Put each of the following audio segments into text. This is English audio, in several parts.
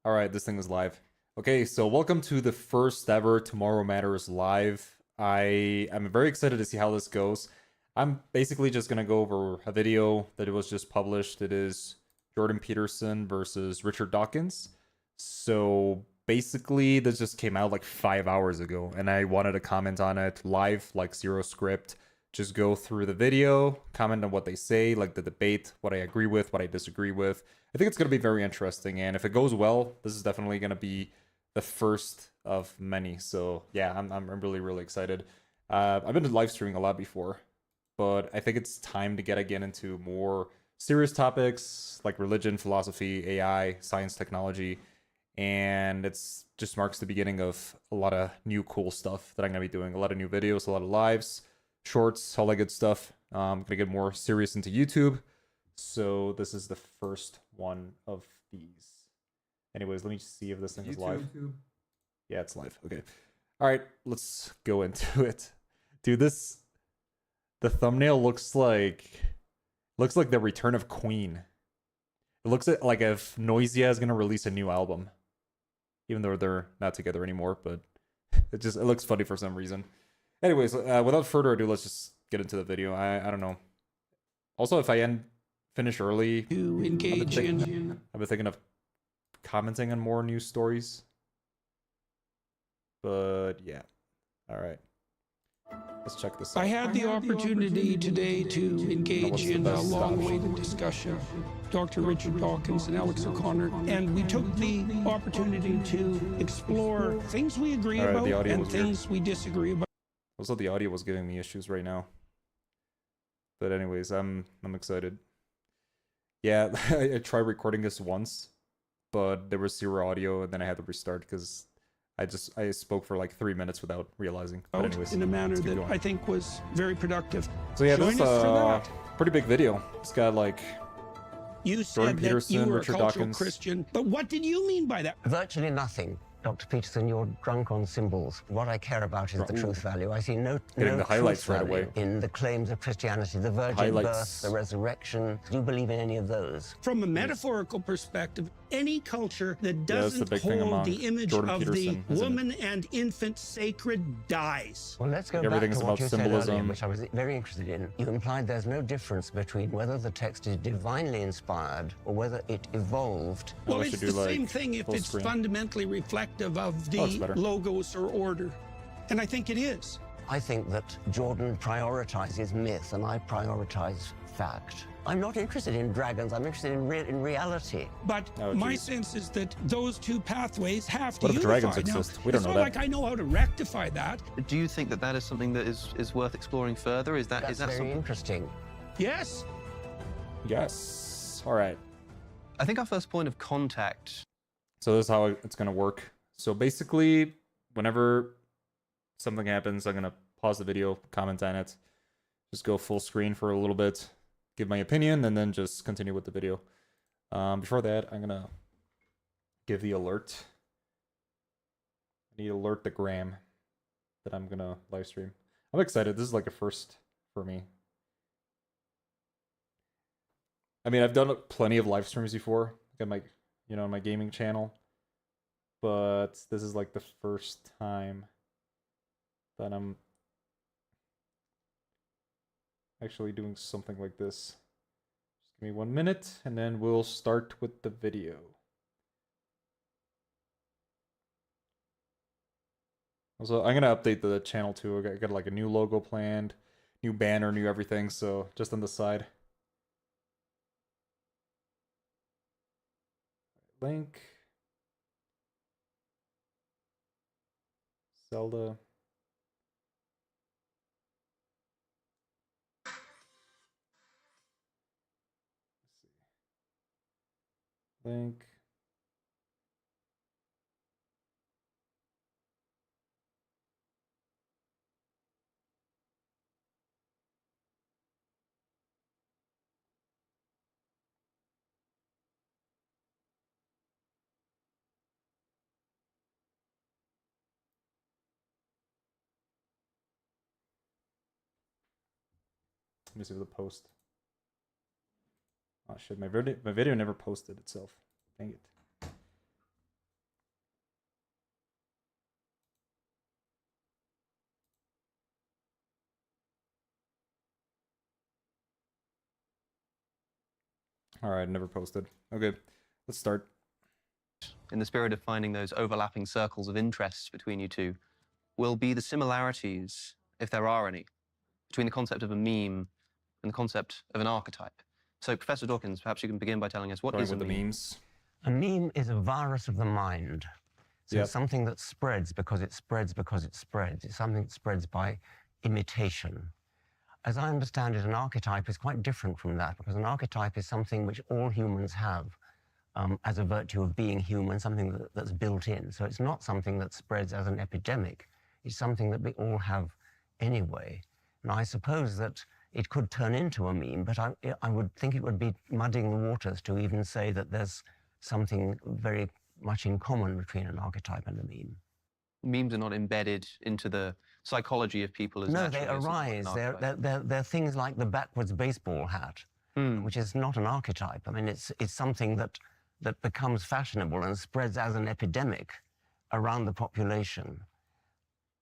All right, this thing is live. Okay, so welcome to the first ever Tomorrow Matters live. I am very excited to see how this goes. I'm basically just gonna go over a video that it was just published. It is Jordan Peterson versus Richard Dawkins. So basically, this just came out like 5 hours ago, and I wanted to comment on it live, like zero script. Just go through the video, comment on what they say, like the debate, what I agree with, what I disagree with. I think it's going to be very interesting, and if it goes well, this is definitely going to be the first of many. So yeah, I'm really, really excited. I've been live streaming a lot before, but I think it's time to get again into more serious topics like religion, philosophy, AI, science, technology, and it's just marks the beginning of a lot of new cool stuff that I'm going to be doing. A lot of new videos, a lot of lives, shorts, all that good stuff. I'm gonna get more serious into YouTube. So this is the first one of these. Anyways, let me see if this thing is live. Yeah, it's live. Okay. All right, let's go into it. Dude, the thumbnail looks like the return of Queen. It looks like if Noisia is gonna release a new album, even though they're not together anymore. But it looks funny for some reason. Anyways, without further ado, let's just get into the video. I don't know. Also, if I finish early, to engage in. I've been thinking of commenting on more news stories. But yeah, all right. Let's check this out. I had the opportunity today to engage in a long-awaited discussion. Dr. Richard Dawkins and Alex O'Connor, and we took the opportunity to explore things we agree about and things we disagree about. Also, the audio was giving me issues right now. But anyways, I'm excited. Yeah, I tried recording this once, but there was zero audio, and then I had to restart because I spoke for like 3 minutes without realizing. But anyways, in a manner that I think was very productive. So yeah, this is a pretty big video. It's got like you said Jordan Peterson, that you were Richard a cultural Dawkins. Christian, but what did you mean by that? Virtually nothing. Dr. Peterson, you're drunk on symbols. What I care about is the truth value. I see no the highlights truth right value away in the claims of Christianity, the virgin birth, the resurrection. Do you believe in any of those? From a metaphorical perspective, any culture that doesn't hold the image of the woman and infant sacred dies. Well, let's go back to what you said earlier, which I was very interested in. You implied there's no difference between whether the text is divinely inspired or whether it evolved. Well, it's the same thing if it's fundamentally reflective of the logos or order. And I think it is. I think that Jordan prioritizes myth and I prioritize fact. I'm not interested in dragons, I'm interested in reality. But my sense is that those two pathways have to unify. What if dragons exist? We don't know that. It's not like I know how to rectify that. Do you think that that is something that is worth exploring further? Is that very interesting? Yes. Yes. All right. I think our first point of contact. So this is how it's going to work. So basically, whenever something happens, I'm going to pause the video, comment on it, just go full screen for a little bit, give my opinion, and then just continue with the video. Before that, I'm going to give the alert. I need to alert the gram that I'm going to live stream. I'm excited. This is like a first for me. I mean, I've done plenty of live streams before, like on my gaming channel. But this is like the first time that I'm actually doing something like this. Just give me 1 minute and then we'll start with the video. Also, I'm gonna update the channel too. I got like a new logo planned, new banner, new everything, so just on the side. Link. Zelda. Let's see. Link. Let me see the post. Oh shit, my video never posted itself. Dang it. All right, never posted. Okay, let's start. in the spirit of finding those overlapping circles of interest between you two, will be the similarities, if there are any, between the concept of a meme and the concept of an archetype. So, Professor Dawkins, perhaps you can begin by telling us what Starting is a with meme? the memes. A meme is a virus of the mind. So Yep. it's something that spreads because it spreads because it spreads. It's something that spreads by imitation. As I understand it, an archetype is quite different from that, because an archetype is something which all humans have as a virtue of being human, something that's built in. So it's not something that spreads as an epidemic. It's something that we all have anyway. And I suppose that it could turn into a meme, but I would think it would be muddying the waters to even say that there's something very much in common between an archetype and a meme. Memes are not embedded into the psychology of people as No, they naturally as arise. an archetype. They're things like the backwards baseball hat, which is not an archetype. I mean, it's something that becomes fashionable and spreads as an epidemic around the population,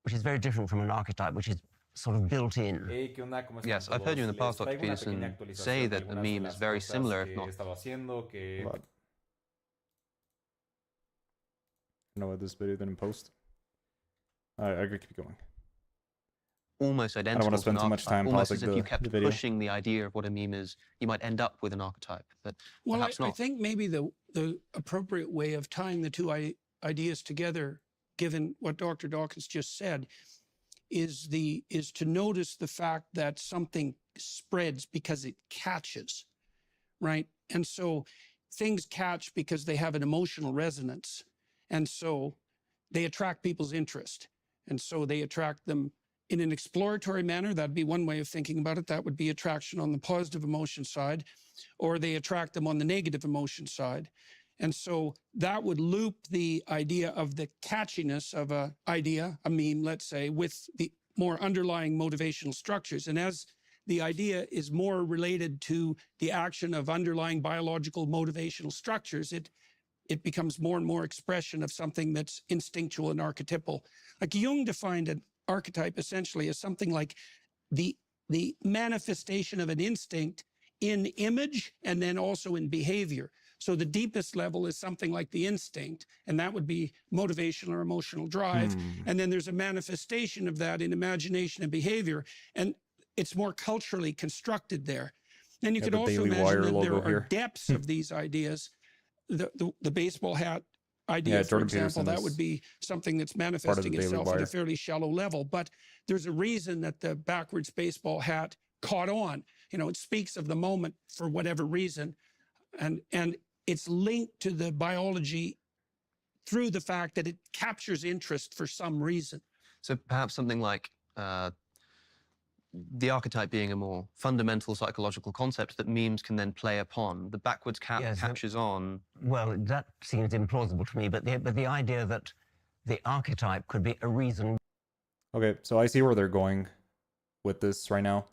which is very different from an archetype, which is sort of built in. Yes, I've heard you in the past, Dr. Peterson, say that a meme is very similar, if not. No, what this video didn't post. I could keep going. Almost identical. I don't want to spend too much time almost pausing as if you the kept video. pushing the idea of what a meme is, you might end up with an archetype, but Well, perhaps I not. think maybe the appropriate way of tying the two ideas together, given what Dr. Dawkins just said, is to notice the fact that something spreads because it catches, right? And so things catch because they have an emotional resonance. And so they attract people's interest. And so they attract them in an exploratory manner. That'd be one way of thinking about it. That would be attraction on the positive emotion side, or they attract them on the negative emotion side. And so that would loop the idea of the catchiness of a idea, a meme, let's say, with the more underlying motivational structures. And as the idea is more related to the action of underlying biological motivational structures, it becomes more and more expression of something that's instinctual and archetypal. Like Jung defined an archetype essentially as something like the manifestation of an instinct in image and then also in behavior. So the deepest level is something like the instinct, and that would be motivational or emotional drive. And then there's a manifestation of that in imagination and behavior, and it's more culturally constructed there. Then you could the also Daily Wire imagine that there logo are here. depths of these ideas. The baseball hat idea, Yeah, for Jordan example, Peterson that is would be something that's part of manifesting the Daily itself at Wire. a fairly shallow level. But there's a reason that the backwards baseball hat caught on. You know, it speaks of the moment for whatever reason, and it's linked to the biology through the fact that it captures interest for some reason. So perhaps something like the archetype being a more fundamental psychological concept that memes can then play upon. The backwards catches on. Well, that seems implausible to me, but the idea that the archetype could be a reason. Okay, so I see where they're going with this right now.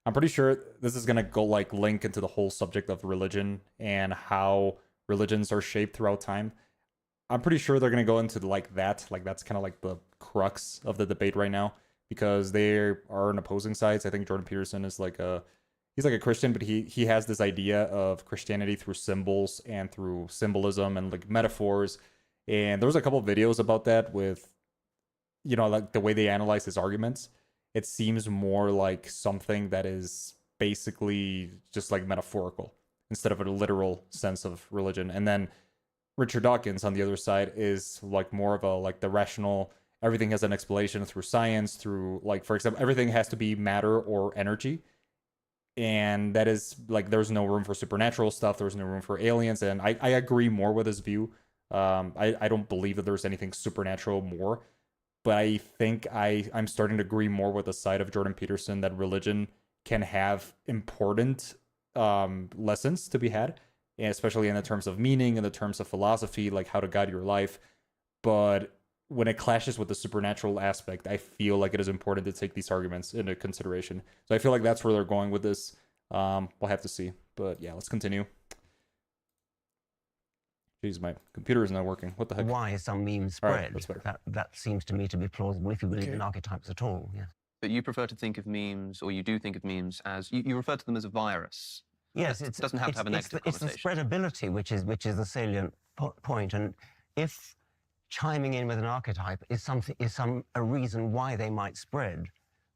I'm pretty sure this is gonna go like link into the whole subject of religion and how religions are shaped throughout time. I'm pretty sure they're gonna go into like that. Like that's kind of like the crux of the debate right now, because they are on opposing sides. I think Jordan Peterson is like he's like a Christian, but he has this idea of Christianity through symbols and through symbolism and like metaphors. And there was a couple of videos about that with, you know, like the way they analyze his arguments. It seems more like something that is basically just like metaphorical instead of a literal sense of religion. And then Richard Dawkins on the other side is like more of a like the rational, everything has an explanation through science, through like, for example, everything has to be matter or energy. And that is like, there's no room for supernatural stuff. There's no room for aliens. And I agree more with his view. I don't believe that there's anything supernatural more. But I think I'm starting to agree more with the side of Jordan Peterson that religion can have important lessons to be had, especially in the terms of meaning, in the terms of philosophy, like how to guide your life. But when it clashes with the supernatural aspect, I feel like it is important to take these arguments into consideration. So I feel like that's where they're going with this. We'll have to see. But yeah, let's continue. Jeez, my computer is not working. What the heck? Why some memes All spread. right, that's better. That seems to me to be plausible if you believe in archetypes at all. Yes. But you prefer to think of memes, or you do think of memes as, you refer to them as a virus. Yes, It doesn't have to have a negative it's the connotation. spreadability which is the salient point. And if chiming in with an archetype is a reason why they might spread,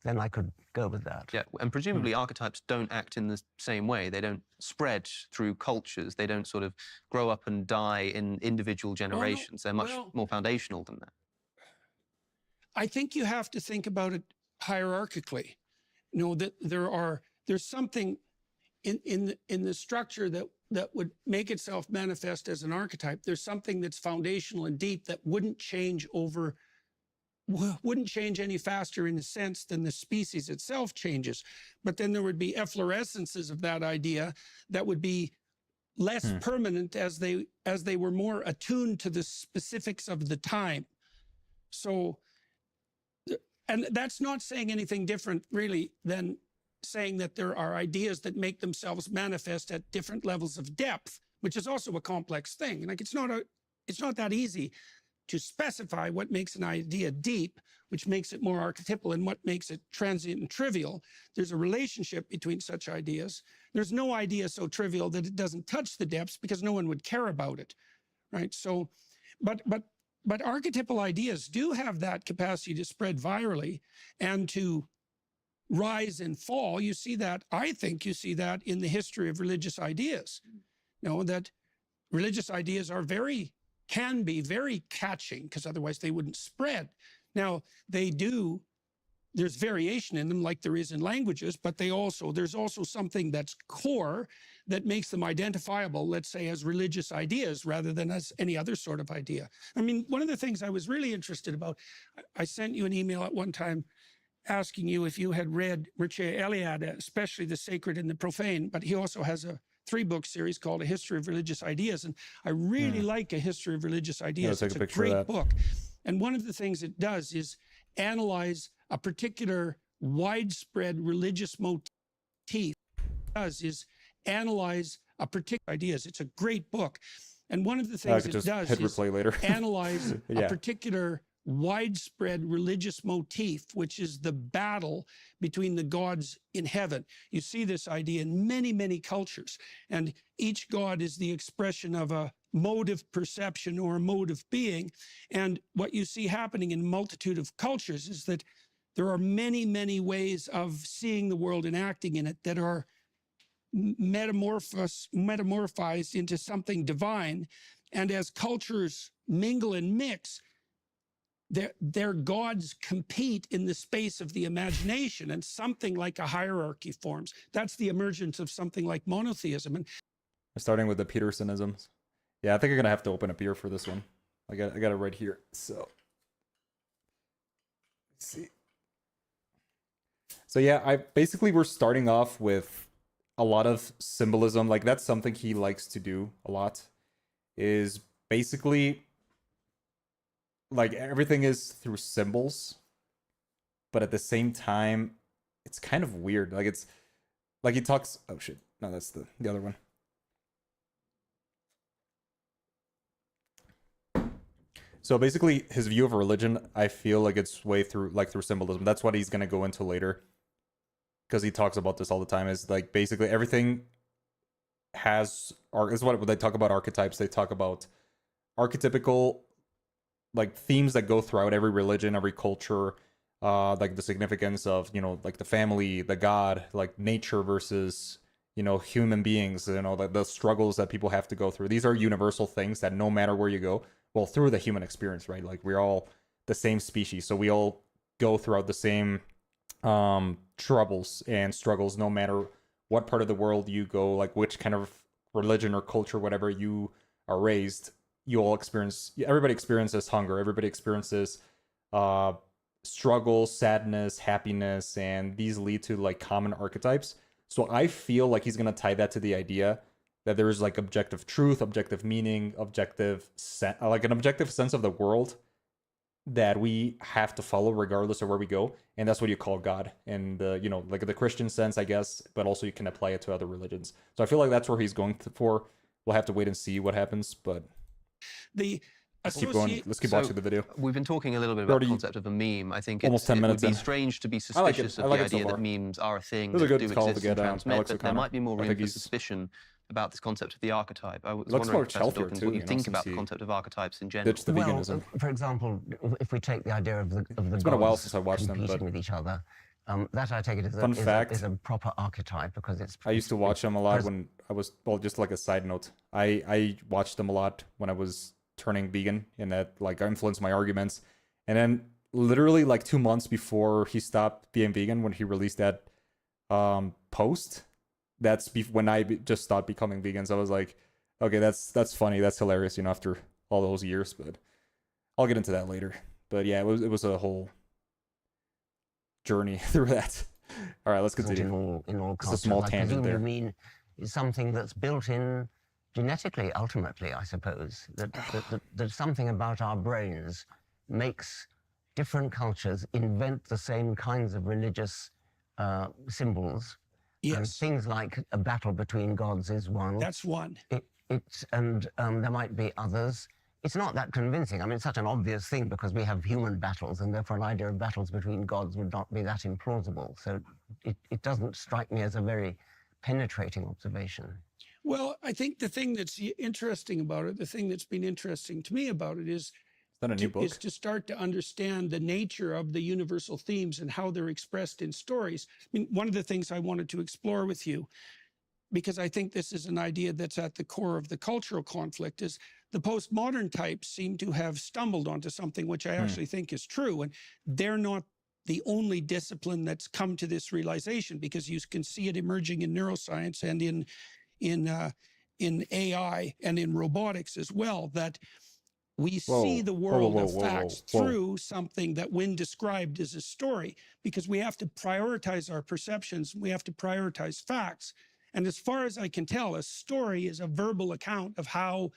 then I could go with that. Yeah, and presumably archetypes don't act in the same way. They don't spread through cultures. They don't sort of grow up and die in individual generations. They're much more foundational than that. I think you have to think about it hierarchically. You know, that there's something in the structure that would make itself manifest as an archetype. There's something that's foundational and deep that wouldn't change any faster in a sense than the species itself changes. But then there would be efflorescences of that idea that would be less permanent as they were more attuned to the specifics of the time. So, and that's not saying anything different really than saying that there are ideas that make themselves manifest at different levels of depth, which is also a complex thing. Like it's not that easy to specify what makes an idea deep, which makes it more archetypal, and what makes it transient and trivial. There's a relationship between such ideas. There's no idea so trivial that it doesn't touch the depths, because no one would care about it, right? So, but archetypal ideas do have that capacity to spread virally and to rise and fall. You see that, I think you see that in the history of religious ideas. You know, that religious ideas can be very catching, because otherwise they wouldn't spread. Now, there's variation in them like there is in languages, but there's also something that's core that makes them identifiable, let's say, as religious ideas rather than as any other sort of idea. I mean, one of the things I was really interested about, I sent you an email at one time asking you if you had read Mircea Eliade, especially The Sacred and the Profane, but he also has a 3-book series called A History of Religious Ideas. And I really like A History of Religious Ideas. It's a great book. And one of the things it does is analyze a particular widespread religious motif. It's a great book. And one of the things it does is analyze a particular widespread religious motif, which is the battle between the gods in heaven. You see this idea in many, many cultures, and each god is the expression of a mode of perception or a mode of being. And what you see happening in a multitude of cultures is that there are many, many ways of seeing the world and acting in it that are metamorphized into something divine. And as cultures mingle and mix, their gods compete in the space of the imagination, and something like a hierarchy forms. That's the emergence of something like monotheism. And starting with the Petersonisms. Yeah, I think I'm gonna have to open up here for this one. I got it right here. So let's see. So yeah, we're starting off with a lot of symbolism. Like that's something he likes to do a lot. Is basically like everything is through symbols, but at the same time, it's kind of weird. Like it's like he talks. Oh shit! No, that's the other one. So basically, his view of religion, I feel like it's way through symbolism. That's what he's gonna go into later, because he talks about this all the time. Is like basically everything is what they talk about archetypes. They talk about archetypical like themes that go throughout every religion, every culture, like the significance of, you know, like the family, the god, like nature versus, you know, human beings, you know, the struggles that people have to go through. These are universal things that no matter where you go, well, through the human experience, right? Like we're all the same species, so we all go throughout the same troubles and struggles, no matter what part of the world you go, like which kind of religion or culture, whatever you are raised. Everybody experiences hunger, everybody experiences struggle, sadness, happiness, and these lead to like common archetypes. So I feel like he's going to tie that to the idea that there is like objective truth, objective meaning, like an objective sense of the world that we have to follow regardless of where we go. And that's what you call God. And, you know, like the Christian sense, I guess, but also you can apply it to other religions. So I feel like that's where he's going for. We'll have to wait and see what happens, but... Let's keep going. Let's keep watching the video. We've been talking a little bit about the concept of a meme. I think almost 10 minutes it would be in. strange to be I like suspicious it. of I like the it so idea far. that memes are a thing This is a that good do call to exist get and transmit, Alex but there O'Connor. might be more I room think for he's- suspicion about this concept of the archetype. I was Looks wondering, more Professor healthier Dawkins, too, what you you know, think about since the he concept of archetypes in general. ditched the Well, veganism. for example, if we take the idea of the It's been a while gods since I watched them, competing but with each other, that I take it Fun fact. is a proper archetype because it's. I used to watch them a lot when I was, well, just like a side note, I watched them a lot when I was turning vegan, and that like influenced my arguments. And then literally like 2 months before he stopped being vegan, when he released that post, that's when I just stopped becoming vegan. So I was like, okay, that's funny, that's hilarious, you know, after all those years. But I'll get into that later. But yeah, it was a whole journey through that. All right, let's continue. In all Just a cultures. small I tangent presume there. you mean is something that's built in genetically, ultimately, I suppose. That something about our brains makes different cultures invent the same kinds of religious symbols. And Yes, things like a battle between gods is one. that's one. And there might be others. It's not that convincing. I mean, it's such an obvious thing because we have human battles, and therefore an idea of battles between gods would not be that implausible. So it doesn't strike me as a very penetrating observation. Well, I think the thing that's interesting about it, the thing that's been interesting to me about it is that a new book? is to start to understand the nature of the universal themes and how they're expressed in stories. I mean, one of the things I wanted to explore with you, because I think this is an idea that's at the core of the cultural conflict, is the postmodern types seem to have stumbled onto something which I actually think is true. And they're not the only discipline that's come to this realization, because you can see it emerging in neuroscience and in AI and in robotics as well, that we see the world of facts through something that, when described, is a story, because we have to prioritize our perceptions. We have to prioritize facts. And as far as I can tell, a story is a verbal account of how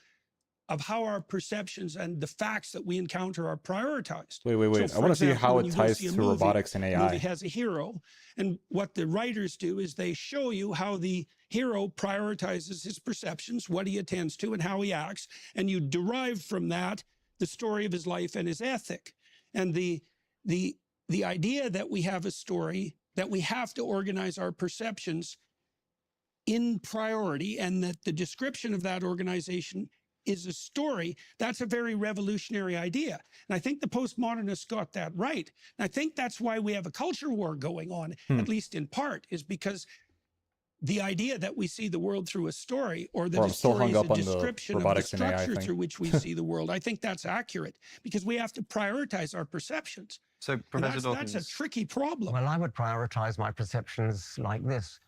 our perceptions and the facts that we encounter are prioritized. Wait. So, I want to see example, how when it you go ties see a to movie, robotics and the movie AI. has a hero, and what the writers do is they show you how the hero prioritizes his perceptions, what he attends to, and how he acts, and you derive from that the story of his life and his ethic. And the idea that we have a story, that we have to organize our perceptions in priority, and that the description of that organization is a story, that's a very revolutionary idea. And I think the postmodernists got that right. And I think that's why we have a culture war going on, at least in part, is because the idea that we see the world through a story, or that Or a I'm still story hung is a up on the description of the robotics and AI structure thing. through which we see the world, I think that's accurate, because we have to prioritize our perceptions. So, And Professor that's Dawkins, a tricky problem. Well, I would prioritize my perceptions like this.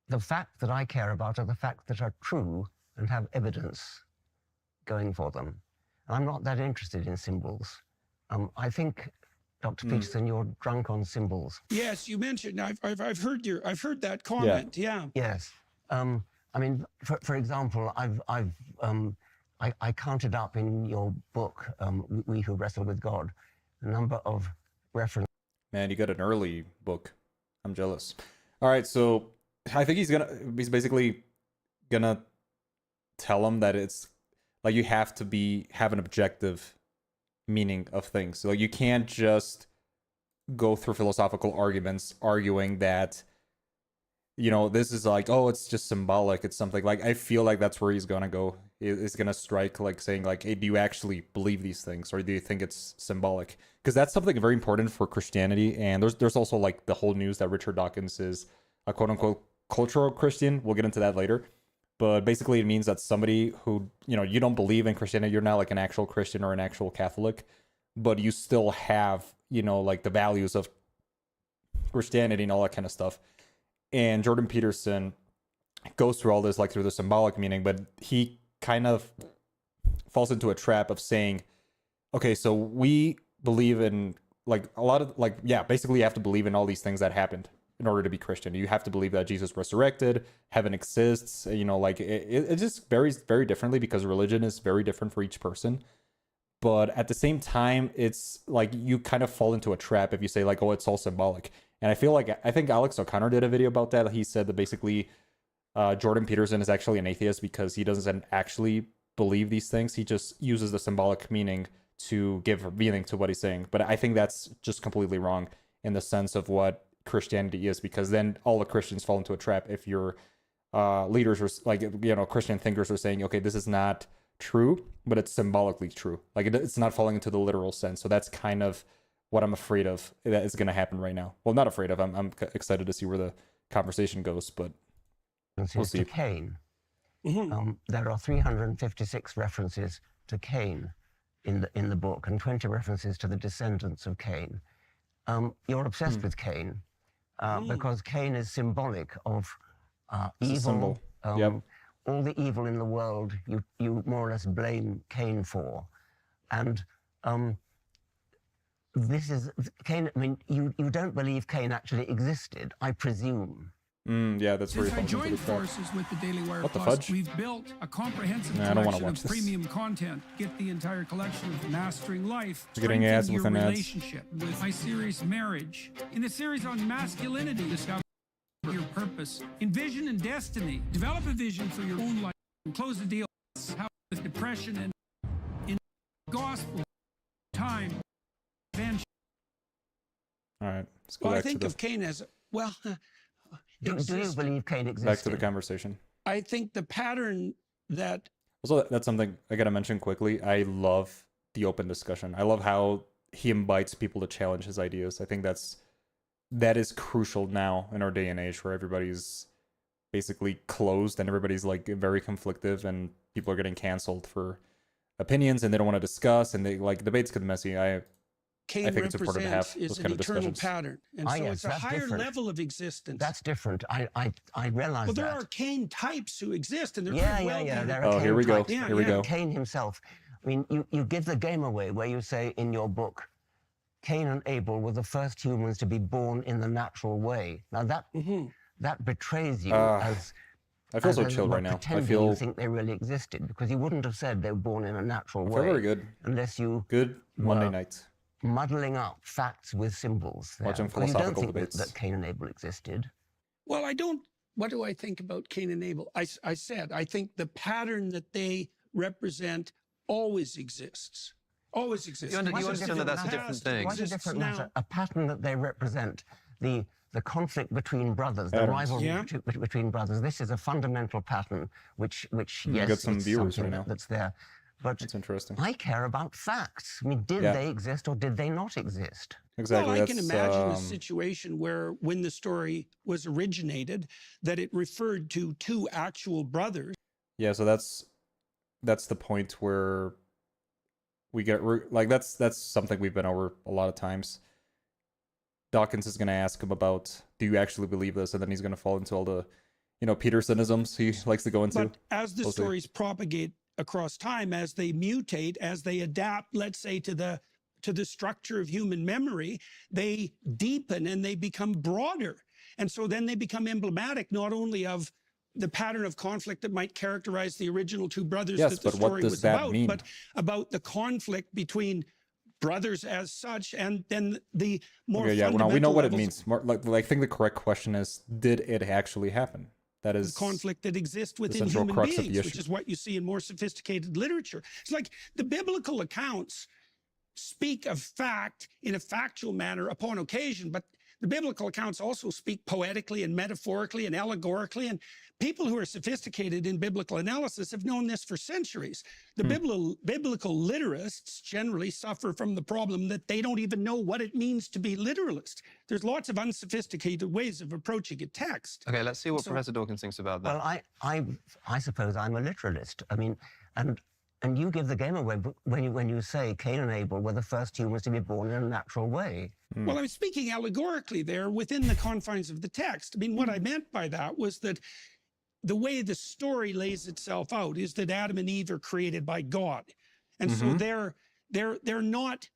The fact that I care about are the facts that are true and have evidence going for them. And I'm not that interested in symbols. I think, Dr. Peterson, you're drunk on symbols. Yes, you mentioned, I've heard that comment. Yeah. Yes. I mean, for example, I counted up in your book, We Who Wrestle with God, the number of references. Man, you got an early book. I'm jealous. All right, so I think he's basically gonna tell him that it's like you have to have an objective meaning of things. So you can't just go through philosophical arguments arguing that, you know, this is like, oh, it's just symbolic, it's something. Like, I feel like that's where he's gonna go. He's gonna strike, like, saying like, hey, do you actually believe these things, or do you think it's symbolic? Because that's something very important for Christianity. And there's also like the whole news that Richard Dawkins is a quote-unquote cultural Christian. We'll get into that later. But basically it means that somebody who, you know, you don't believe in Christianity, you're not like an actual Christian or an actual Catholic, but you still have, you know, like the values of Christianity and all that kind of stuff. And Jordan Peterson goes through all this, like, through the symbolic meaning, but he kind of falls into a trap of saying, okay, so we believe in, like, a lot of, like, yeah, basically you have to believe in all these things that happened in order to be Christian. You have to believe that Jesus resurrected, heaven exists, you know, like, it just varies very differently because religion is very different for each person. But at the same time, it's like you kind of fall into a trap if you say like, oh, it's all symbolic. And I think Alex O'Connor did a video about that. He said that basically Jordan Peterson is actually an atheist because he doesn't actually believe these things. He just uses the symbolic meaning to give meaning to what he's saying. But I think that's just completely wrong in the sense of what Christianity is, because then all the Christians fall into a trap if your leaders are like, Christian thinkers are saying, okay, this is not true, but it's symbolically true. Like it's not falling into the literal sense. So that's kind of what I'm afraid of that is going to happen right now. Well, not afraid of. I'm excited to see where the conversation goes, but we'll see. To Cain. There are 356 references to Cain in the book, and 20 references to the descendants of Cain. You're obsessed with Cain because Cain is symbolic of evil. All the evil in the world, you more or less blame Cain for, and this is Cain. I mean, you don't believe Cain actually existed, I presume. Yeah, that's where Since I joined forces with the Daily Wire Plus, we've built a comprehensive collection of premium content. Get the entire collection of Mastering Life, getting ads your with an ads. relationship with my series Marriage. In the series on masculinity, discover your purpose. In Vision and Destiny, develop a vision for your own life and close the deal with depression and in gospel time. Adventure. All right, let's go Well, I back think to of Cain as well. Do you believe Cain existed? back to the conversation. I think the pattern that Also, that's something I gotta mention quickly. I love the open discussion. I love how he invites people to challenge his ideas. I think that is crucial now in our day and age, where everybody's basically closed and everybody's like very conflictive, and people are getting canceled for opinions and they don't want to discuss, and they like debates get messy. Cain I think it's important to have represents is those an kind of eternal discussions. pattern, and so yes, it's a that's higher different. level of existence. That's different. I realize well, there that. are Cain types who exist, and they're Yeah, very well known. There are Oh, Cain here we go. types. Yeah, Here we yeah. go. Cain himself. I mean, you give the game away where you say in your book, Cain and Abel were the first humans to be born in the natural way. Now that betrays you as I feel so as chilled well, right now. I pretending feel you think they really existed, because you wouldn't have said they were born in a natural way. very good. Unless you Good Monday were night. muddling up facts with symbols. There. Watching Because you don't philosophical think debates. that Cain and Abel existed. Well, I don't. What do I think about Cain and Abel? I said I think the pattern that they represent always exists. Always exists. You What's understand that that's a different thing. What's a Exists different now. matter? A pattern that they represent, the conflict between brothers, the Patterns. rivalry Yeah. between brothers. This is a fundamental pattern, which yes, got some it's viewers something right now. that's there. But That's interesting. I care about facts. I mean, did Yeah. they exist or did they not exist? Exactly. Well, I can that's, imagine a situation where, when the story was originated, that it referred to two actual brothers. Yeah, so that's the point where we get like that's something we've been over a lot of times. Dawkins is going to ask him about, do you actually believe this? And then he's going to fall into all the, Petersonisms he likes to go into. But as the We'll see. stories propagate across time, as they mutate, as they adapt, let's say, to the structure of human memory, they deepen and they become broader. And so then they become emblematic not only of the pattern of conflict that might characterize the original two brothers Yes, that the but what story does was that about, mean? but about the conflict between brothers as such, and then the more Okay, yeah, well, fundamental we know what it levels means. More, like, I think the correct question is, did it actually happen? That of is conflict that exists within central human crux of the beings, issue. which is what you see in more sophisticated literature. It's like the biblical accounts speak of fact in a factual manner upon occasion, but the biblical accounts also speak poetically and metaphorically and allegorically, and people who are sophisticated in biblical analysis have known this for centuries. The biblical literalists generally suffer from the problem that they don't even know what it means to be literalist. There's lots of unsophisticated ways of approaching a text. Okay, let's see what So- Professor Dawkins thinks about that. Well, I suppose I'm a literalist. I mean, and you give the game away when you say Cain and Abel were the first humans to be born in a natural way. Well, I'm speaking allegorically there within the confines of the text. I mean, what I meant by that was that the way the story lays itself out is that Adam and Eve are created by God. And so they're not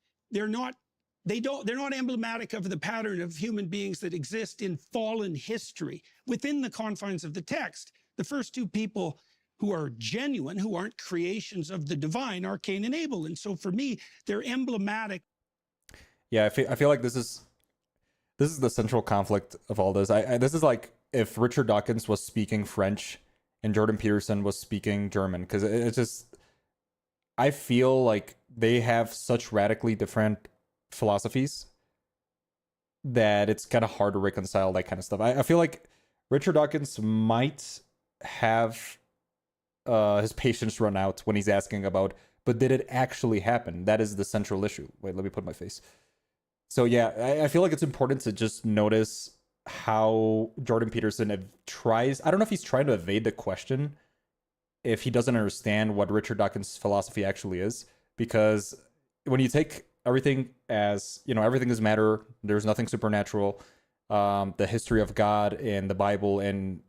emblematic of the pattern of human beings that exist in fallen history within the confines of the text. The first two people who are genuine, who aren't creations of the divine, are Cain and Abel. And so for me, they're emblematic. Yeah, I feel like this is the central conflict of all this. This is like if Richard Dawkins was speaking French and Jordan Peterson was speaking German, because it's just I feel like they have such radically different philosophies that it's kind of hard to reconcile that kind of stuff. I feel like Richard Dawkins might have his patience run out when he's asking about, but did it actually happen? That is the central issue. Wait, let me put my face. So yeah, I feel like it's important to just notice how Jordan Peterson tries, I don't know if he's trying to evade the question, if he doesn't understand what Richard Dawkins' philosophy actually is, because when you take everything as, everything is matter, there's nothing supernatural, the history of God and the Bible and,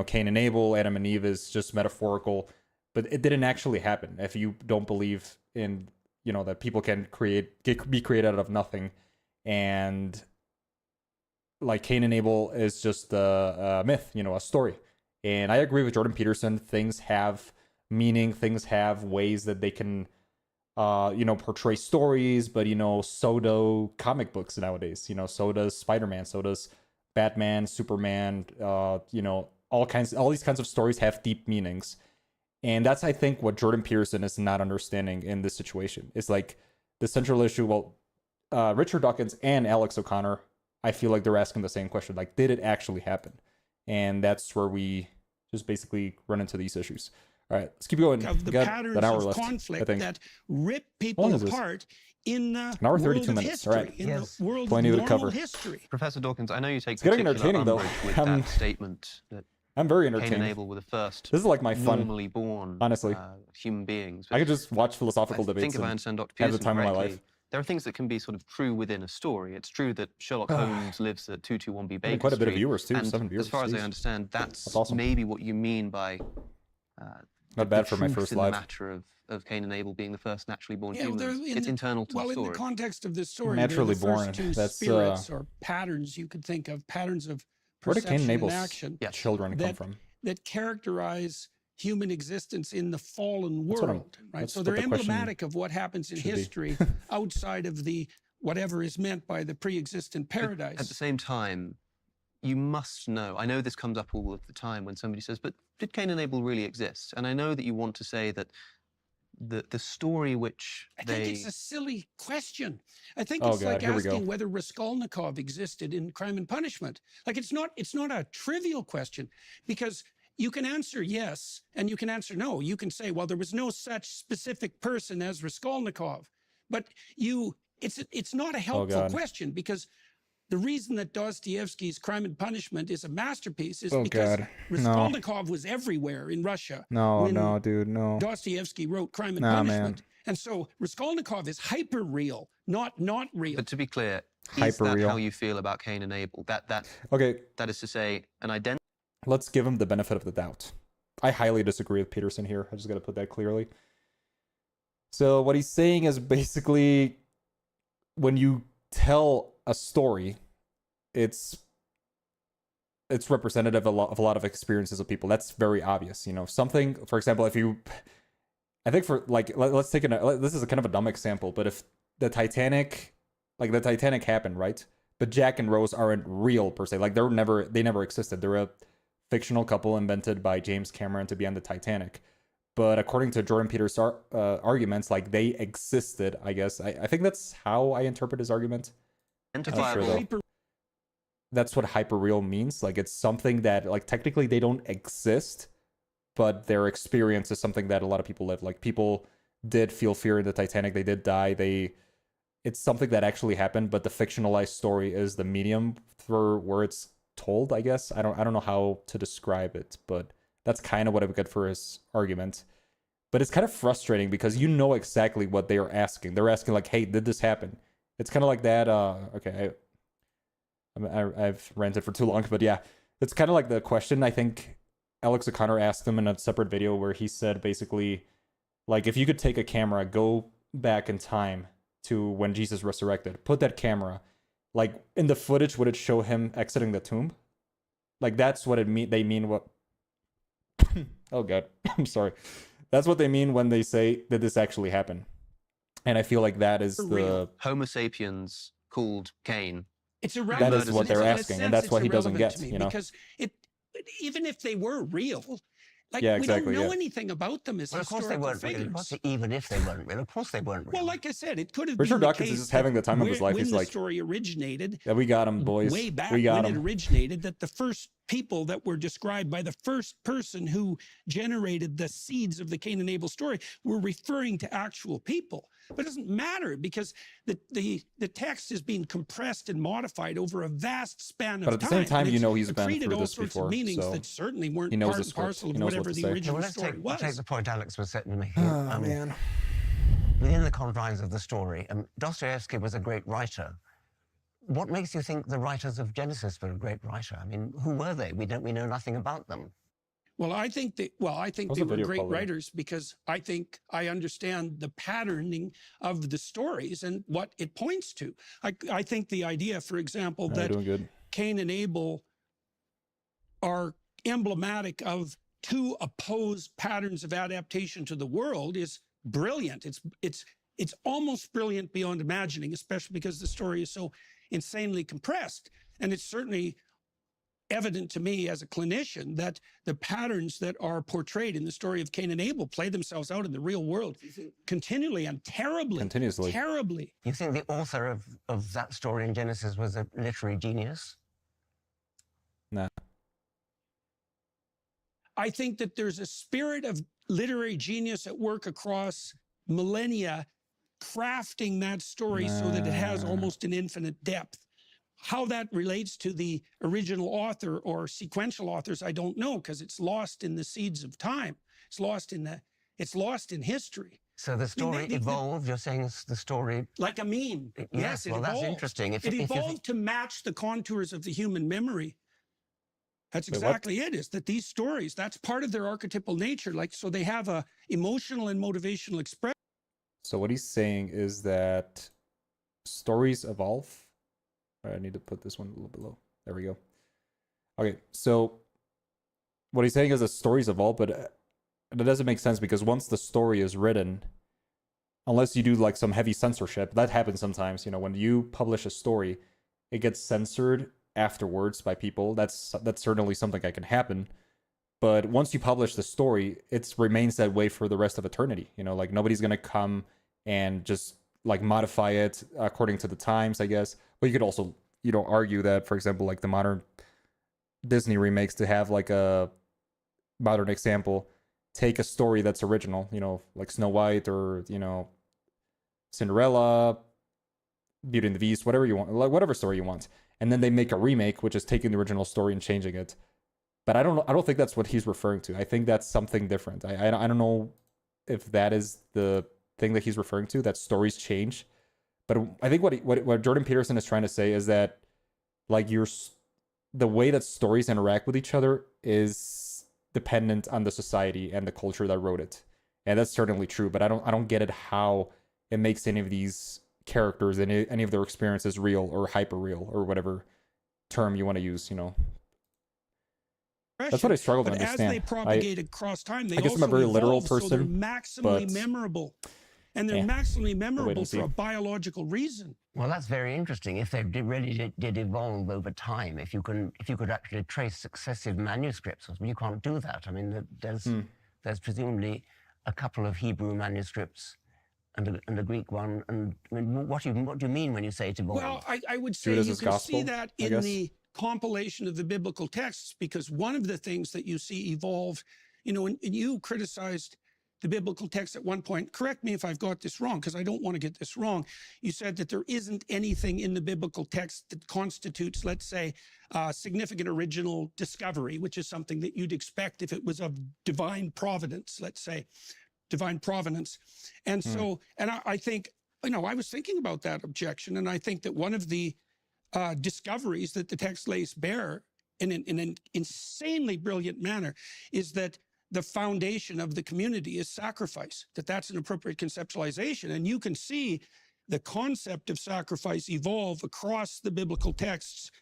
Cain and Abel, Adam and Eve is just metaphorical, but it didn't actually happen. If you don't believe in, that people can be created out of nothing, and like Cain and Abel is just a myth, a story. And I agree with Jordan Peterson. Things have meaning. Things have ways that they can, portray stories. But so do comic books nowadays. So does Spider-Man. So does Batman, Superman. All these kinds of stories have deep meanings. And that's, I think, what Jordan Peterson is not understanding in this situation. It's like the central issue. Well, Richard Dawkins and Alex O'Connor, I feel like they're asking the same question. Like, did it actually happen? And that's where we just basically run into these issues. All right, let's keep going. Of the patterns of conflict that rip people apart in the an hour, world 32 of minutes. history, All right. in the world Plenty of to cover. history. Professor Dawkins, I know you take It's getting particular entertaining, though. umbrage with that statement that I'm very Cain and entertained. Abel were the first This is like my fun, normally born honestly. Human beings. I could just watch philosophical I debates. think if I understand Dr. have the Peterson time of my correctly, life. there are things that can be sort of true within a story. It's true that Sherlock Holmes lives at 221B Baker Quite a bit of Street, viewers too, and 7 viewers. as far as I Jeez. understand, that's awesome. maybe what you mean by Not bad for my truth first in live. the matter of Cain and Abel being the first naturally born Yeah, well, humans. It's internal to the in story. the context of this story, Naturally they're the born. first two That's, spirits or patterns you could think of, patterns of Where did Cain perception and and Abel's action children come from? that characterize human existence in the fallen That's what world, right? that's So what they're the question emblematic of what happens in should be. history outside of the whatever is meant by the pre-existent paradise. At the same time, you must know, I know this comes up all of the time when somebody says, but did Cain and Abel really exist? And I know that you want to say that the story which I think it's a silly question. I think Oh, it's God, like here we go. asking whether Raskolnikov existed in Crime and Punishment. Like it's not a trivial question, because you can answer yes and you can answer no. You can say, well, there was no such specific person as Raskolnikov, but it's not a helpful God. question, because the reason that Dostoevsky's Crime and Punishment is a masterpiece is Oh, because God. Raskolnikov was everywhere in Russia. No, when no, dude, no. Dostoevsky wrote Crime and Nah, Punishment. man. And so Raskolnikov is hyper real, not real. But to be clear, is Hyper that real. how you feel about Cain and Abel? Okay, That is to say, an identity. let's give him the benefit of the doubt. I highly disagree with Peterson here. I just got to put that clearly. So what he's saying is basically, when you tell a story, it's representative of a lot of experiences of people. That's very obvious. Something, for example, I think for like, let's take this is a kind of a dumb example, but if the Titanic happened, right? But Jack and Rose aren't real per se. Like they never existed. They're a fictional couple invented by James Cameron to be on the Titanic. But according to Jordan Peterson's arguments, like they existed, I guess. I think that's how I interpret his argument. Identifiable. That's what hyperreal means. Like it's something that like technically they don't exist, but their experience is something that a lot of people live. Like people did feel fear in the Titanic. They did die. It's something that actually happened, but the fictionalized story is the medium for where it's told, I guess. I don't know how to describe it, but that's kind of what I would get for his argument. But it's kind of frustrating because you know exactly what they are asking. They're asking like, hey, did this happen? It's kind of like that. Okay, I've ranted for too long, but yeah, it's kind of like the question I think Alex O'Connor asked him in a separate video where he said basically, like, if you could take a camera, go back in time to when Jesus resurrected, put that camera, like in the footage, would it show him exiting the tomb? Like that's what they mean. What? Oh God, I'm sorry. That's what they mean when they say that this actually happened. And I feel like that is the Homo sapiens called Cain. It's irrelevant. That is what they're asking, and that's what he doesn't get. Because even if they were real, Like, Yeah, we exactly, don't know yeah. anything about them as Well, of course they historical weren't real. Of figures. course, even if they weren't real, of course they weren't real. Well, like I said, it could have Richard been the Dawkins is case just having the time of his life. when He's the like, story originated, yeah, we got him, boys. way back We got when him. it originated, that the first people that were described by the first person who generated the seeds of the Cain and Abel story were referring to actual people. But it doesn't matter, because the text is being compressed and modified over a vast span of time. But at the same time, and you it's know he's been accreted through all this sorts before, of meanings so that certainly weren't he knows part the and script. parcel He of knows what whatever to the say. Yeah, original well, let's story take, was. take the point Alex was certainly making. Oh, man. Within the confines of the story, Dostoevsky was a great writer. What makes you think the writers of Genesis were a great writer? I mean, who were they? We know nothing about them. Well, I think they How's were the video great quality? writers, because I think I understand the patterning of the stories and what it points to. I think the idea, for example, You're that doing good. Cain and Abel are emblematic of two opposed patterns of adaptation to the world is brilliant. It's almost brilliant beyond imagining, especially because the story is so insanely compressed. And it's certainly evident to me as a clinician that the patterns that are portrayed in the story of Cain and Abel play themselves out in the real world continually and terribly. Continuously. Terribly. You think the author of that story in Genesis was a literary genius? Nah. I think that there's a spirit of literary genius at work across millennia, crafting that story so that it has almost an infinite depth. How that relates to the original author or sequential authors, I don't know, because it's lost in the seeds of time. It's lost in history. So the story evolved. You're saying the story, Like a meme. yes, it well, that's evolved. interesting. It evolved to match the contours of the human memory. That's Wait, what? exactly it, is that these stories, that's part of their archetypal nature. Like, so they have a emotional and motivational expression. So what he's saying is that stories evolve. I need to put this one a little below. There we go. Okay, so what he's saying is that stories evolve, but that doesn't make sense, because once the story is written, unless you do like some heavy censorship, that happens sometimes. You know, when you publish a story, it gets censored afterwards by people. That's certainly something that can happen. But once you publish the story, it remains that way for the rest of eternity. You know, like nobody's gonna come and just like modify it according to the times, I guess. But you could also, you know, argue that, for example, like the modern Disney remakes, to have like a modern example, take a story that's original, you know, like Snow White or, you know, Cinderella, Beauty and the Beast, whatever you want, like whatever story you want, and then they make a remake, which is taking the original story and changing it. But I don't think that's what he's referring to. I think that's something different. I don't know if that is the thing that he's referring to, that stories change. But I think what Jordan Peterson is trying to say is that, like, the way that stories interact with each other is dependent on the society and the culture that wrote it, and that's certainly true. But I don't get it how it makes any of these characters and any of their experiences real or hyper real or whatever term you want to use. You know, that's what I struggle to understand. As they propagate across time, they I guess also I'm a very literal evolve, so they're person, maximally memorable. And they're maximally memorable and see. for a biological reason. well, that's very interesting. If they really did evolve over time, if you could actually trace successive manuscripts, you can't do that. I mean, there's presumably a couple of Hebrew manuscripts and a Greek one. And I mean, what do you mean when you say it evolved? Well, I would say Judas you is can gospel, see that I in guess. the compilation of the biblical texts, because one of the things that you see evolve, you know, and you criticized the biblical text at one point. Correct me if I've got this wrong, because I don't want to get this wrong. You said that there isn't anything in the biblical text that constitutes, let's say, significant original discovery, which is something that you'd expect if it was of divine providence, let's say, divine providence. And so, and I think, you know, I was thinking about that objection, and I think that one of the discoveries that the text lays bare in an insanely brilliant manner is that the foundation of the community is sacrifice, that's an appropriate conceptualization. And you can see the concept of sacrifice evolve across the biblical texts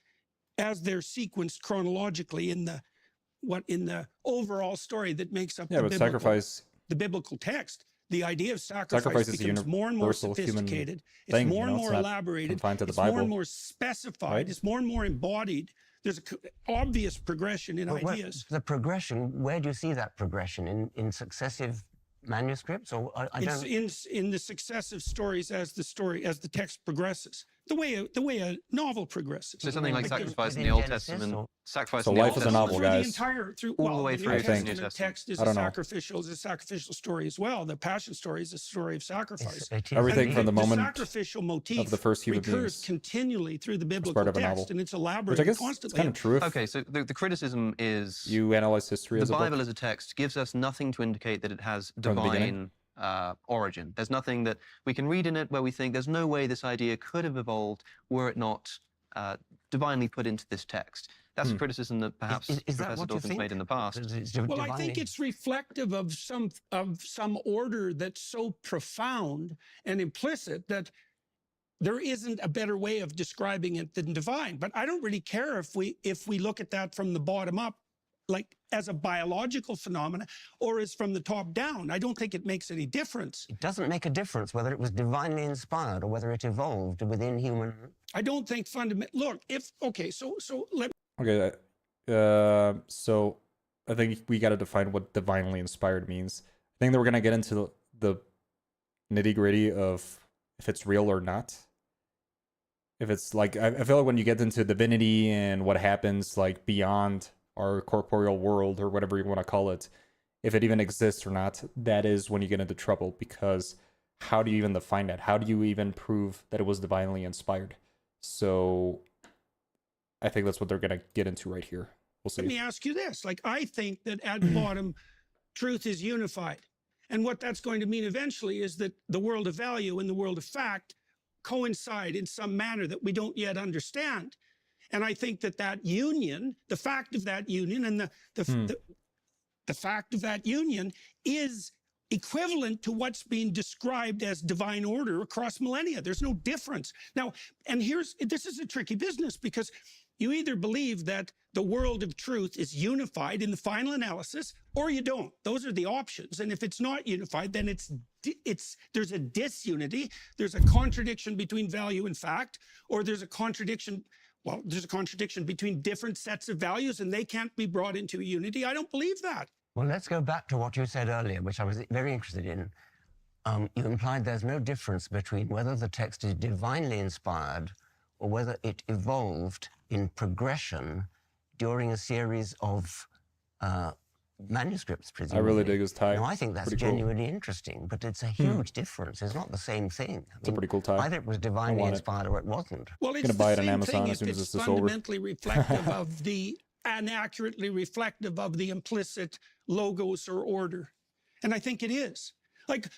as they're sequenced chronologically in the overall story that makes up the biblical text. The idea of sacrifice becomes more and more sophisticated. It's more and more elaborated. It's more and more specified. It's more and more embodied. there's an obvious progression in But ideas. the progression, where do you see that progression? In successive manuscripts? Or I don't... in the successive stories as the text progresses. The way a novel progresses. So something like Within- sacrifice in within the Old Genesis, Testament, or- sacrifice So in the life Old is a Testament. novel, Through the guys. entire, through All the way through New to the New Testament Testament. text is I a don't know. sacrificial story as well. The Passion story is a story of sacrifice. It is Everything indeed. from the moment sacrificial motif of the first human recurs beings continually through the biblical part of a text, novel. and it's Which elaborated I guess constantly. it's kind of true if Okay, so the criticism is you analyze history the as a Bible book. as a text gives us nothing to indicate that it has the beginning. divine origin. There's nothing that we can read in it where we think there's no way this idea could have evolved were it not divinely put into this text. That's a criticism that perhaps Is that Professor what you Dawkins think? made in the past. Well, I think it's reflective of some order that's so profound and implicit that there isn't a better way of describing it than divine. But I don't really care if we look at that from the bottom up, like as a biological phenomena, or as from the top down. I don't think it makes any difference. It doesn't make a difference whether it was divinely inspired or whether it evolved within human... I don't think look, so let Okay, so I think we got to define what divinely inspired means. I think that we're gonna get into the nitty-gritty of if it's real or not. If it's like, I feel like when you get into divinity and what happens like beyond our corporeal world or whatever you want to call it, if it even exists or not, that is when you get into trouble, because how do you even define that? How do you even prove that it was divinely inspired? So I think that's what they're going to get into right here. We'll see. Let me ask you this. Like, I think that at bottom, truth is unified. And what that's going to mean eventually is that the world of value and the world of fact coincide in some manner that we don't yet understand. And I think that union, the fact of that union and the fact of that union is equivalent to what's being described as divine order across millennia. There's no difference. Now, and this is a tricky business, because you either believe that the world of truth is unified in the final analysis, or you don't. Those are the options. And if it's not unified, then there's a disunity. There's a contradiction between value and fact, or there's a contradiction between different sets of values, and they can't be brought into a unity. I don't believe that. Well, let's go back to what you said earlier, which I was very interested in. You implied there's no difference between whether the text is divinely inspired or whether it evolved in progression during a series of manuscripts, I presumably. really dig his tie. Now, I think that's Pretty cool. genuinely interesting, but it's a huge difference. It's not the same thing. It's a pretty cool tie. Either it was divinely want it. inspired or it wasn't. Well, it's Gonna buy it the on same Amazon thing as if soon as it's this is over. fundamentally reflective of and accurately reflective of the implicit logos or order. And I think it is. Like,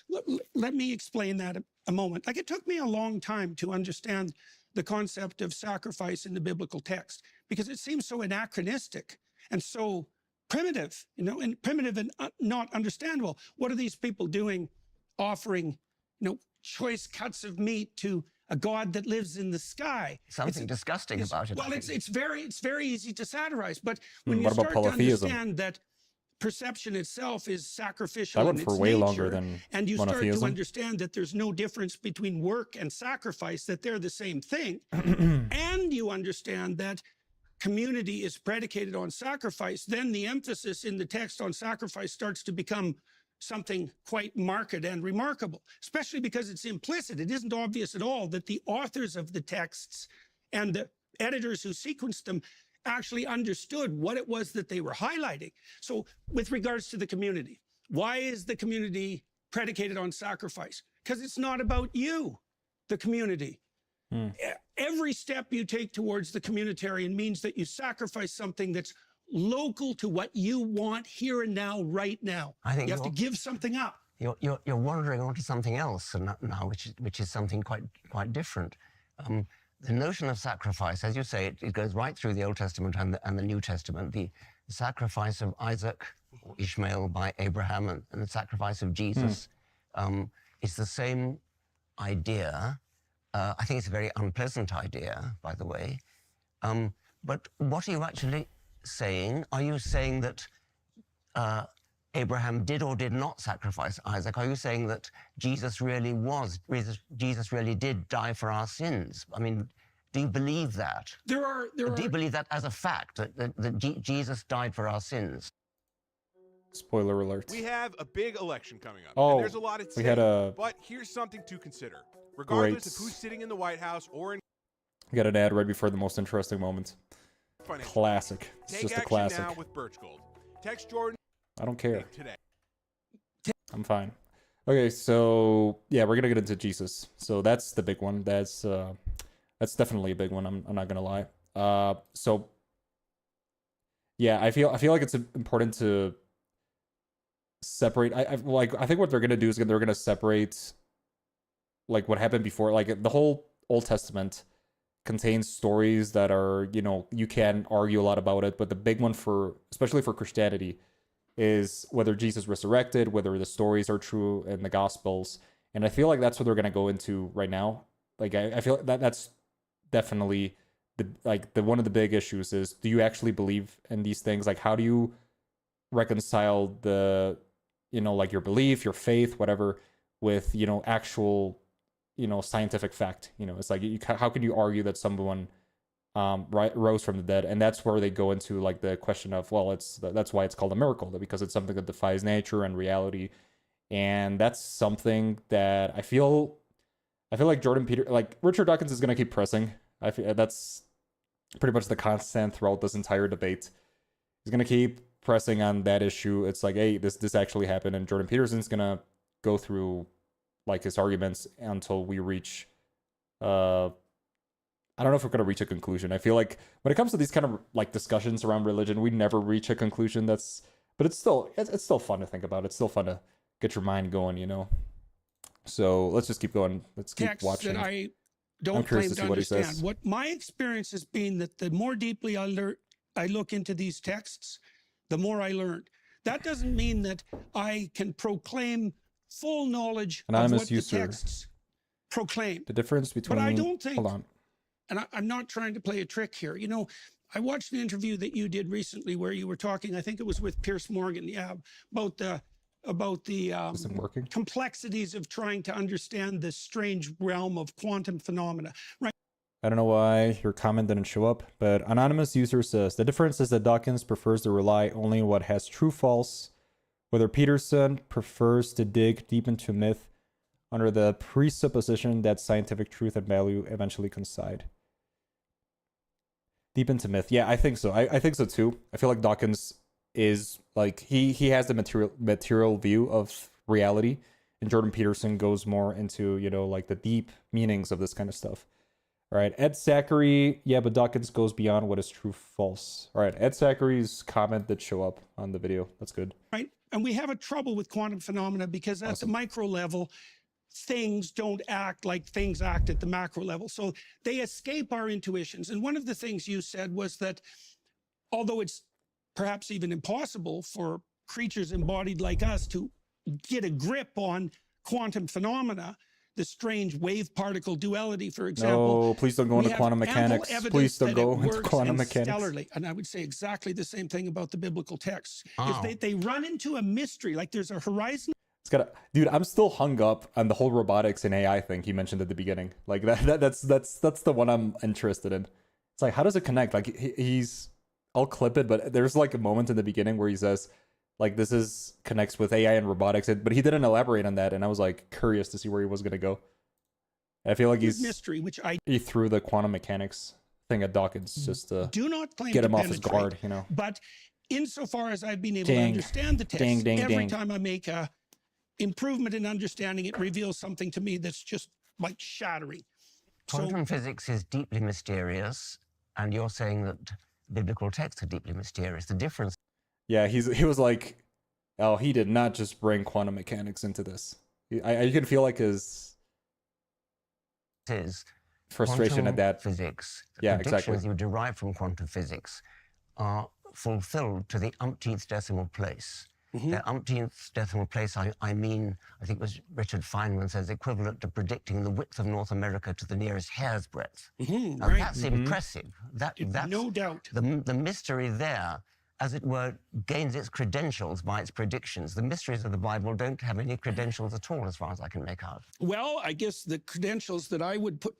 let me explain that a moment. Like, it took me a long time to understand the concept of sacrifice in the biblical text, because it seems so anachronistic and so primitive, and primitive and not understandable. What are these people doing, offering, choice cuts of meat to a God that lives in the sky? Something disgusting about it. Well, I think. it's very easy to satirize, but when you what about start to polytheism? understand that perception itself is sacrificial That in went its for way nature, longer than and you start to monotheism. understand that there's no difference between work and sacrifice, that they're the same thing, and you understand that community is predicated on sacrifice, then the emphasis in the text on sacrifice starts to become something quite marked and remarkable, especially because it's implicit. It isn't obvious at all that the authors of the texts and the editors who sequenced them actually understood what it was that they were highlighting. So with regards to the community, why is the community predicated on sacrifice? Because it's not about you, the community. Every step you take towards the communitarian means that you sacrifice something that's local to what you want here and now, right now. I think you have to give something up. You're wandering onto something else now, which is something quite different. The notion of sacrifice, as you say, it goes right through the Old Testament and the New Testament. The sacrifice of Isaac or Ishmael by Abraham and the sacrifice of Jesus is the same idea. I think it's a very unpleasant idea, by the way. But what are you actually saying? Are you saying that Abraham did or did not sacrifice Isaac? Are you saying that Jesus really did die for our sins? I mean, Do you believe that? There are Do you believe that as a fact, that Jesus died for our sins? Spoiler alert. We have a big election coming up. Oh, and there's a lot at we stake. had a But here's something to consider. Regardless great- of who's sitting in the White House or in We got an ad right before the most interesting moment. financial, Classic. It's take just a action classic. now with Birch Gold. Text Jordan I don't care. today. I'm fine. Okay, so yeah, we're gonna get into Jesus. So that's the big one. That's definitely a big one. I'm not gonna lie. So yeah, I feel like it's important to separate. I think what they're gonna do is they're gonna separate like what happened before. Like the whole Old Testament contains stories that are, you know, you can argue a lot about it, but the big one especially for Christianity, is whether Jesus resurrected, whether the stories are true in the Gospels. And I feel like that's what they're going to go into right now. Like, I feel like that's definitely the one of the big issues is, do you actually believe in these things? Like, how do you reconcile the, you know, like your belief, your faith, whatever, with, you know, actual, you know, scientific fact? You know, it's like, how can you argue that someone rose from the dead? And that's where they go into like the question of, well, that's why it's called a miracle, because it's something that defies nature and reality. And that's something that I feel like Richard Dawkins is going to keep pressing. I feel that's pretty much the constant throughout this entire debate. He's going to keep pressing on that issue. It's like, hey, this actually happened, and Jordan Peterson's going to go through like his arguments until we reach I don't know if we're going to reach a conclusion. I feel like when it comes to these kind of like discussions around religion, we never reach a conclusion. But it's still fun to think about. It's still fun to get your mind going, you know? So let's just keep going. Let's keep watching. That I don't claim to understand. What my experience has been that the more deeply I look into these texts, the more I learned. That doesn't mean that I can proclaim full knowledge of what the texts proclaim. The difference between... But I don't think... Hold on. And I'm not trying to play a trick here. You know, I watched an interview that you did recently where you were talking, I think it was with Piers Morgan, yeah, about the complexities of trying to understand this strange realm of quantum phenomena, right? I don't know why your comment didn't show up, but anonymous user says, the difference is that Dawkins prefers to rely only on what has true false, whether Peterson prefers to dig deep into myth under the presupposition that scientific truth and value eventually coincide. Deep into myth. Yeah, I think so. I think so too. I feel like Dawkins is like, he has the material view of reality, and Jordan Peterson goes more into, you know, like the deep meanings of this kind of stuff. All right, Ed Zachary, yeah, but Dawkins goes beyond what is true false. All right, Ed Zachary's comment did show up on the video. That's good. Right, and we have a trouble with quantum phenomena because at the micro level, things don't act like things act at the macro level. So they escape our intuitions. And one of the things you said was that although it's perhaps even impossible for creatures embodied like us to get a grip on quantum phenomena, the strange wave-particle duality, for example. No, please don't go into quantum mechanics. Please don't go into quantum mechanics. Stellarly. And I would say exactly the same thing about the biblical texts. Is they run into a mystery, like there's a horizon. Dude, I'm still hung up on the whole robotics and AI thing he mentioned at the beginning. Like that's the one I'm interested in. It's like, how does it connect? Like I'll clip it, but there's like a moment in the beginning where he says, like, this connects with AI and robotics, but he didn't elaborate on that, and I was like curious to see where he was gonna go. I feel like mystery, he threw the quantum mechanics thing at Dawkins just to do not claim get to him off his guard, you know. But insofar as I've been able to understand the text, every time I make a improvement in understanding, it reveals something to me that's just like shattering. Quantum physics is deeply mysterious, and you're saying that biblical texts are deeply mysterious. The difference... Yeah, he was like, oh, he did not just bring quantum mechanics into this. You can feel like his frustration at that. Physics, yeah, predictions exactly. you derive from quantum physics are fulfilled to the umpteenth decimal place. The umpteenth decimal place, I mean, I think it was Richard Feynman says, equivalent to predicting the width of North America to the nearest hair's breadth. Now, that's impressive. That's no doubt. The mystery there, as it were, gains its credentials by its predictions. The mysteries of the Bible don't have any credentials at all, as far as I can make out. Well, I guess the credentials that I would put...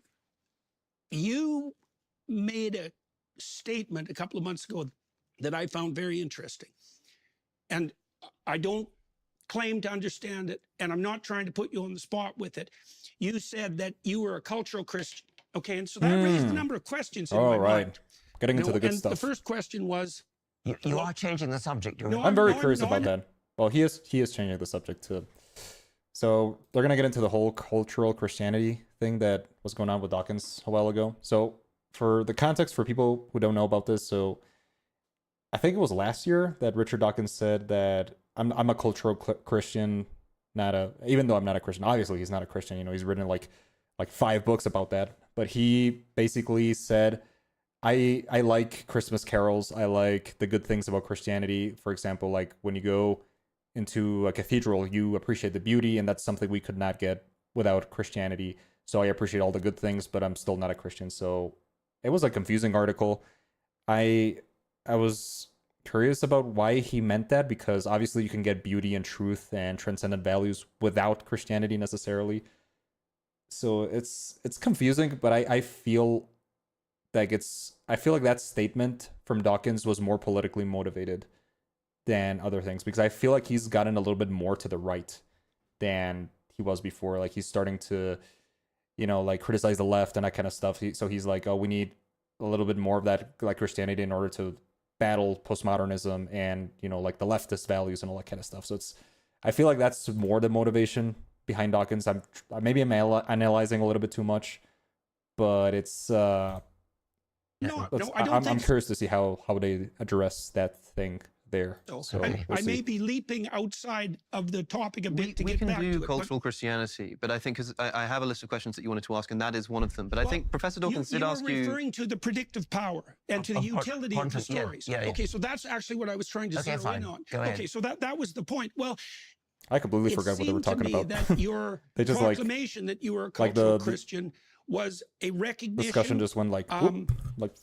You made a statement a couple of months ago that I found very interesting. And I don't claim to understand it, and I'm not trying to put you on the spot with it. You said that you were a cultural Christian. Okay, and so that raised a number of questions in my mind. Getting into the good and stuff. The first question was... You are changing the subject. I'm very curious about that. Well, he is changing the subject too. So they're going to get into the whole cultural Christianity thing that was going on with Dawkins a while ago. So for the context for people who don't know about this, so I think it was last year that Richard Dawkins said that I'm a cultural Christian, even though I'm not a Christian. Obviously, he's not a Christian. You know, he's written like 5 books about that. But he basically said, I like Christmas carols. I like the good things about Christianity. For example, like when you go into a cathedral, you appreciate the beauty, and that's something we could not get without Christianity. So I appreciate all the good things, but I'm still not a Christian. So it was a confusing article. I was curious about why he meant that, because obviously you can get beauty and truth and transcendent values without Christianity necessarily. So it's confusing, but I feel like that statement from Dawkins was more politically motivated than other things, because I feel like he's gotten a little bit more to the right than he was before. Like he's starting to, like criticize the left and that kind of stuff. So he's like, oh, we need a little bit more of that, like Christianity, in order to battle postmodernism and, like the leftist values and all that kind of stuff. So I feel like that's more the motivation behind Dawkins. I'm analyzing a little bit too much, but it's I don't I'm curious to see how they address that thing there. So I may be leaping outside of the topic a bit to get back to it. We can do cultural Christianity, but I think, because I have a list of questions that you wanted to ask, and that is one of them. But I think Professor Dawkins did ask you... You were referring to the predictive power and to the utility of the stories. Yeah. Okay, so that's actually what I was trying to zero in on. Go ahead. Okay, so that was the point. Well, I completely forgot what they were talking about. That your they just proclamation that you were a cultural Christian was a recognition. Discussion just went like 5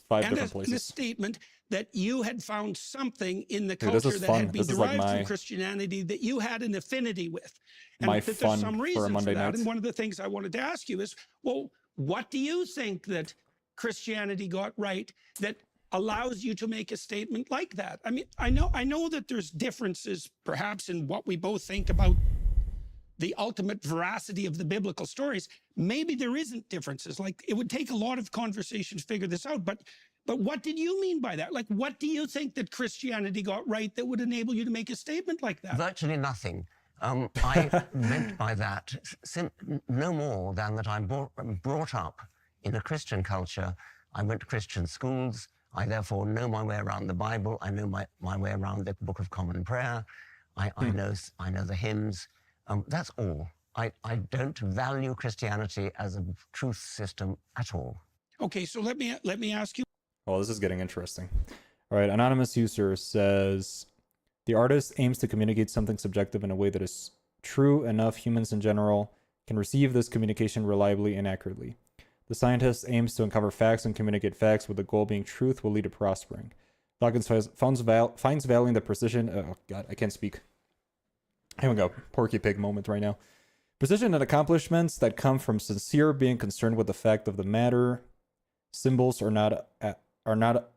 different places. And a statement that you had found something in the culture that had been derived from Christianity that you had an affinity with. And that there's some reason for that. And one of the things I wanted to ask you is, well, what do you think that Christianity got right that allows you to make a statement like that? I mean, I know that there's differences perhaps in what we both think about the ultimate veracity of the biblical stories. Maybe there isn't differences. Like, it would take a lot of conversation to figure this out, but what did you mean by that? Like, what do you think that Christianity got right that would enable you to make a statement like that? Virtually nothing. I meant by that no more than that I'm brought up in a Christian culture. I went to Christian schools. I therefore know my way around the Bible. I know my way around the Book of Common Prayer. I know the hymns. That's all. I don't value Christianity as a truth system at all. Okay, so let me ask you. Well, this is getting interesting. All right, anonymous user says, the artist aims to communicate something subjective in a way that is true enough humans in general can receive this communication reliably and accurately. The scientist aims to uncover facts and communicate facts with the goal being truth will lead to prospering. Dawkins finds value in the precision. Oh, God, I can't speak. Here we go. Porky Pig moment right now. Precision and accomplishments that come from sincere being concerned with the fact of the matter. Symbols are not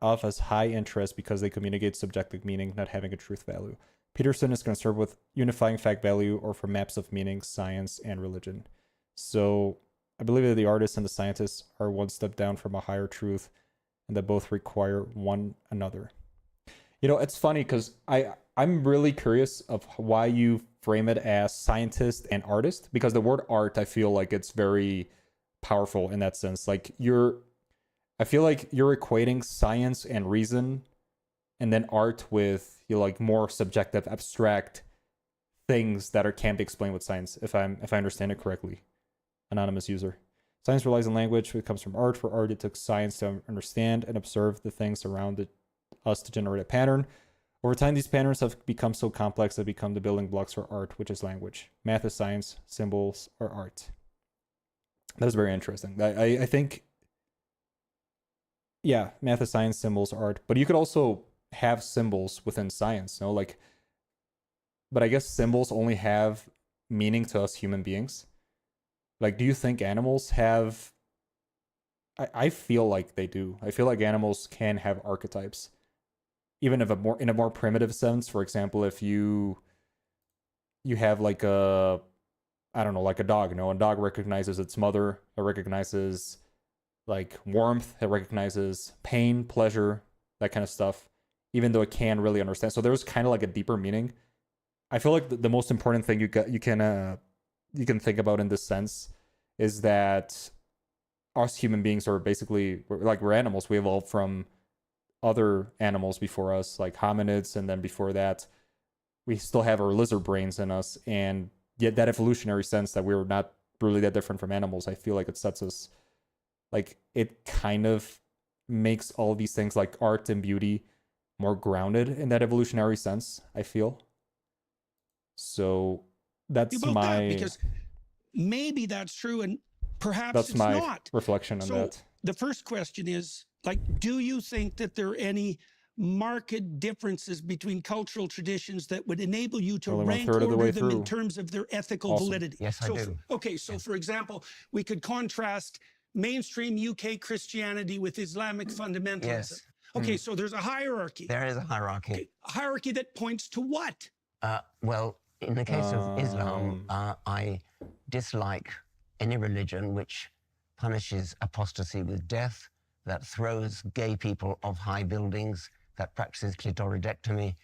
of as high interest because they communicate subjective meaning, not having a truth value. Peterson is concerned with unifying fact value or for maps of meaning, science, and religion. So I believe that the artist and the scientist are one step down from a higher truth and that both require one another. It's funny because I'm really curious of why you frame it as scientist and artist, because the word art, I feel like it's very powerful in that sense. Like I feel like you're equating science and reason and then art with like more subjective, abstract things that can't be explained with science, if I understand it correctly. Anonymous user. Science relies on language. It comes from art. For art, it took science to understand and observe the things around us to generate a pattern. Over time, these patterns have become so complex that become the building blocks for art, which is language. Math is science. Symbols are art. That is very interesting. I think, yeah, math is science, symbols are art. But you could also have symbols within science, no? Like, but I guess symbols only have meaning to us human beings. Like, do you think animals have I feel like they do. I feel like animals can have archetypes, even if in a more primitive sense. For example, if you have like a, I don't know, like a dog. You know, a dog recognizes its mother. It recognizes like warmth. It recognizes pain, pleasure, that kind of stuff. Even though it can't really understand. So there's kind of like a deeper meaning. I feel like the most important thing you can think about in this sense is that us human beings are basically we're animals. We evolved from other animals before us, like hominids, and then before that, we still have our lizard brains in us, and yet that evolutionary sense that we're not really that different from animals, I feel like it sets us, like, it kind of makes all these things like art and beauty more grounded in that evolutionary sense, I feel. So that's my because maybe that's true, and perhaps that's it's my not. reflection on that. The first question is, like, do you think that there are any marked differences between cultural traditions that would enable you to rank order them in terms of their ethical validity? Yes, I do. For example, we could contrast mainstream UK Christianity with Islamic fundamentalism. Yes. Okay, so there's a hierarchy. There is a hierarchy. Okay, a hierarchy that points to what? Well, in the case of Islam, I dislike any religion which punishes apostasy with death, that throws gay people off high buildings, that practices clitoridectomy.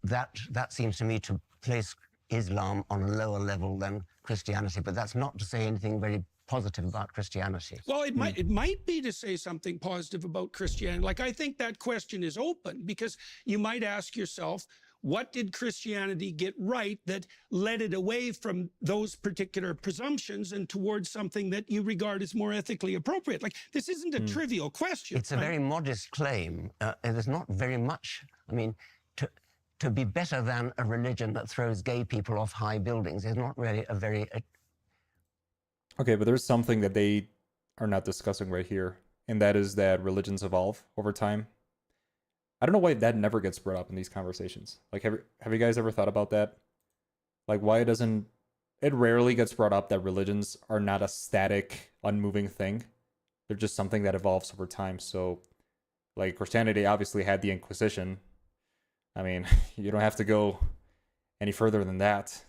That seems to me to place Islam on a lower level than Christianity, but that's not to say anything very positive about Christianity. Well, it might be to say something positive about Christianity. Like, I think that question is open, because you might ask yourself, what did Christianity get right that led it away from those particular presumptions and towards something that you regard as more ethically appropriate? Like, this isn't a trivial question. It's a very modest claim. There's not very much. I mean, to be better than a religion that throws gay people off high buildings is not really a very... Okay, but there's something that they are not discussing right here, and that is that religions evolve over time. I don't know why that never gets brought up in these conversations. Like, have you guys ever thought about that? Like, why it rarely gets brought up that religions are not a static, unmoving thing. They're just something that evolves over time. So, like, Christianity obviously had the Inquisition. I mean, you don't have to go any further than that.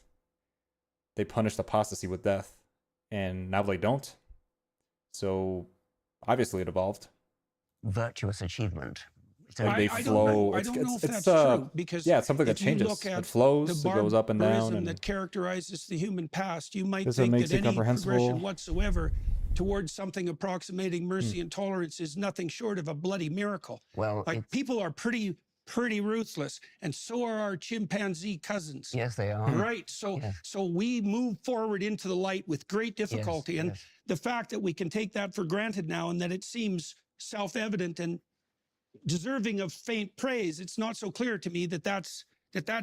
They punished apostasy with death, and now they don't. So, obviously it evolved. Virtuous achievement. So they flow. I don't know if that's true, because it's something that changes. It flows. It goes up and down. And that characterizes the human past. You might think that any progression whatsoever towards something approximating mercy and tolerance is nothing short of a bloody miracle. Well, like, people are pretty ruthless, and so are our chimpanzee cousins. Yes, they are. Right. So we move forward into the light with great difficulty, and the fact that we can take that for granted now, and that it seems self-evident and deserving of faint praise, it's not so clear to me that that's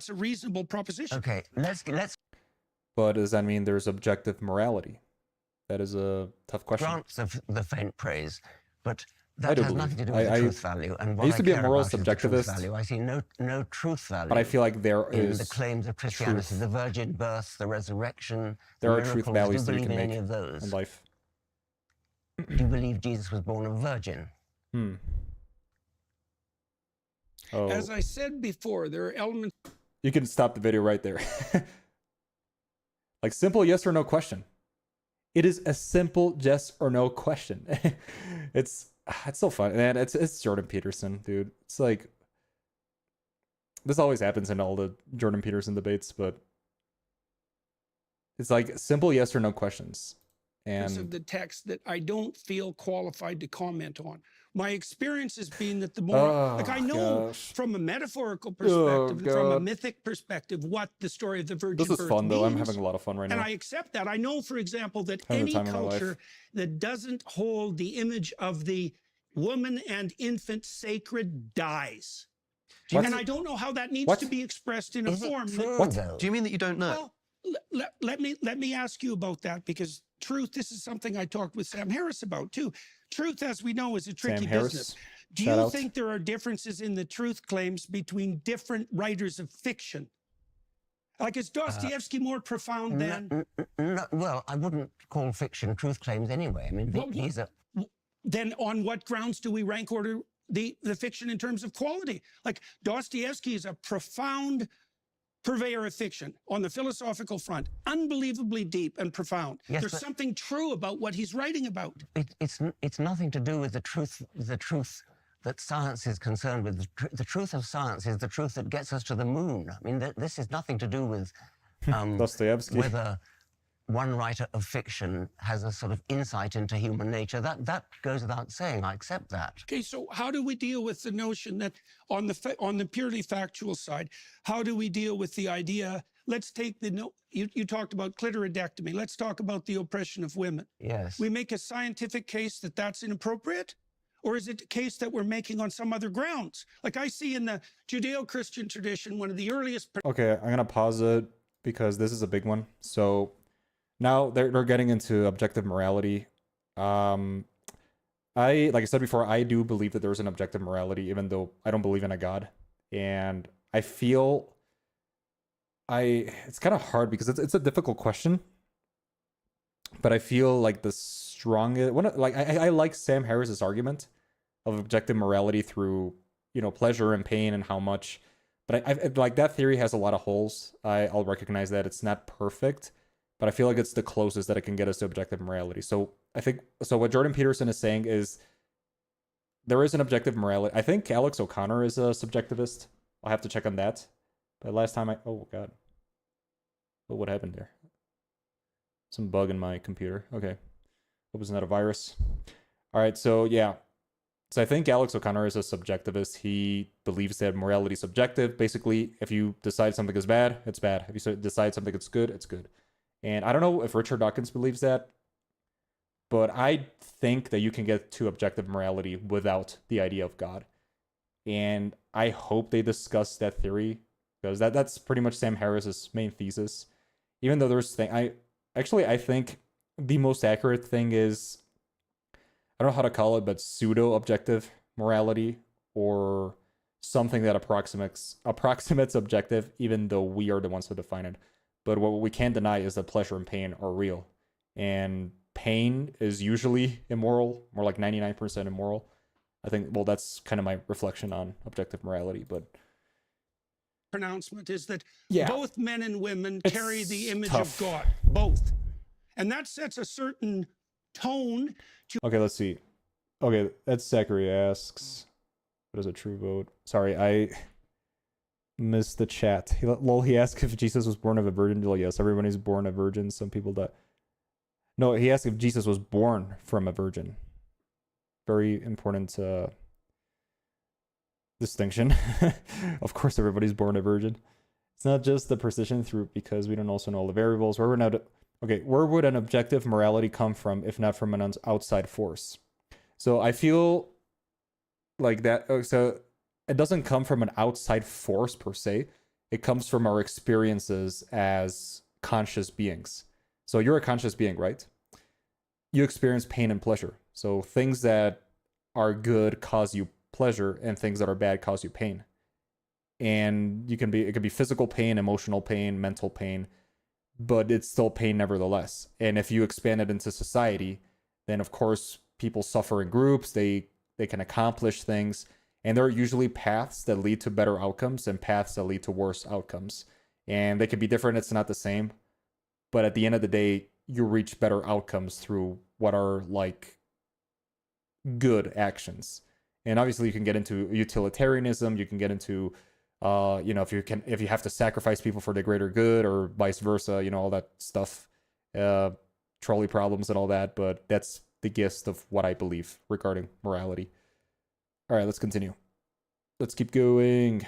a reasonable proposition. Okay, let's. But does that mean there's objective morality? That is a tough question. Grants of the faint praise, but that has nothing to do with the truth value. And what I used to be a moral subjectivist. subjectivist. I see no truth value. But I feel like there is the claims of Christianity, truth. The virgin birth, the resurrection. There are miracles. truth values that you can make any of those in life. Do you believe Jesus was born a virgin? Oh. As I said before, there are elements. You can stop the video right there. Like, simple yes or no question. It is a simple yes or no question. It's so fun, man. It's Jordan Peterson, dude. It's like, this always happens in all the Jordan Peterson debates, but it's like simple yes or no questions. And of the text that I don't feel qualified to comment on. My experience has been that the more, I know from a metaphorical perspective, from a mythic perspective, what the story of the virgin birth this is fun, though. means. I'm having a lot of fun right now. And I accept that. I know, for example, that any culture that doesn't hold the image of the woman and infant sacred dies. And I don't know how that needs to be expressed in a form. Do you mean that you don't know? Well, let me ask you about that, because truth, this is something I talked with Sam Harris about too. Truth, as we know, is a tricky business. Do you think there are differences in the truth claims between different writers of fiction? Like, is Dostoevsky more profound than... No, well, I wouldn't call fiction truth claims anyway. I mean, these are... then on what grounds do we rank order the fiction in terms of quality? Like Dostoevsky is a profound purveyor of fiction on the philosophical front, unbelievably deep and profound. Yes, There's something true about what he's writing about. It's nothing to do with the truth that science is concerned with. The truth of science is the truth that gets us to the moon. I mean, this is nothing to do with Dostoevsky. whether one writer of fiction has a sort of insight into human nature. That goes without saying. I accept that. Okay, so how do we deal with the notion that on the purely factual side, how do we deal with the idea? Let's take you talked about clitoridectomy. Let's talk about the oppression of women. Yes. We make a scientific case that that's inappropriate? Or is it a case that we're making on some other grounds? Like I see in the Judeo-Christian tradition, one of the earliest... Okay, I'm gonna pause it because this is a big one. So now they're getting into objective morality. Like I said before, I do believe that there's an objective morality, even though I don't believe in a God. And I feel it's kind of hard because it's a difficult question. But I feel like the strongest one, like I like Sam Harris's argument of objective morality through, you know, pleasure and pain and how much. But I like that theory has a lot of holes. I'll recognize that it's not perfect, but I feel like it's the closest that it can get us to objective morality. So I think what Jordan Peterson is saying is there is an objective morality. I think Alex O'Connor is a subjectivist. I'll have to check on that. But last time oh god, what happened there? Some bug in my computer. Okay. Hope it's not a virus. All right, so yeah. So I think Alex O'Connor is a subjectivist. He believes that morality is subjective. Basically, if you decide something is bad, it's bad. If you decide something is good, it's good. And I don't know if Richard Dawkins believes that, but I think that you can get to objective morality without the idea of God. And I hope they discuss that theory, because that's pretty much Sam Harris's main thesis. Even though there's I think the most accurate thing is, I don't know how to call it, but pseudo-objective morality, or something that approximates objective, even though we are the ones who define it. But what we can't deny is that pleasure and pain are real. And pain is usually immoral, more like 99% immoral. I think, well, that's kind of my reflection on objective morality, but... pronouncement is that Yeah. both men and women It's carry the image tough. of God, both. And that sets a certain tone to... Okay, let's see. Okay, Ed Zachary asks, what is a true vote? Sorry, I missed the chat. He asked if Jesus was born of a virgin. Well, yes, everyone is born a virgin. Some people die. No, he asked if Jesus was born from a virgin. Very important distinction. Of course, everybody's born a virgin. It's not just the precision through, because we don't also know all the variables. Where would an objective morality come from if not from an outside force? So I feel like that. So it doesn't come from an outside force per se. It comes from our experiences as conscious beings. So you're a conscious being, right? You experience pain and pleasure. So things that are good cause you pleasure, and things that are bad cause you pain. And it could be physical pain, emotional pain, mental pain, but it's still pain nevertheless. And if you expand it into society, then of course people suffer in groups, they can accomplish things, and there are usually paths that lead to better outcomes and paths that lead to worse outcomes. And they could be different, it's not the same. But at the end of the day, you reach better outcomes through what are like good actions. And obviously you can get into utilitarianism, you can get into if you have to sacrifice people for the greater good, or vice versa, all that stuff, trolley problems and all that. But that's the gist of what I believe regarding morality. All right, let's continue. Let's keep going.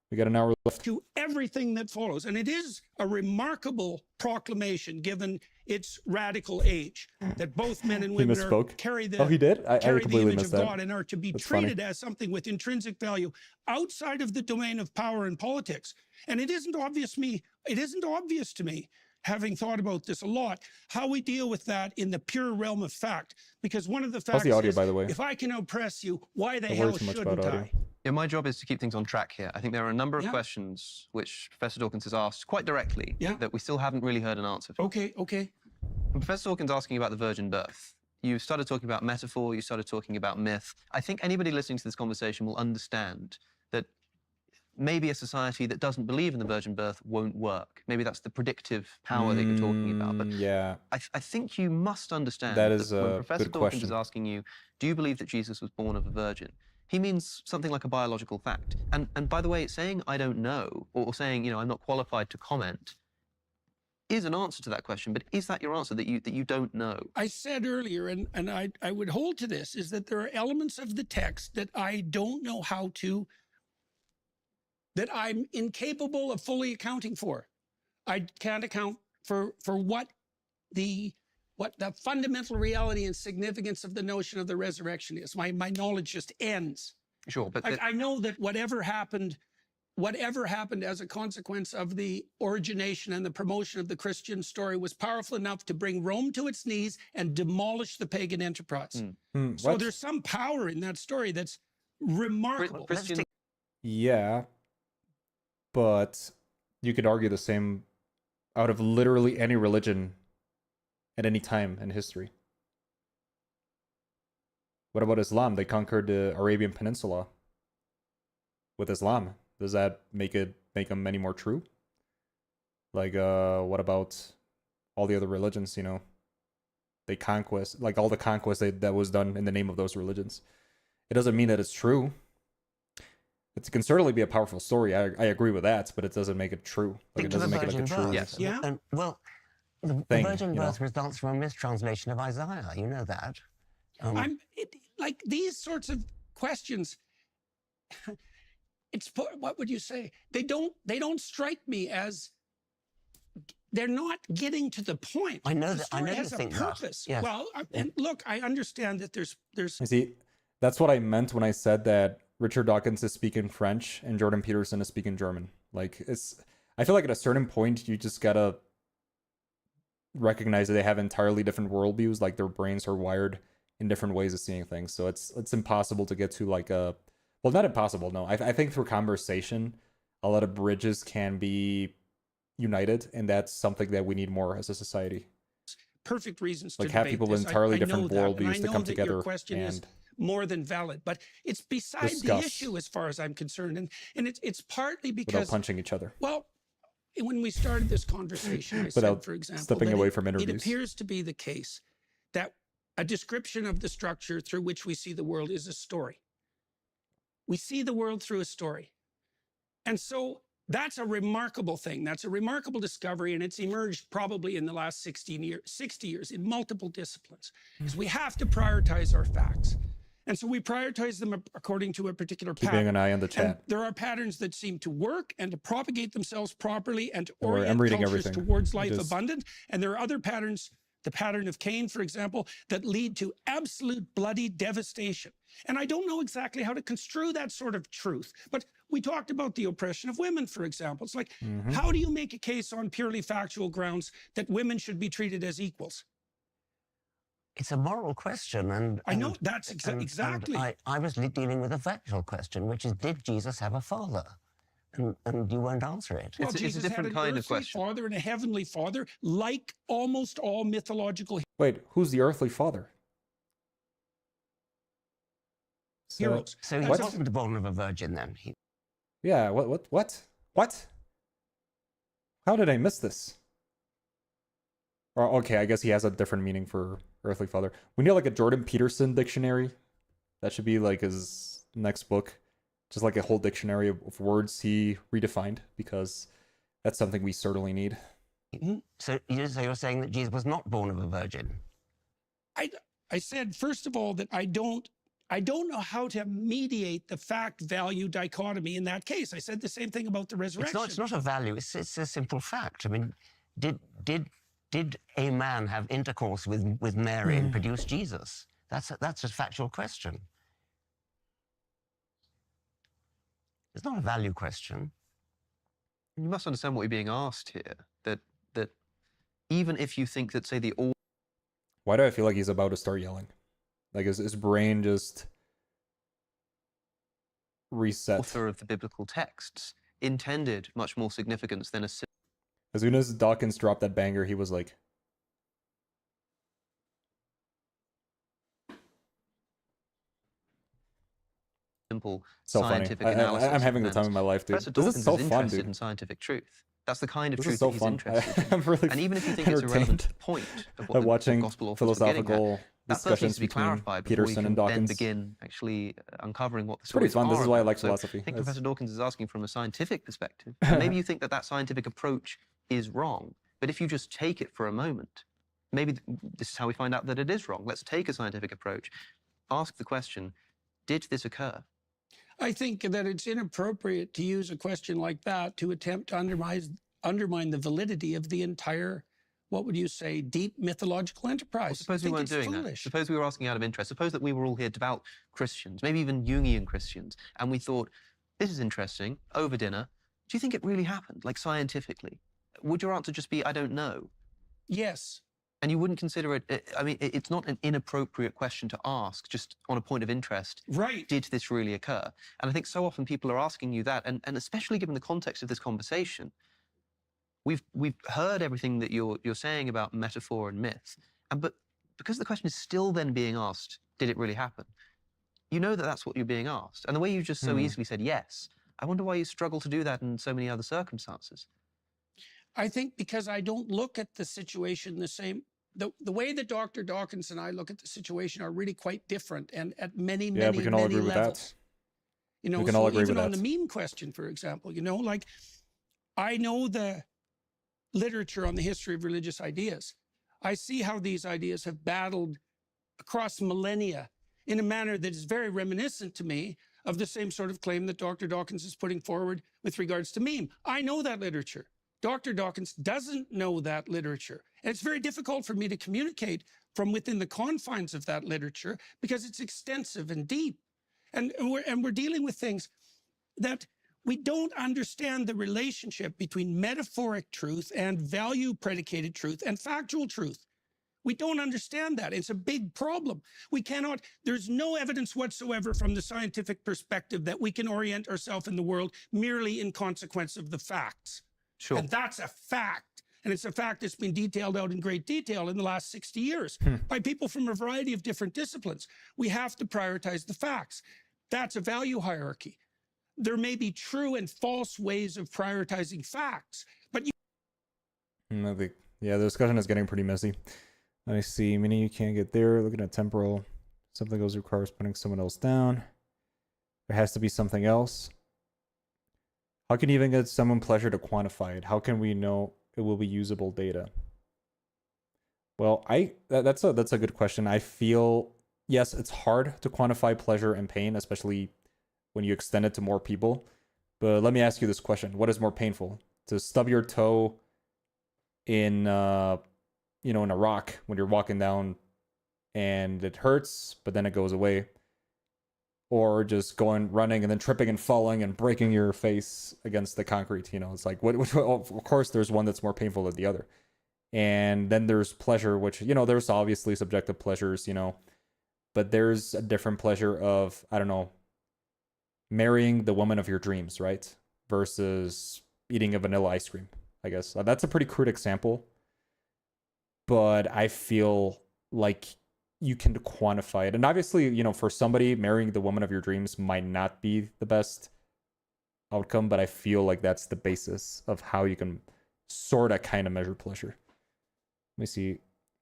We got an hour left. To everything that follows. And it is a remarkable proclamation, given its radical age, that both men and women carry the, he did? I carry the completely image missed of that. God, and are to be That's treated funny. as something with intrinsic value outside of the domain of power and politics. And it isn't obvious to me, having thought about this a lot, how we deal with that in the pure realm of fact. Because one of the facts How's the audio, is, by the way? if I can oppress you, why the Don't hell worry too much shouldn't about audio. I? Yeah, my job is to keep things on track here. I think there are a number of Yeah. questions which Professor Dawkins has asked quite directly Yeah. that we still haven't really heard an answer for. Okay. Professor Dawkins asking about the virgin birth. You started talking about metaphor, you started talking about myth. I think anybody listening to this conversation will understand that maybe a society that doesn't believe in the virgin birth won't work. Maybe that's the predictive power that you're talking about. But Yeah, I think you must understand that that is when a Professor good Dawkins is question. asking you, do you believe that Jesus was born of a virgin? He means something like a biological fact. And by the way, saying I don't know, or saying, I'm not qualified to comment, is an answer to that question. But is that your answer, that you don't know? I said earlier, and I would hold to this, is that there are elements of the text that I don't know how to, that I'm incapable of fully accounting for. I can't account for what the fundamental reality and significance of the notion of the resurrection is. My knowledge just ends. Sure, but I know that whatever happened as a consequence of the origination and the promotion of the Christian story was powerful enough to bring Rome to its knees and demolish the pagan enterprise. So there's some power in that story that's remarkable. Christian. Yeah, but you could argue the same out of literally any religion at any time in history. What about Islam? They conquered the Arabian Peninsula with Islam. Does that make them any more true? Like, what about all the other religions? They conquest, like all the conquest that was done in the name of those religions. It doesn't mean that it's true. It can certainly be a powerful story. I agree with that, but it doesn't make it true. Like, it doesn't make it like a true. Yes. Yeah. And, well, the virgin birth results from a mistranslation of Isaiah. You know that. Like these sorts of questions. What would you say? They don't strike me as. They're not getting to the point. I know the that. story I know has you a think purpose. that. Yes. Well, and look, I understand that there's. You see, that's what I meant when I said that Richard Dawkins is speaking French and Jordan Peterson is speaking German. Like, I feel like at a certain point you just gotta recognize that they have entirely different worldviews. Like, their brains are wired in different ways of seeing things. So it's impossible to get to like a, well, not impossible. No, I think through conversation, a lot of bridges can be united, and that's something that we need more as a society. Perfect reasons to like have debate people this. with entirely I know different that, and I worldviews to know come that together your question is and more than valid, but it's beside discuss the issue as far as I'm concerned, and it's partly without because, punching each other. well, when we started this conversation, I said, Without for example, stepping that away it, from it interviews. appears to be the case that a description of the structure through which we see the world is a story. We see the world through a story. And so that's a remarkable thing. That's a remarkable discovery, and it's emerged probably in the last 60 years in multiple disciplines. Because we have to prioritize our facts. And so we prioritize them according to a particular pattern. Keeping an eye on the chat. And there are patterns that seem to work and to propagate themselves properly and to Don't worry, I'm orient reading cultures everything. towards life Just- abundant. And there are other patterns, the pattern of Cain, for example, that lead to absolute bloody devastation. And I don't know exactly how to construe that sort of truth. But we talked about the oppression of women, for example. It's like, how do you make a case on purely factual grounds that women should be treated as equals? It's a moral question, and I know that's exactly. I was dealing with a factual question, which is, did Jesus have a father? And you won't answer it. Well, It's a Jesus different had an kind of earthly question. father and a heavenly father, like almost all mythological Wait, who's the earthly father? heroes. So he That's wasn't born of a virgin then. Yeah, what? How did I miss this? Or, okay, I guess he has a different meaning for earthly father. We need like a Jordan Peterson dictionary. That should be like his next book. Just like a whole dictionary of words he redefined, because that's something we certainly need. So you're saying that Jesus was not born of a virgin? I said, first of all, that I don't know how to mediate the fact-value dichotomy in that case. I said the same thing about the resurrection. It's not a value. It's a simple fact. I mean, did a man have intercourse with Mary and produce Jesus? That's a factual question. It's not a value question. You must understand what you're being asked here. That even if you think that, say, the Why do I feel like he's about to start yelling? Like his brain just reset. author of the biblical texts intended much more significance than a As soon as Dawkins dropped that banger, he was like, simple So funny. scientific analysis. I'm having the and time of my life, dude. Professor This Dawkins is so is fun, interested dude. in scientific truth. That's the kind of This truth is so that he's fun. interested in. I'm really And even if you think it's irrelevant to the point of what the watching gospel authors were getting at, philosophical that first needs discussions to be between clarified before Peterson you and can then Dawkins. begin actually uncovering what the It's pretty stories fun. This are is why I about. like So philosophy. I think It's- Professor Dawkins is asking from a scientific perspective. And maybe you think that that scientific approach is wrong. But if you just take it for a moment, maybe this is how we find out that it is wrong. Let's take a scientific approach, ask the question, did this occur? I think that it's inappropriate to use a question like that to attempt to undermine the validity of the entire, what would you say, deep mythological enterprise. Well, suppose I we think weren't it's doing that. foolish. Suppose we were asking out of interest. Suppose that we were all here devout Christians, maybe even Jungian Christians, and we thought, this is interesting, over dinner. Do you think it really happened, like scientifically? Would your answer just be, I don't know? Yes. And you wouldn't consider it, I mean, it's not an inappropriate question to ask, just on a point of interest. Right. Did this really occur? And I think so often people are asking you that, and especially given the context of this conversation, we've heard everything that you're saying about metaphor and myth, but because the question is still then being asked, did it really happen? You know that that's what you're being asked. And the way you just so easily said yes, I wonder why you struggle to do that in so many other circumstances. I think because I don't look at the situation the same. The way that Dr. Dawkins and I look at the situation are really quite different, and at many, Yeah, many, we can all many agree with levels. that. You know, We can so all agree even with on that. the meme question, for example, you know, like I know the literature on the history of religious ideas. I see how these ideas have battled across millennia in a manner that is very reminiscent to me of the same sort of claim that Dr. Dawkins is putting forward with regards to meme. I know that literature. Dr. Dawkins doesn't know that literature. And it's very difficult for me to communicate from within the confines of that literature because it's extensive and deep. And we're dealing with things that we don't understand the relationship between metaphoric truth and value predicated truth and factual truth. We don't understand that. It's a big problem. We cannot, there's no evidence whatsoever from the scientific perspective that we can orient ourselves in the world merely in consequence of the facts. Sure. And that's a fact. And it's a fact that's been detailed out in great detail in the last 60 years by people from a variety of different disciplines. We have to prioritize the facts. That's a value hierarchy. There may be true and false ways of prioritizing facts, but you Yeah, the discussion is getting pretty messy. I see, meaning you can't get there. Looking at temporal, something else requires putting someone else down. There has to be something else. How can you even get someone pleasure to quantify it? How can we know it will be usable data? Well, that's a good question. I feel, yes, it's hard to quantify pleasure and pain, especially when you extend it to more people. But let me ask you this question. What is more painful? To stub your toe in in a rock when you're walking down and it hurts, but then it goes away? Or just running and then tripping and falling and breaking your face against the concrete? It's like, of course there's one that's more painful than the other. And then there's pleasure, which, there's obviously subjective pleasures, but there's a different pleasure of, I don't know, marrying the woman of your dreams, right? Versus eating a vanilla ice cream, I guess. That's a pretty crude example, but I feel like you can quantify it. And obviously, for somebody, marrying the woman of your dreams might not be the best outcome, but I feel like that's the basis of how you can sort of kind of measure pleasure. Let me see.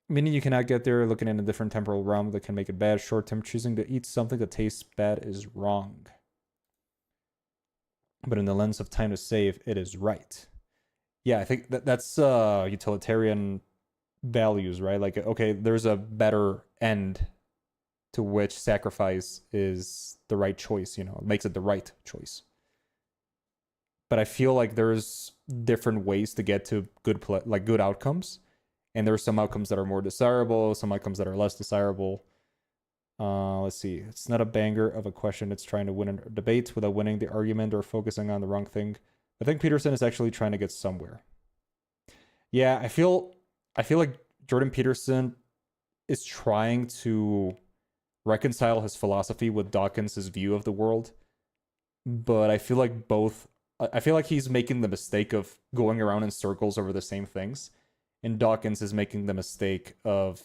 Meaning you cannot get there. Looking in a different temporal realm that can make it bad. Short term, choosing to eat something that tastes bad is wrong. But in the lens of time to save, it is right. Yeah, I think that's utilitarian values, right? Like, okay, there's a better end to which sacrifice is the right choice, it makes it the right choice. But I feel like there's different ways to get to good outcomes, and there are some outcomes that are more desirable, some outcomes that are less desirable. Let's see. It's not a banger of a question. It's trying to win a debate without winning the argument or focusing on the wrong thing. I think Peterson is actually trying to get somewhere. Yeah, I feel like Jordan Peterson is trying to reconcile his philosophy with Dawkins' view of the world. But I feel like he's making the mistake of going around in circles over the same things. And Dawkins is making the mistake of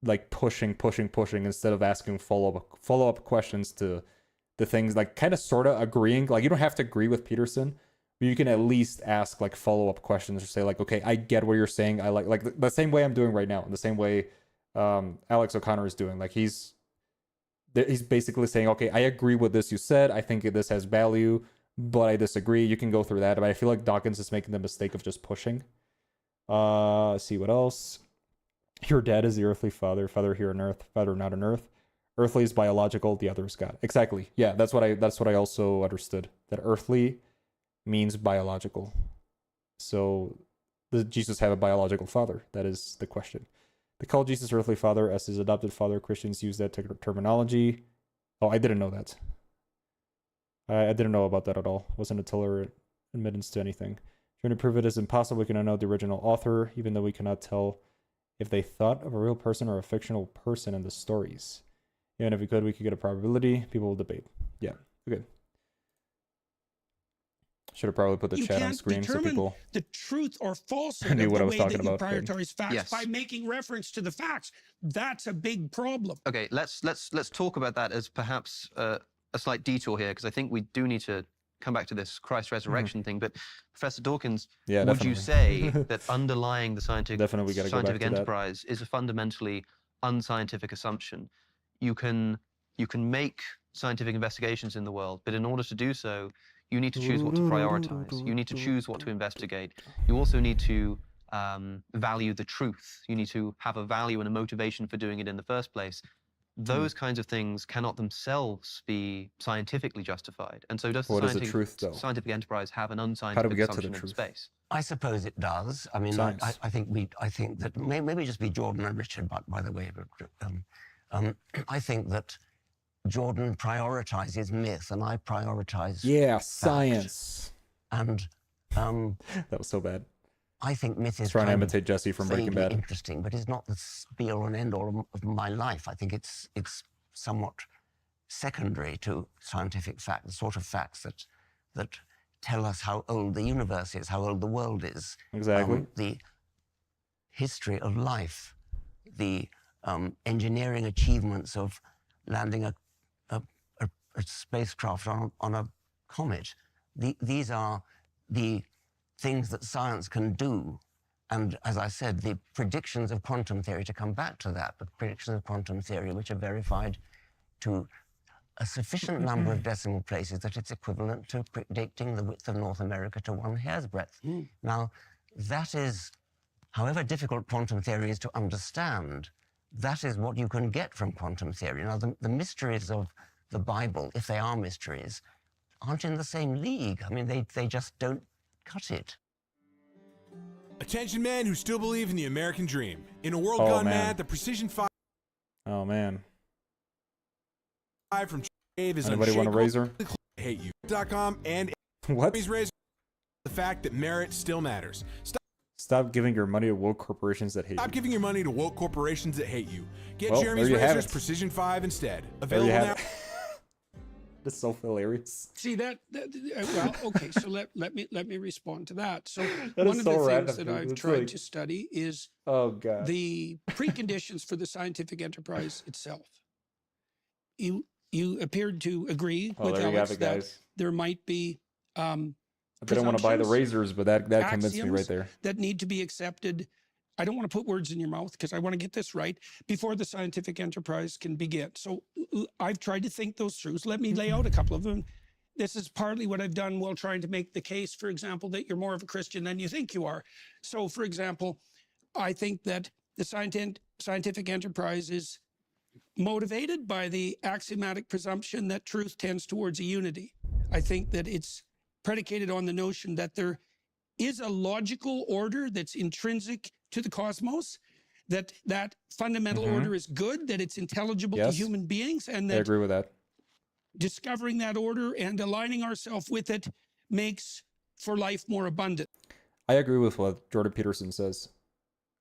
like pushing instead of asking follow-up questions to the things, like kind of sort of agreeing. Like you don't have to agree with Peterson, but you can at least ask like follow-up questions or say like, okay, I get what you're saying. I like the same way I'm doing right now, in the same way Alex O'Connor is doing. Like he's basically saying, okay, I agree with this you said. I think this has value, but I disagree. You can go through that. But I feel like Dawkins is making the mistake of just pushing. Let's see what else. Your dad is the earthly father, father here on earth, father not on earth. Earthly is biological, the other is God. Exactly. Yeah, that's what I also understood. That earthly means biological. So does Jesus have a biological father? That is the question. They call Jesus earthly father as his adopted father. Christians use that terminology. Oh, I didn't know that. I didn't know about that at all. It wasn't until her admittance to anything. Trying to prove it is impossible. We cannot know the original author, even though we cannot tell if they thought of a real person or a fictional person in the stories. Even if we could get a probability. People will debate. Yeah, okay. Should have probably put the chat on screen so people the truth or falsehood knew of what the I was way talking that you about. prioritize facts Yes. by making reference to the facts. That's a big problem. Okay, let's talk about that as perhaps a slight detour here, because I think we do need to come back to this Christ resurrection thing. But Professor Dawkins, Yeah, would you definitely. say that underlying the Definitely gotta go back scientific to that. enterprise is a fundamentally unscientific assumption? You can make scientific investigations in the world, but in order to do so, you need to choose what to prioritize. You need to choose what to investigate. You also need to value the truth. You need to have a value and a motivation for doing it in the first place. Those kinds of things cannot themselves be scientifically justified. And so does What the is the truth, though? scientific enterprise have an How do unscientific we get to the assumption in truth? space? I suppose it does. I mean, Science. I think that maybe just be Jordan and Richard, by the way. But I think that Jordan prioritizes myth, and I prioritize Yeah, fact. science. And That was so bad. I think myth is Trying to kind of imitate Jesse from Breaking vaguely Bad. interesting, but it's not the be-all and end-all of my life. I think it's somewhat secondary to scientific fact, the sort of facts that tell us how old the universe is, how old the world is. Exactly. The history of life, the engineering achievements of landing a spacecraft on a comet. These are the things that science can do. And as I said, the predictions of quantum theory, to come back to that, the predictions of quantum theory, which are verified to a sufficient number of decimal places that it's equivalent to predicting the width of North America to one hair's breadth. Now, that is, however difficult quantum theory is to understand, that is what you can get from quantum theory. Now, the mysteries of the Bible, if they are mysteries, aren't in the same league. I mean, they just don't cut it. Attention men who still believe in the American dream. In a world Oh, gone man. mad, the Precision 5 Oh man. from Dave is Anybody want a razor? Hate you.com and What? Amy's razor. The fact that merit still matters. Stop giving your money to woke corporations that hate Stop you. giving your money to woke corporations that hate you. Get Well, Jeremy's there you have razors it. Precision 5 instead. There you Available have now. it. That's so hilarious. See well, okay. So let me respond to that. So That one is of so the random, things that dude. I've It's tried like- to study is Oh god. the preconditions for the scientific enterprise itself. You appeared to agree Oh, with there you have Alex it, that guys. there might be I didn't want to buy the presumptions, razors, but that convinced me right axioms there. that need to be accepted. I don't want to put words in your mouth because I want to get this right before the scientific enterprise can begin. So I've tried to think those through. So let me lay out a couple of them. This is partly what I've done while trying to make the case, for example, that you're more of a Christian than you think you are. So, for example, I think that the scientific enterprise is motivated by the axiomatic presumption that truth tends towards a unity. I think that it's predicated on the notion that there is a logical order that's intrinsic to the cosmos, that fundamental order is good, that it's intelligible to Yes. human beings, and I that agree with that. discovering that order and aligning ourselves with it makes for life more abundant. I agree with what Jordan Peterson says.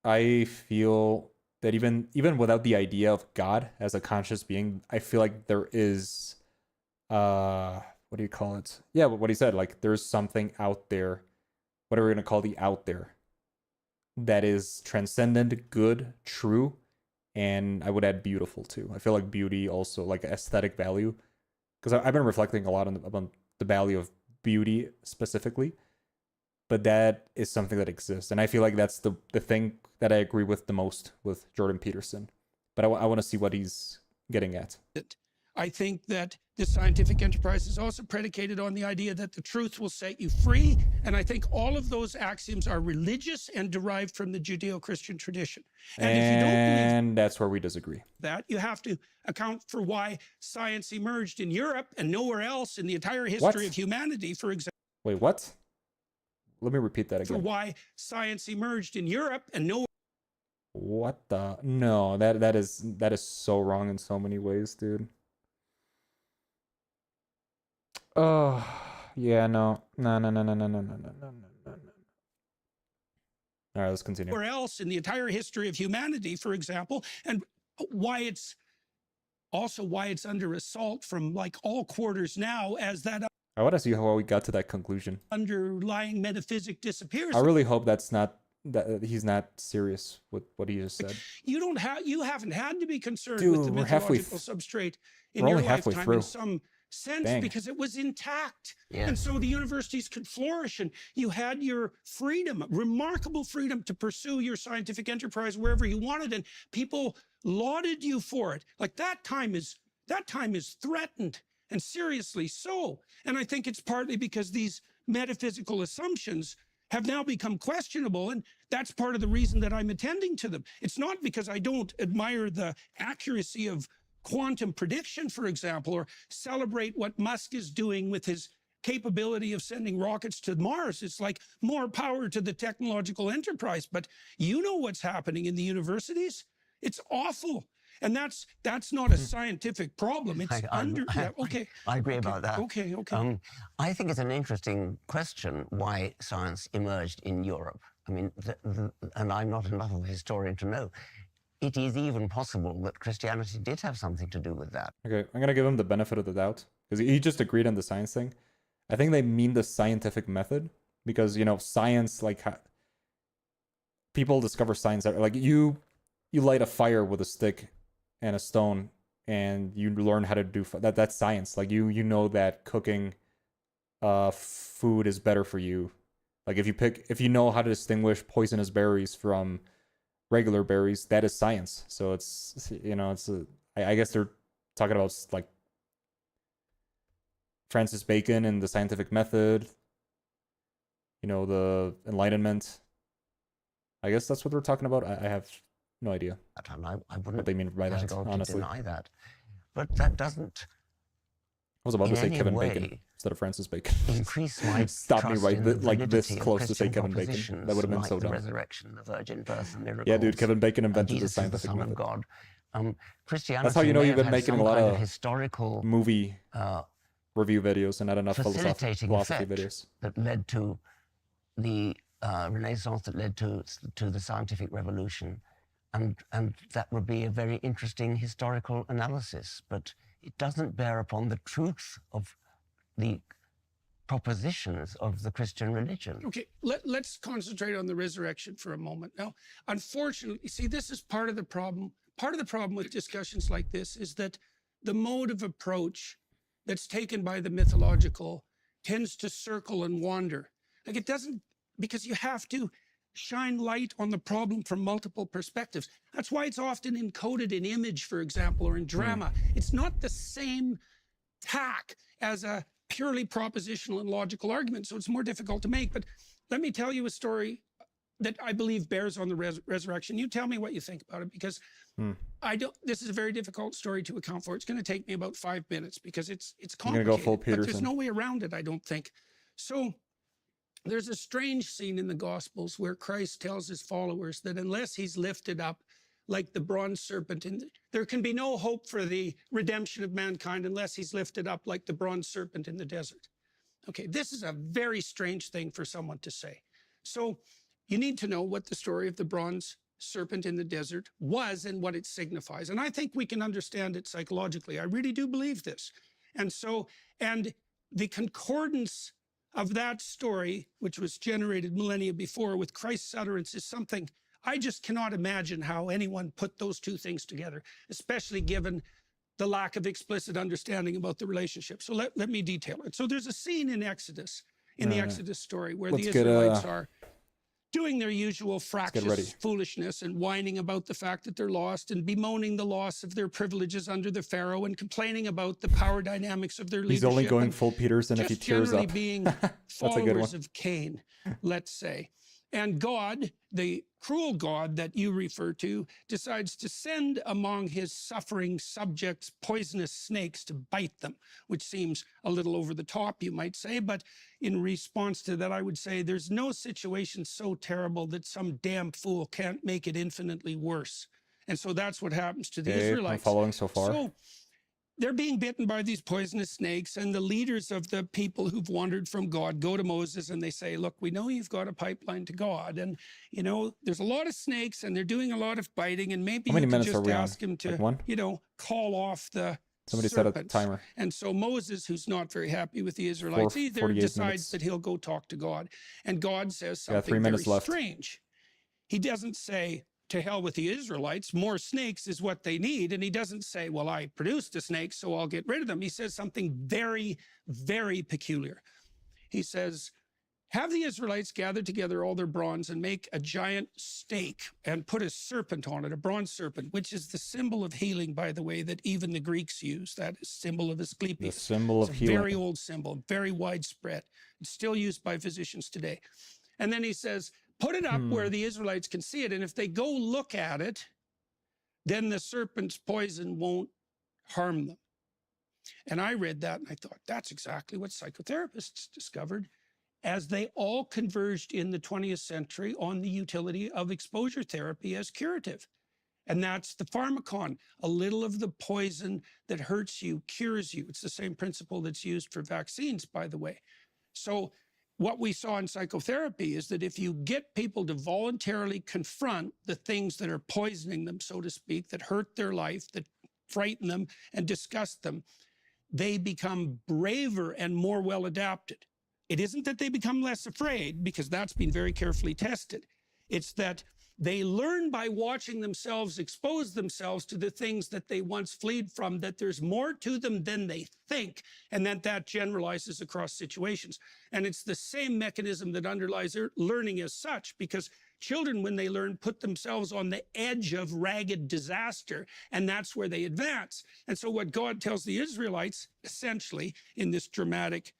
I feel that even without the idea of God as a conscious being, I feel like there is what do you call it? Yeah, what he said, like there's something out there, what are we gonna call the out there, that is transcendent, good, true, and I would add beautiful too. I feel like beauty also, like aesthetic value, because I've been reflecting a lot on the value of beauty specifically, but that is something that exists, and I feel like that's the thing that I agree with the most with Jordan Peterson. But I want to see what he's getting at. I think that the scientific enterprise is also predicated on the idea that the truth will set you free. And I think all of those axioms are religious and derived from the Judeo-Christian tradition. And if you don't believe that's where we disagree. that, you have to account for why science emerged in Europe and nowhere else in the entire history of humanity, for example. Wait, what? Let me repeat that again. For why science emerged in Europe and nowhere. What the? No, that is so wrong in so many ways, dude. Oh, yeah, no. All right, let's continue. Where else in the entire history of humanity, for example, and why it's under assault from like all quarters now as that I want to see how we got to that conclusion. underlying metaphysic disappears. I really hope that he's not serious with what he just said. You haven't had to be concerned Dude, with the we're halfway mythological substrate in we're your only halfway lifetime through. in some sense Dang. because it was intact. Yeah. And so the universities could flourish and you had your freedom, remarkable freedom to pursue your scientific enterprise wherever you wanted, and people lauded you for it. Like that time is threatened, and seriously so. And I think it's partly because these metaphysical assumptions have now become questionable, and that's part of the reason that I'm attending to them. It's not because I don't admire the accuracy of quantum prediction, for example, or celebrate what Musk is doing with his capability of sending rockets to Mars. It's like more power to the technological enterprise. But you know what's happening in the universities? It's awful. And that's not a scientific problem. It's okay. I agree about that. Okay. I think it's an interesting question why science emerged in Europe. I mean, and I'm not enough of a historian to know. It is even possible that Christianity did have something to do with that. Okay, I'm going to give him the benefit of the doubt because he just agreed on the science thing. I think they mean the scientific method because, science, like, people discover science. Like, you light a fire with a stick and a stone and you learn how to do that. That's science. Like, you know that cooking food is better for you. Like, if you know how to distinguish poisonous berries from regular berries, that is science. So I guess they're talking about like Francis Bacon and the scientific method, the Enlightenment. I guess that's what we're talking about. I have no idea I wouldn't what they mean by that, categorically honestly. deny that. But that doesn't I was about to say any Kevin way Bacon instead of Francis Bacon. increase my Stop me trust right in the like this validity of close to say Christian Kevin Bacon. propositions That would have been like so the dumb. resurrection, the virgin birth, and miracles. Yeah, dude, Kevin Bacon invented the Jesus is the scientific Son method. of God. Christianity That's how you know may you've have been had making a some lot kind of historical movie review videos and not enough facilitating philosophy effect videos. that led to the Renaissance, that led to the scientific revolution, and that would be a very interesting historical analysis. But it doesn't bear upon the truth of the propositions of the Christian religion. Okay, let's concentrate on the resurrection for a moment. Now, unfortunately, see, this is part of the problem. Part of the problem with discussions like this is that the mode of approach that's taken by the mythological tends to circle and wander. Like it doesn't, because you have to shine light on the problem from multiple perspectives. That's why it's often encoded in image, for example, or in drama. It's not the same tack as a purely propositional and logical argument, so it's more difficult to make. But let me tell you a story that I believe bears on the resurrection. You tell me what you think about it, because this is a very difficult story to account for. It's going to take me about 5 minutes because it's complicated. I'm going to go full but Peterson. there's no way around it, I don't think. So there's a strange scene in the Gospels where Christ tells his followers that unless he's lifted up like the bronze serpent, there can be no hope for the redemption of mankind unless he's lifted up like the bronze serpent in the desert. Okay, this is a very strange thing for someone to say. So you need to know what the story of the bronze serpent in the desert was and what it signifies. And I think we can understand it psychologically. I really do believe this. And the concordance of that story, which was generated millennia before with Christ's utterance, is something I just cannot imagine how anyone put those two things together, especially given the lack of explicit understanding about the relationship. So let me detail it. So there's a scene in Exodus, in the Exodus story, where the Israelites are doing their usual fractious foolishness and whining about the fact that they're lost and bemoaning the loss of their privileges under the Pharaoh and complaining about the power dynamics of their leadership. He's only going full Peterson if he tears up. Just generally being followers of Cain, let's say. And God, the cruel God that you refer to, decides to send among his suffering subjects poisonous snakes to bite them, which seems a little over the top, you might say. But in response to that, I would say there's no situation so terrible that some damn fool can't make it infinitely worse. And so that's what happens to the Israelites. I'm following so far. So they're being bitten by these poisonous snakes, and the leaders of the people who've wandered from God go to Moses and they say, look, we know you've got a pipeline to God, and you know there's a lot of snakes and they're doing a lot of biting, and maybe you could just ask him to, you know, call off the Somebody serpents. set a timer. And so Moses, who's not very happy with the Israelites either, decides that he'll go talk to God, and God says something very strange. He doesn't say, to hell with the Israelites, more snakes is what they need. And he doesn't say, well, I produced a snake, so I'll get rid of them. He says something very, very peculiar. He says, have the Israelites gather together all their bronze and make a giant stake and put a serpent on it, a bronze serpent, which is the symbol of healing, by the way, that even the Greeks use. That is symbol of Asclepius. The symbol of healing. Very old symbol, very widespread. It's still used by physicians today. And then he says, put it up where the Israelites can see it. And if they go look at it, then the serpent's poison won't harm them. And I read that and I thought, that's exactly what psychotherapists discovered as they all converged in the 20th century on the utility of exposure therapy as curative. And that's the pharmacon. A little of the poison that hurts you cures you. It's the same principle that's used for vaccines, by the way. So what we saw in psychotherapy is that if you get people to voluntarily confront the things that are poisoning them, so to speak, that hurt their life, that frighten them and disgust them, they become braver and more well adapted. It isn't that they become less afraid, because that's been very carefully tested. It's that they learn by watching themselves expose themselves to the things that they once fled from, that there's more to them than they think, and that generalizes across situations. And it's the same mechanism that underlies learning as such, because children, when they learn, put themselves on the edge of ragged disaster, and that's where they advance. And so what God tells the Israelites, essentially, in this dramatic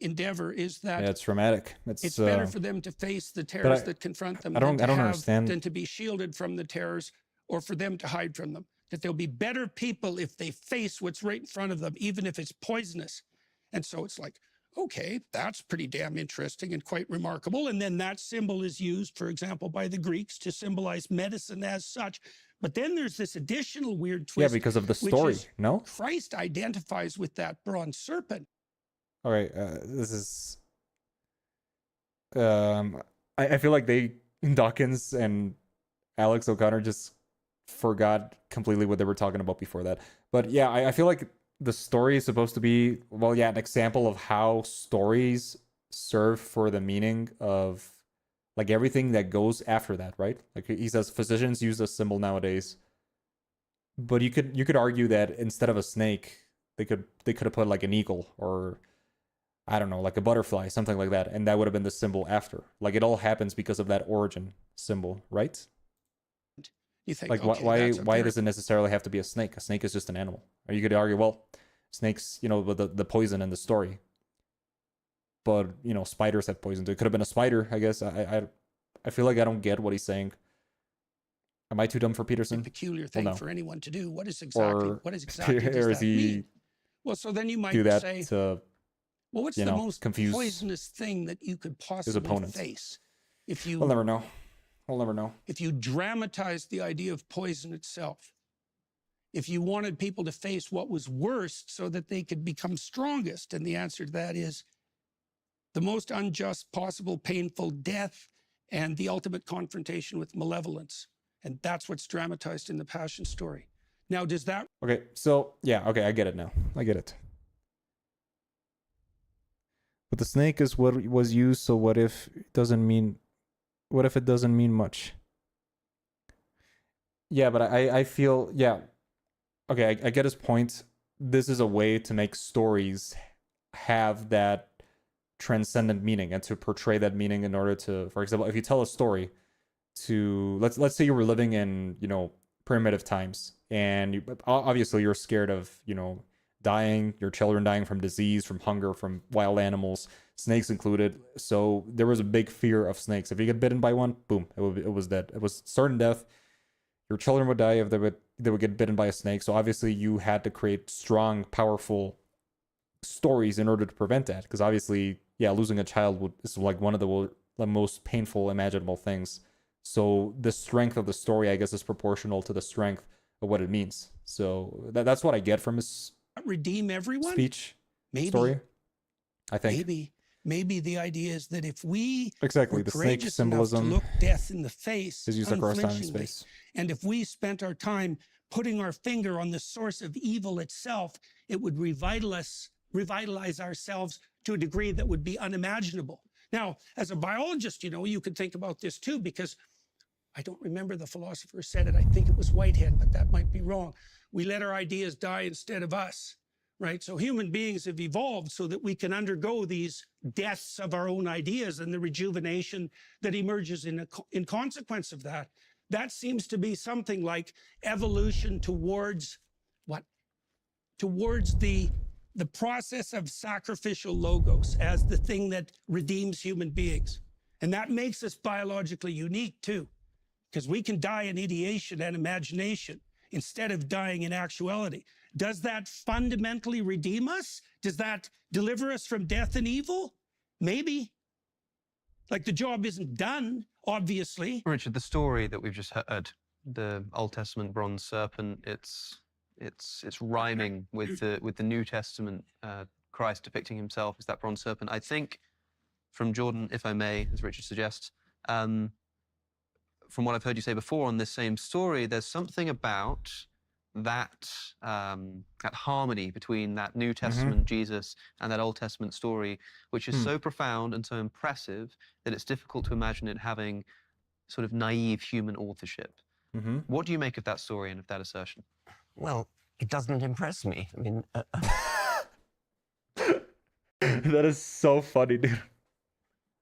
endeavor, is that it's dramatic. It's better for them to face the terrors that confront them than to be shielded from the terrors, or for them to hide from them. That they'll be better people if they face what's right in front of them, even if it's poisonous. And so it's like, okay, that's pretty damn interesting and quite remarkable. And then that symbol is used, for example, by the Greeks to symbolize medicine as such. But then there's this additional weird twist. Yeah, because of the story, no? Christ identifies with that bronze serpent. All right, this is... I feel like Dawkins and Alex O'Connor just forgot completely what they were talking about before that. But yeah, I feel like the story is supposed to be, well, yeah, an example of how stories serve for the meaning of, like, everything that goes after that, right? Like he says, physicians use this symbol nowadays. But you could argue that instead of a snake, they could have put like an eagle, or I don't know, like a butterfly, something like that, and that would have been the symbol after. Like, it all happens because of that origin symbol, right? You think, like, okay, why does it necessarily have to be a snake? A snake is just an animal. Or you could argue, well, snakes, you know, with the poison in the story. But, you know, spiders had poison too. It could have been a spider, I guess. I feel like I don't get what he's saying. Am I too dumb for Peterson? A peculiar thing for anyone to do. What exactly does that mean? Well, so then you might say, well, what's the most poisonous thing that you could possibly face? We'll never know. We'll never know. If you dramatize the idea of poison itself, if you wanted people to face what was worst so that they could become strongest, and the answer to that is the most unjust possible painful death and the ultimate confrontation with malevolence. And that's what's dramatized in the Passion story. Now, does that... Okay, so, yeah, okay, I get it now. I get it. But the snake is what was used, so what if it doesn't mean much? Yeah, but I feel, yeah, okay, I get his point. This is a way to make stories have that transcendent meaning and to portray that meaning in order to, for example, if you tell a story to, let's say you were living in, you know, primitive times, and obviously you're scared of, you know, dying, your children dying from disease, from hunger, from wild animals, snakes included. So there was a big fear of snakes. If you get bitten by one, boom, it was dead. It was certain death. Your children would die if they would get bitten by a snake. So obviously you had to create strong, powerful stories in order to prevent that. Because obviously, yeah, losing a child is like one of the most painful imaginable things. So the strength of the story, I guess, is proportional to the strength of what it means. So that's what I get from his Redeem everyone? speech Maybe. story, I think. Maybe the idea is that if we Exactly, were the snake courageous enough to symbolism look death in the face is used across time and unflinchingly, space. and if we spent our time putting our finger on the source of evil itself, it would revitalize ourselves to a degree that would be unimaginable. Now, as a biologist, you know, you could think about this too, because I don't remember the philosopher said it. I think it was Whitehead, but that might be wrong. We let our ideas die instead of us, right? So human beings have evolved so that we can undergo these deaths of our own ideas and the rejuvenation that emerges in consequence of that. That seems to be something like evolution towards what? Towards the process of sacrificial logos as the thing that redeems human beings. And that makes us biologically unique too, because we can die in ideation and imagination instead of dying in actuality. Does that fundamentally redeem us? Does that deliver us from death and evil? Maybe. Like, the job isn't done, obviously. Richard, the story that we've just heard, the Old Testament bronze serpent, it's rhyming with the New Testament Christ depicting himself as that bronze serpent. I think, from Jordan, if I may, as Richard suggests, from what I've heard you say before on this same story, there's something about that that harmony between that New Testament Jesus and that Old Testament story, which is so profound and so impressive that it's difficult to imagine it having sort of naive human authorship. What do you make of that story and of that assertion? Well, it doesn't impress me. I mean, That is so funny, dude.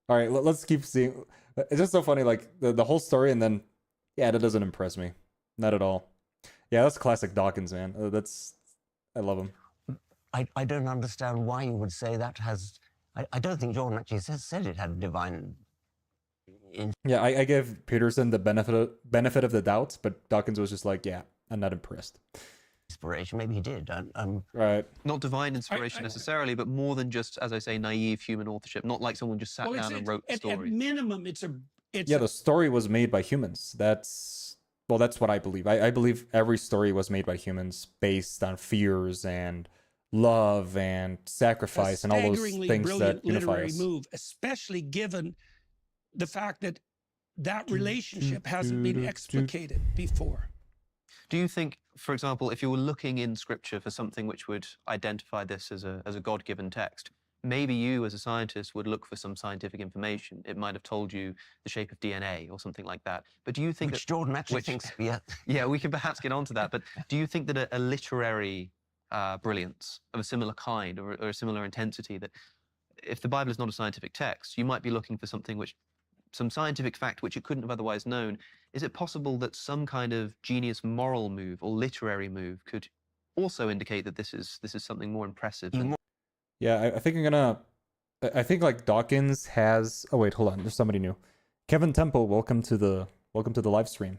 All right, let's keep seeing. It's just so funny, like the whole story, and then, yeah, that doesn't impress me, not at all. Yeah, that's classic Dawkins, man. I love him. I don't understand why you would say that has... I don't think Jordan actually said it had a divine... Yeah, I gave Peterson the benefit of the doubt, but Dawkins was just like, yeah, I'm not impressed. Inspiration, maybe he did. Right. Not divine inspiration necessarily, but more than just, as I say, naive human authorship. Not like someone just sat down and wrote the story. At minimum, the story was made by humans. That's what I believe. I believe every story was made by humans based on fears and love and sacrifice and all those things that unify us. Move, especially given the fact that that relationship hasn't been explicated before. Do you think, for example, if you were looking in Scripture for something which would identify this as a God-given text, maybe you as a scientist would look for some scientific information. It might have told you the shape of DNA or something like that. But do you think which Jordan actually thinks, yeah. Yeah, we can perhaps get onto that. But do you think that a literary brilliance of a similar kind or a similar intensity, that if the Bible is not a scientific text, you might be looking for something some scientific fact which you couldn't have otherwise known? Is it possible that some kind of genius moral move or literary move could also indicate that this is something more impressive? Yeah, I think like Dawkins has. Oh wait, hold on. There's somebody new. Kevin Temple, welcome to the live stream.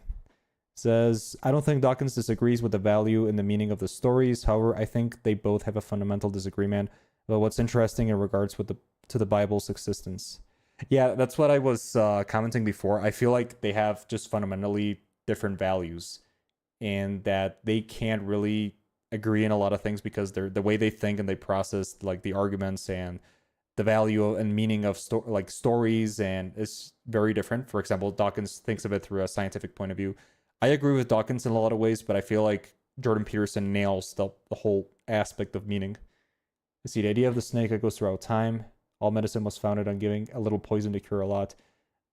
Says, I don't think Dawkins disagrees with the value and the meaning of the stories. However, I think they both have a fundamental disagreement about what's interesting in regards to the Bible's existence. Yeah, that's what I was commenting before. I feel like they have just fundamentally different values, and that they can't really agree in a lot of things because they're the way they think and they process like the arguments and the value and meaning of stories, and it's very different. For example, Dawkins thinks of it through a scientific point of view. I agree with Dawkins in a lot of ways, but I feel like Jordan Peterson nails the whole aspect of meaning. You see, the idea of the snake that goes throughout time. All medicine was founded on giving a little poison to cure a lot.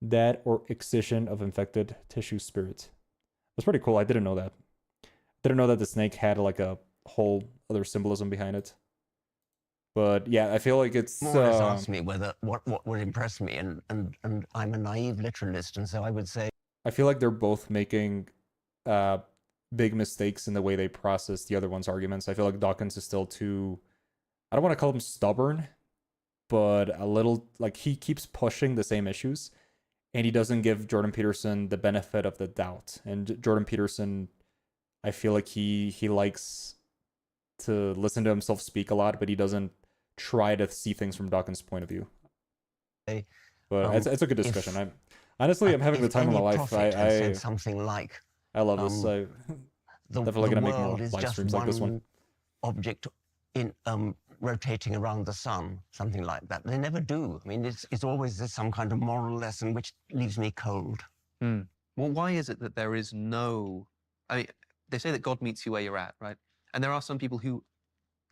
That or excision of infected tissue spirit. That's pretty cool. I didn't know that. Didn't know that the snake had like a whole other symbolism behind it. But yeah, I feel like it's More or less asked me whether what would impress me, and I'm a naive literalist, and so I would say I feel like they're both making big mistakes in the way they process the other one's arguments. I feel like Dawkins is still too, I don't want to call him stubborn, but a little, like, he keeps pushing the same issues, and he doesn't give Jordan Peterson the benefit of the doubt. And Jordan Peterson, I feel like he likes to listen to himself speak a lot, but he doesn't try to see things from Dawkins' point of view. But it's a good discussion. I'm having the time of my life. I said something like, I love this. I definitely gonna make more live streams like this one. Object in rotating around the sun, something like that. They never do. I mean, it's always some kind of moral lesson which leaves me cold. Well, why is it that there is no? I mean, they say that God meets you where you're at, right? And there are some people who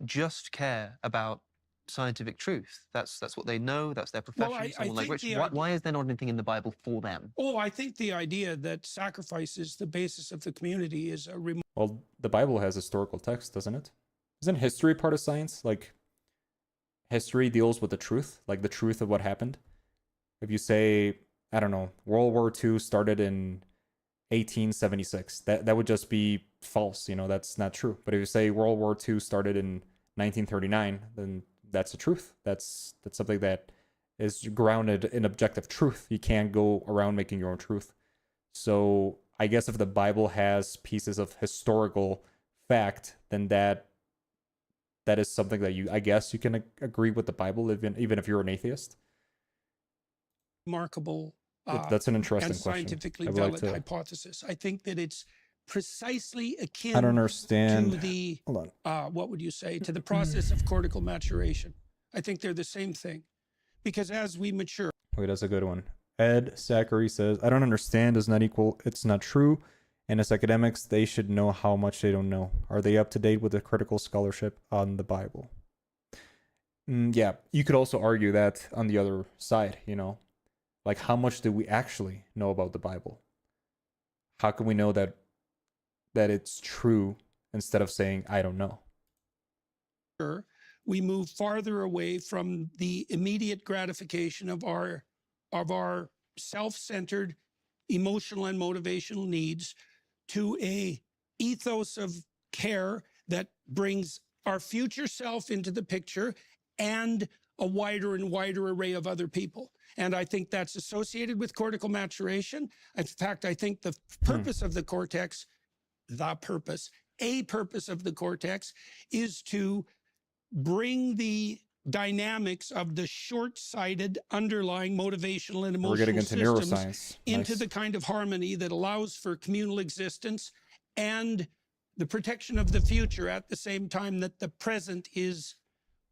just care about scientific truth. That's what they know. That's their profession. Well, Someone like Richard. Why is there not anything in the Bible for them? Oh, I think the idea that sacrifice is the basis of the community is a Well, the Bible has historical text, doesn't it? Isn't history part of science? Like, history deals with the truth, like the truth of what happened. If you say, I don't know, World War II started in 1876, that would just be false. You know, that's not true. But if you say World War II started in 1939, then that's the truth. That's something that is grounded in objective truth. You can't go around making your own truth. So I guess if the Bible has pieces of historical fact, then that is something that I guess you can agree with the Bible, even if you're an atheist. remarkable That's an interesting and question. scientifically I would valid like to, hypothesis. I think that it's precisely akin I don't understand. to the, Hold on. what would you say, to the process of cortical maturation. I think they're the same thing. Because as we mature, Wait, that's a good one. Ed Zachary says, I don't understand does not equal it's not true. And as academics, they should know how much they don't know. Are they up to date with the critical scholarship on the Bible? Yeah, you could also argue that on the other side, you know, like how much do we actually know about the Bible? How can we know that it's true instead of saying, I don't know? we move farther away from the immediate gratification of our self-centered emotional and motivational needs to a ethos of care that brings our future self into the picture and a wider and wider array of other people. And I think that's associated with cortical maturation. In fact, I think the purpose of the cortex, a purpose of the cortex is to bring the dynamics of the short-sighted underlying motivational and emotional We're getting into systems neuroscience. into Nice. the kind of harmony that allows for communal existence and the protection of the future at the same time that the present is,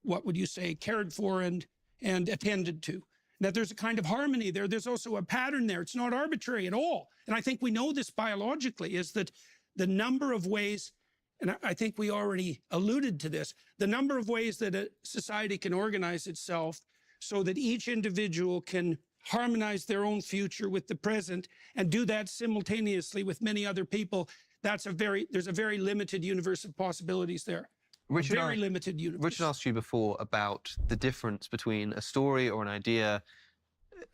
what would you say, cared for and attended to. That there's a kind of harmony there. There's also a pattern there. It's not arbitrary at all. And I think we know this biologically, is that the number of ways, and I think we already alluded to this, the number of ways that a society can organize itself so that each individual can harmonize their own future with the present and do that simultaneously with many other people, there's a very limited universe of possibilities there. Limited universe. Richard asked you before about the difference between a story or an idea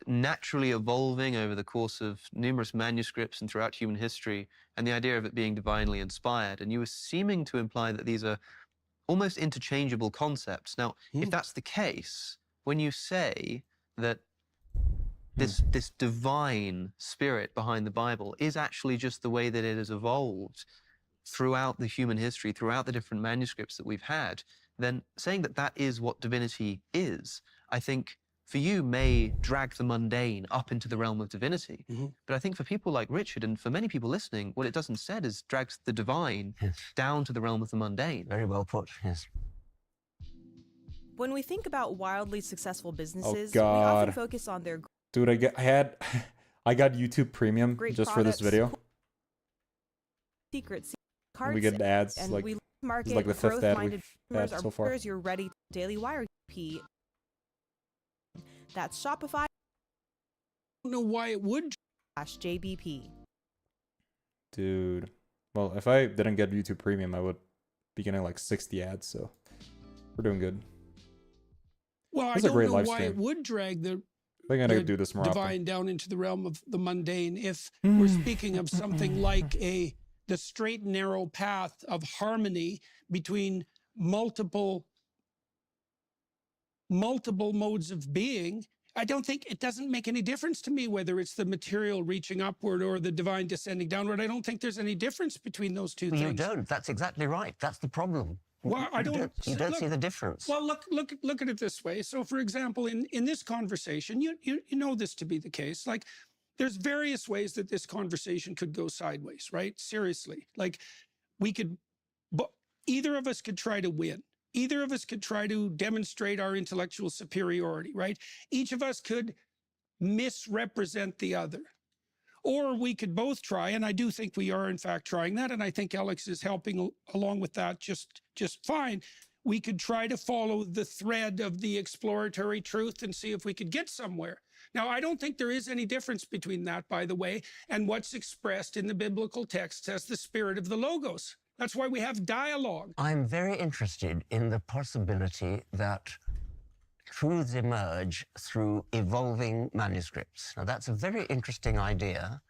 naturally evolving over the course of numerous manuscripts and throughout human history, and the idea of it being divinely inspired. And you were seeming to imply that these are almost interchangeable concepts. Now, if that's the case, when you say that this divine spirit behind the Bible is actually just the way that it has evolved throughout the human history, throughout the different manuscripts that we've had, then saying that that is what divinity is, I think for you may drag the mundane up into the realm of divinity. But I think for people like Richard and for many people listening, what it does instead is drags the divine down to the realm of the mundane. Very well put, yes. When we think about wildly successful businesses, we God. often focus on their Dude, I got YouTube Premium Great just for this products, video. secret And we cards, get ads and like we this market is like the fifth ad growth-minded we've customers had are so far. buyers you're ready daily wire P. That's Shopify I don't know why it would. /JBP. Dude, Well, if I didn't get YouTube Premium, I would be getting like 60 ads, so we're doing good. Well, This I is a don't great know live why stream. it would drag the I think I'm gonna do this more divine often. down into the realm of the mundane if we're speaking of something like the straight and narrow path of harmony between multiple modes of being. I don't think it doesn't make any difference to me whether it's the material reaching upward or the divine descending downward. I don't think there's any difference between those two Well, things. you don't. That's exactly right. That's the problem. Well, I don't. You don't see the difference. Well, look at it this way. So, for example, in this conversation, you know this to be the case. Like, there's various ways that this conversation could go sideways, right? Seriously, like we could, but either of us could try to win. Either of us could try to demonstrate our intellectual superiority, right? Each of us could misrepresent the other. Or we could both try, and I do think we are in fact trying that, and I think Alex is helping along with that just fine. We could try to follow the thread of the exploratory truth and see if we could get somewhere. Now, I don't think there is any difference between that, by the way, and what's expressed in the biblical texts as the spirit of the Logos. That's why we have dialogue. I'm very interested in the possibility that truths emerge through evolving manuscripts. Now, that's a very interesting idea,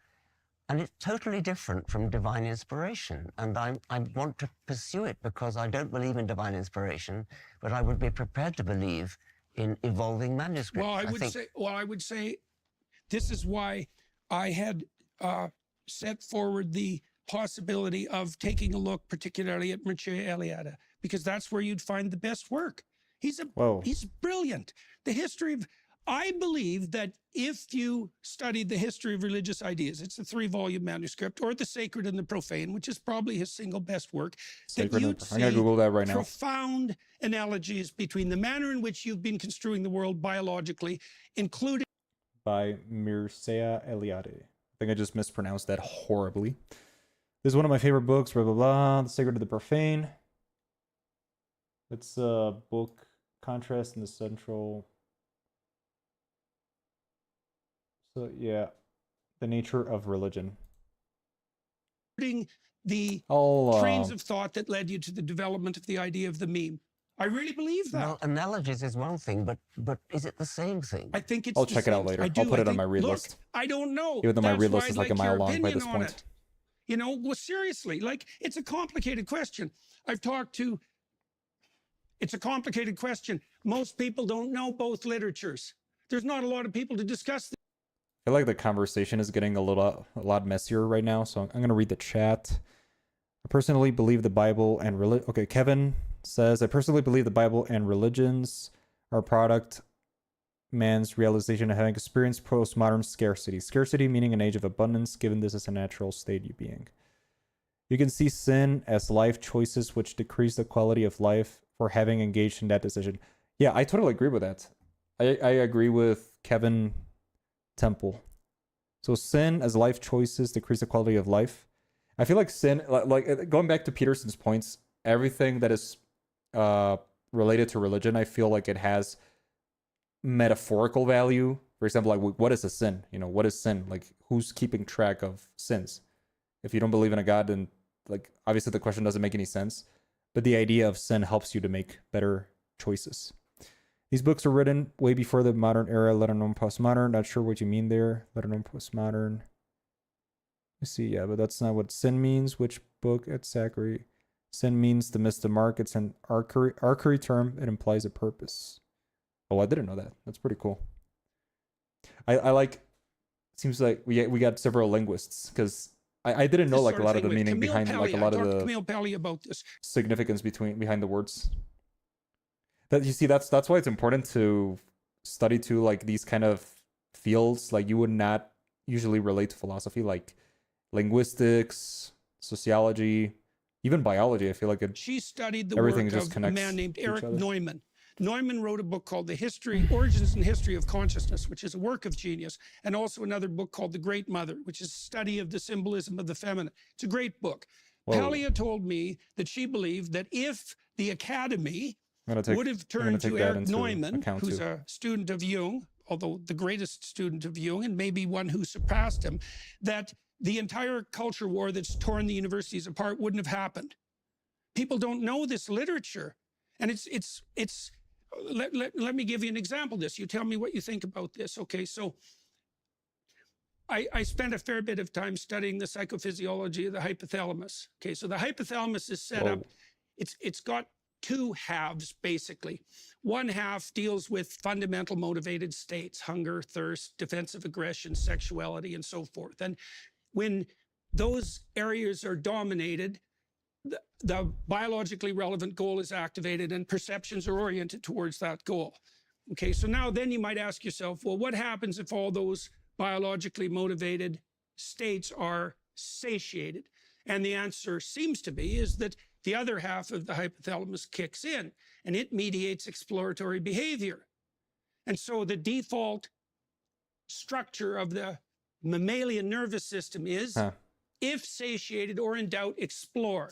and it's totally different from divine inspiration. And I want to pursue it because I don't believe in divine inspiration, but I would be prepared to believe in evolving manuscripts. Well, I would say this is why I had set forward the possibility of taking a look particularly at Mircea Eliade, because that's where you'd find the best work. He's brilliant. I believe that if you studied the history of religious ideas, it's a 3-volume manuscript, or the sacred and the profane, which is probably his single best work, that you'd see I'm gonna Google that right now. profound analogies between the manner in which you've been construing the world biologically, including by Mircea Eliade. I think I just mispronounced that horribly. This is one of my favorite books, blah, blah, blah. The Sacred and the Profane. It's a book, Contrast in the Central. So, yeah. The Nature of Religion. the trains of thought that led you to the development of the idea of the meme. I really believe that. Well, analogies is one thing, but is it the same thing? I think it's I'll the check it out same. later. I do. I'll put I it on think- my read look, list. I don't know. Even though my That's read why list I'd is like a your mile long by opinion this on point. it. You know, well, seriously, like, it's a complicated question. It's a complicated question. Most people don't know both literatures. There's not a lot of people to discuss this. I feel like the conversation is getting a lot messier right now, so I'm gonna read the chat. I personally believe the Bible and Okay, Kevin says, I personally believe the Bible and religions are a product man's realization of having experienced postmodern scarcity. Scarcity meaning an age of abundance, given this is a natural state you being. You can see sin as life choices which decrease the quality of life for having engaged in that decision. Yeah, I totally agree with that. I agree with Kevin Temple. So sin as life choices decrease the quality of life. I feel like sin, like going back to Peterson's points, everything that is related to religion, I feel like it has metaphorical value. For example, like, what is a sin? You know, what is sin? Like, who's keeping track of sins? If you don't believe in a God, then, like, obviously the question doesn't make any sense. But the idea of sin helps you to make better choices. These books are written way before the modern era, let alone postmodern. Not sure what you mean there, let alone postmodern. Let's see, yeah, but that's not what sin means. Which book at Zachary? Sin means to miss the mark. It's an archery term. It implies a purpose. Oh, I didn't know that. That's pretty cool. I like, seems like we got several linguists, because I didn't know like a lot of the meaning behind like a lot of the Camille Pelly about this. significance behind the words. That you see, that's why it's important to study to like these kind of fields. Like, you would not usually relate to philosophy, like linguistics, sociology, even biology. I feel like She studied the everything work just of a connects man named to each Erich other. Neumann. Neumann wrote a book called The Origins and History of Consciousness, which is a work of genius, and also another book called The Great Mother, which is a study of the symbolism of the feminine. It's a great book. Palia told me that she believed that if the Academy would have turned to Erich Neumann, who's a student of Jung, although the greatest student of Jung, and maybe one who surpassed him, that the entire culture war that's torn the universities apart wouldn't have happened. People don't know this literature. And let me give you an example of this. You tell me what you think about this. Okay, so I spent a fair bit of time studying the psychophysiology of the hypothalamus. Okay, so the hypothalamus is set up, it's got two halves, basically. One half deals with fundamental motivated states, hunger, thirst, defensive aggression, sexuality, and so forth. And when those areas are dominated, the biologically relevant goal is activated and perceptions are oriented towards that goal. Okay, so now then you might ask yourself, well, what happens if all those biologically motivated states are satiated? And the answer seems to be is that the other half of the hypothalamus kicks in and it mediates exploratory behavior. And so the default structure of the mammalian nervous system is, if satiated or in doubt, explore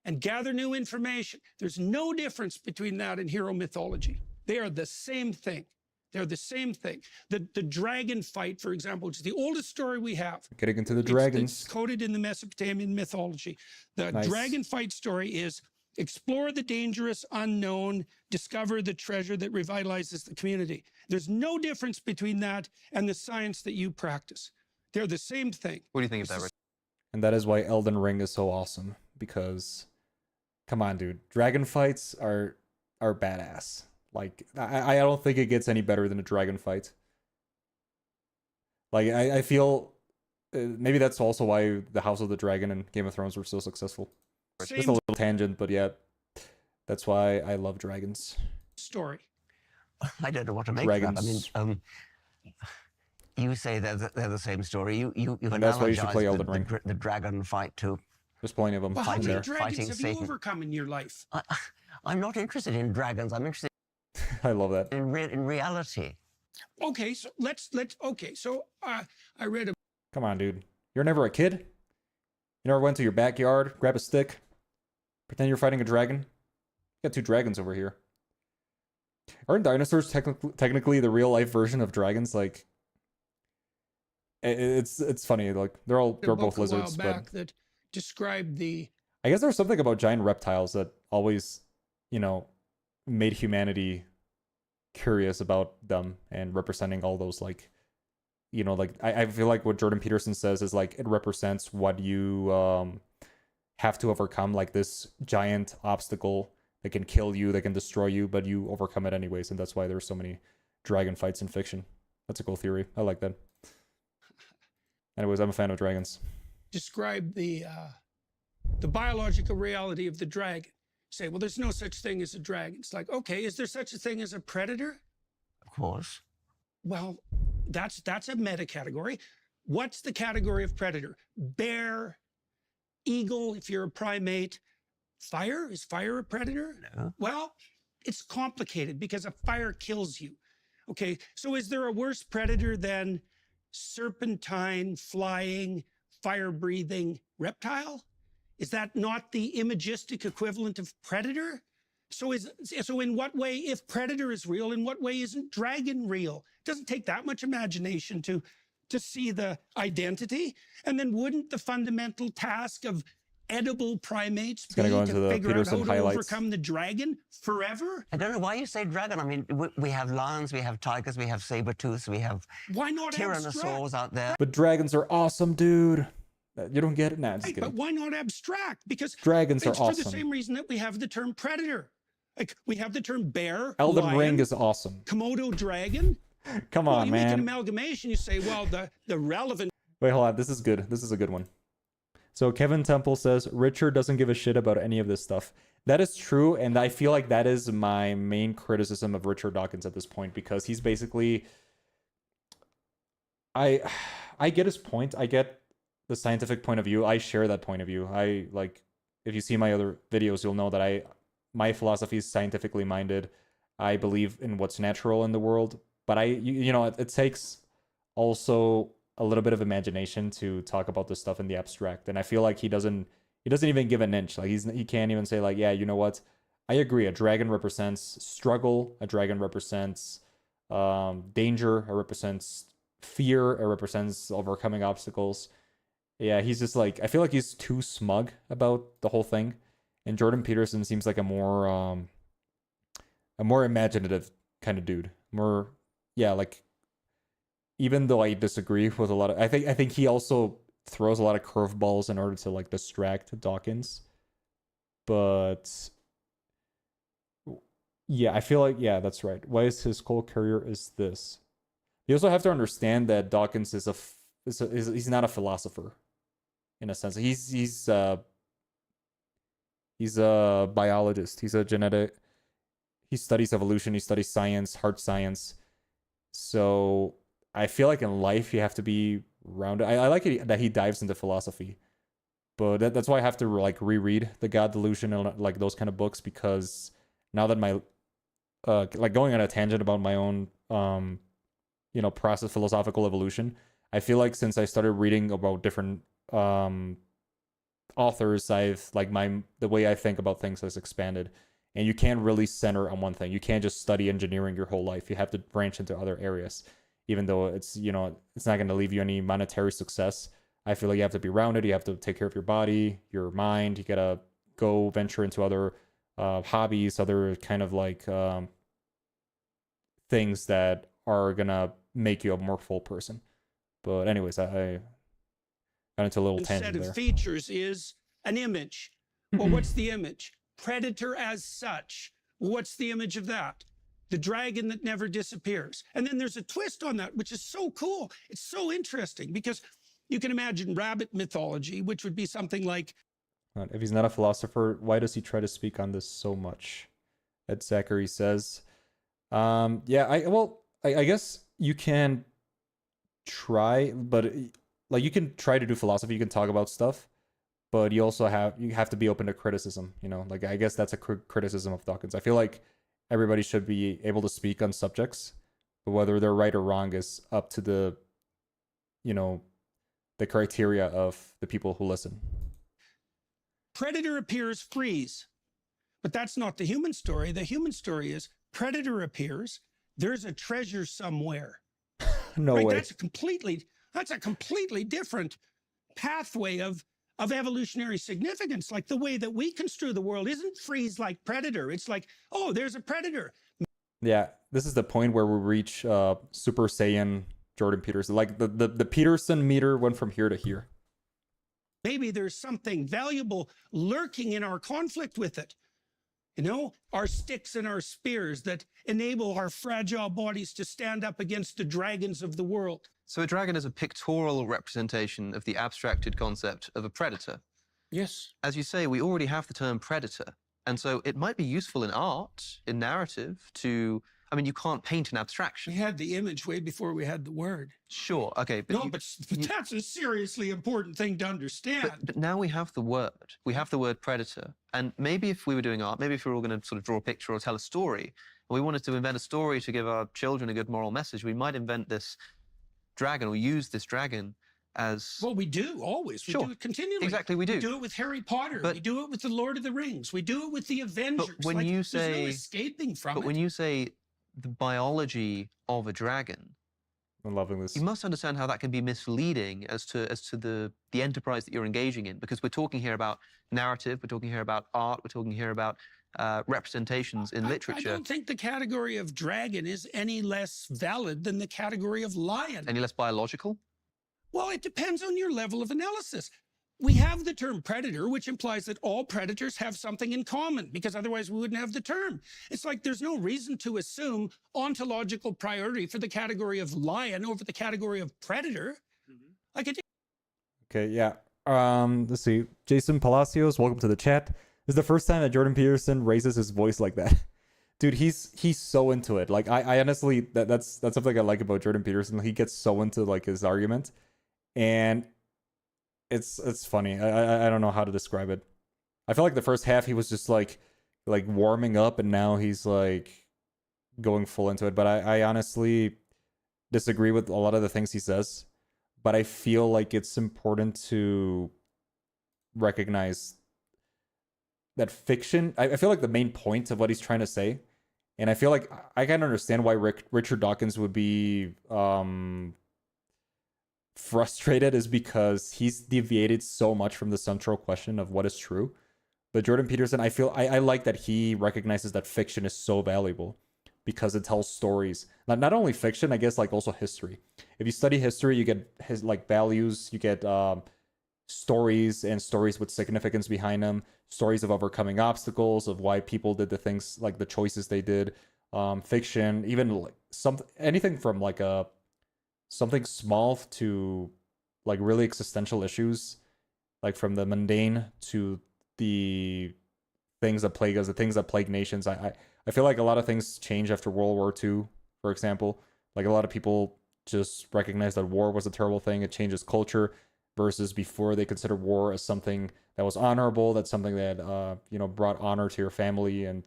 and gather new information. There's no difference between that and hero mythology. They are the same thing. They're the same thing. The dragon fight, for example, which is the oldest story we have. Getting into the dragons. It's coded in the Mesopotamian mythology. The dragon fight story is explore the dangerous unknown, discover the treasure that revitalizes the community. There's no difference between that and the science that you practice. They're the same thing. What do you think of that, Rich? And that is why Elden Ring is so awesome, because come on, dude, dragon fights are badass. Like, I don't think it gets any better than a dragon fight. Like, I feel maybe that's also why the House of the Dragon and Game of Thrones were so successful. Same Just a little tangent, but yeah, that's why I love dragons. Story. I don't know what to make of that. I mean, you say they're the same story. You And that's why you should play Elden Ring. The dragon fight to. There's plenty of them. Well, how many there. dragons have you overcome in your life? I'm not interested in dragons. I'm interested I love that. in reality. Okay, so okay, so I read a Come on, dude. You're never a kid? You never went to your backyard, grab a stick, pretend you're fighting a dragon? You got two dragons over here. Aren't dinosaurs technically the real life version of dragons? Like, it's funny. Like, they're both lizards, but that described the. I guess there's something about giant reptiles that always, made humanity curious about them and representing all those, like, I feel like what Jordan Peterson says is, like, it represents what you have to overcome, like this giant obstacle that can kill you, that can destroy you, but you overcome it anyways, and that's why there's so many dragon fights in fiction. That's a cool theory. I like that. Anyways, I'm a fan of dragons. Describe the biological reality of the dragon. Say, well, there's no such thing as a dragon. It's like, okay, is there such a thing as a predator? Of course. Well, that's a meta category. What's the category of predator? Bear, eagle, if you're a primate. Fire? Is fire a predator? No. Well, it's complicated because a fire kills you. Okay, so is there a worse predator than serpentine, flying, fire-breathing reptile? Is that not the imagistic equivalent of predator? So in what way, if predator is real, in what way isn't dragon real? It doesn't take that much imagination to see the identity. And then wouldn't the fundamental task of edible primates be go into to the figure Peterson out how to highlights. overcome the dragon forever? I don't know why you say dragon. I mean, we have lions, we have tigers, we have saber-tooths, we have Why not tyrannosaurs abstract? out there. But dragons are awesome, dude. You don't get it? Nah, I'm just Right, kidding. but why not abstract? Because Dragons are it's for the awesome. same reason that we have the term predator. Like, we have the term bear, Elden lion, Ring is awesome. Komodo dragon. Come Well, on, you make an man. amalgamation, you say, well, the relevant. Wait, hold on. This is good. This is a good one. So Kevin Temple says, Richard doesn't give a shit about any of this stuff. That is true, and I feel like that is my main criticism of Richard Dawkins at this point, because he's basically... I get his point. I get the scientific point of view. I share that point of view. If you see my other videos, you'll know that my philosophy is scientifically minded. I believe in what's natural in the world, but it takes also a little bit of imagination to talk about this stuff in the abstract. And I feel like he doesn't even give an inch. Like he can't even say, like, yeah, you know what? I agree. A dragon represents struggle. A dragon represents danger. It represents fear. It represents overcoming obstacles. Yeah, he's just like, I feel like he's too smug about the whole thing, and Jordan Peterson seems like a more imaginative kind of dude. More, yeah, like, even though I disagree with a lot of, I think he also throws a lot of curveballs in order to like distract Dawkins. But yeah, I feel like, yeah, that's right. Why is his cold career is this? You also have to understand that Dawkins is he's not a philosopher in a sense. He's a biologist. He's a genetic. He studies evolution. He studies science, hard science. So I feel like in life you have to be rounded. I like it that he dives into philosophy, but that's why I have to like reread the God Delusion and like those kind of books, because now that my like going on a tangent about my own process philosophical evolution, I feel like since I started reading about different authors, I've like the way I think about things has expanded, and you can't really center on one thing. You can't just study engineering your whole life. You have to branch into other areas, even though it's it's not going to leave you any monetary success. I feel like you have to be rounded. You have to take care of your body, your mind. You gotta go venture into other hobbies, other kind of like things that are gonna make you a more full person. But anyways, I got into a little tangent set of there. features is an image. Well, what's the image? Predator as such. What's the image of that? The dragon that never disappears. And then there's a twist on that, which is so cool. It's so interesting because you can imagine rabbit mythology, which would be something like, if he's not a philosopher, why does he try to speak on this so much? Ed Zachary says. Yeah, I guess you can try, but like you can try to do philosophy, you can talk about stuff, but you have to be open to criticism, like I guess that's a criticism of Dawkins. I feel like everybody should be able to speak on subjects, but whether they're right or wrong is up to the the criteria of the people who listen. predator appears, freeze. But that's not the human story. The human story is predator appears, there's a treasure somewhere. No way. That's a completely different pathway of evolutionary significance. Like the way that we construe the world isn't freeze like predator. It's like, oh, there's a predator. Yeah, this is the point where we reach Super Saiyan Jordan Peterson. Like the Peterson meter went from here to here. Maybe there's something valuable lurking in our conflict with it. Our sticks and our spears that enable our fragile bodies to stand up against the dragons of the world. So a dragon is a pictorial representation of the abstracted concept of a predator. Yes. As you say, we already have the term predator. And so it might be useful in art, in narrative, you can't paint an abstraction. We had the image way before we had the word. Sure, okay. But that's a seriously important thing to understand. But now we have the word. We have the word predator. And maybe if we were doing art, maybe if we were all going to sort of draw a picture or tell a story, and we wanted to invent a story to give our children a good moral message, we might invent this dragon or use this dragon as... Well, we do, always. We do it continually. Exactly, we do. We do it with Harry Potter. We do it with The Lord of the Rings. We do it with the Avengers. But when you say... There's no escaping from it. But when you say the biology of a dragon, I'm loving this. you must understand how that can be misleading as to the enterprise that you're engaging in, because we're talking here about narrative, we're talking here about art, we're talking here about representations in literature. I don't think the category of dragon is any less valid than the category of lion. Any less biological? Well, it depends on your level of analysis. We have the term predator, which implies that all predators have something in common, because otherwise we wouldn't have the term. It's like there's no reason to assume ontological priority for the category of lion over the category of predator. Okay, yeah. Let's see. Jason Palacios, welcome to the chat. This is the first time that Jordan Peterson raises his voice like that. Dude, he's so into it. Like I honestly, that's something I like about Jordan Peterson. He gets so into like his argument, and it's funny. I don't know how to describe it. I feel like the first half he was just like warming up, and now he's like going full into it. But I honestly disagree with a lot of the things he says. But I feel like it's important to recognize that fiction, I feel like the main point of what he's trying to say, and I feel like I can understand why Richard Dawkins would be frustrated is because he's deviated so much from the central question of what is true. But Jordan Peterson, I like that he recognizes that fiction is so valuable because it tells stories. Not only fiction, I guess, like also history. If you study history, you get his like values, you get stories, and stories with significance behind them, stories of overcoming obstacles, of why people did the things, like the choices they did. Fiction, even like anything from like something small to like really existential issues, like from the mundane to the things that plague us, the things that plague nations. I feel like a lot of things change after World War II, for example. Like a lot of people just recognize that war was a terrible thing. It changes culture, versus before they considered war as something that was honorable. That's something that brought honor to your family, and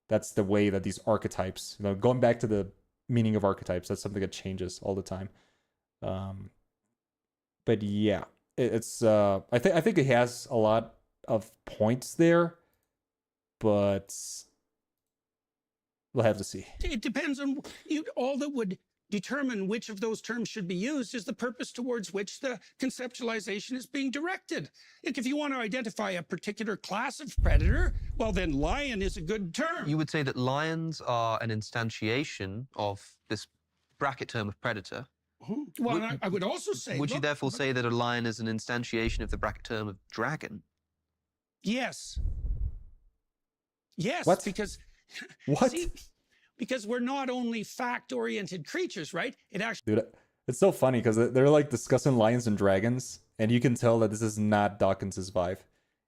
that's the way that these archetypes, going back to the meaning of archetypes, that's something that changes all the time. But yeah, it's I think it has a lot of points there, but we'll have to see. It depends on all that would determine which of those terms should be used is the purpose towards which the conceptualization is being directed. Like if you want to identify a particular class of predator, well, then lion is a good term. You would say that lions are an instantiation of this bracket term of predator. Well, I would also say... Would you therefore say that a lion is an instantiation of the bracket term of dragon? Yes. Yes, what? Because... What? See, because we're not only fact-oriented creatures, right? It actually... Dude, it's so funny because they're like discussing lions and dragons, and you can tell that this is not Dawkins's vibe.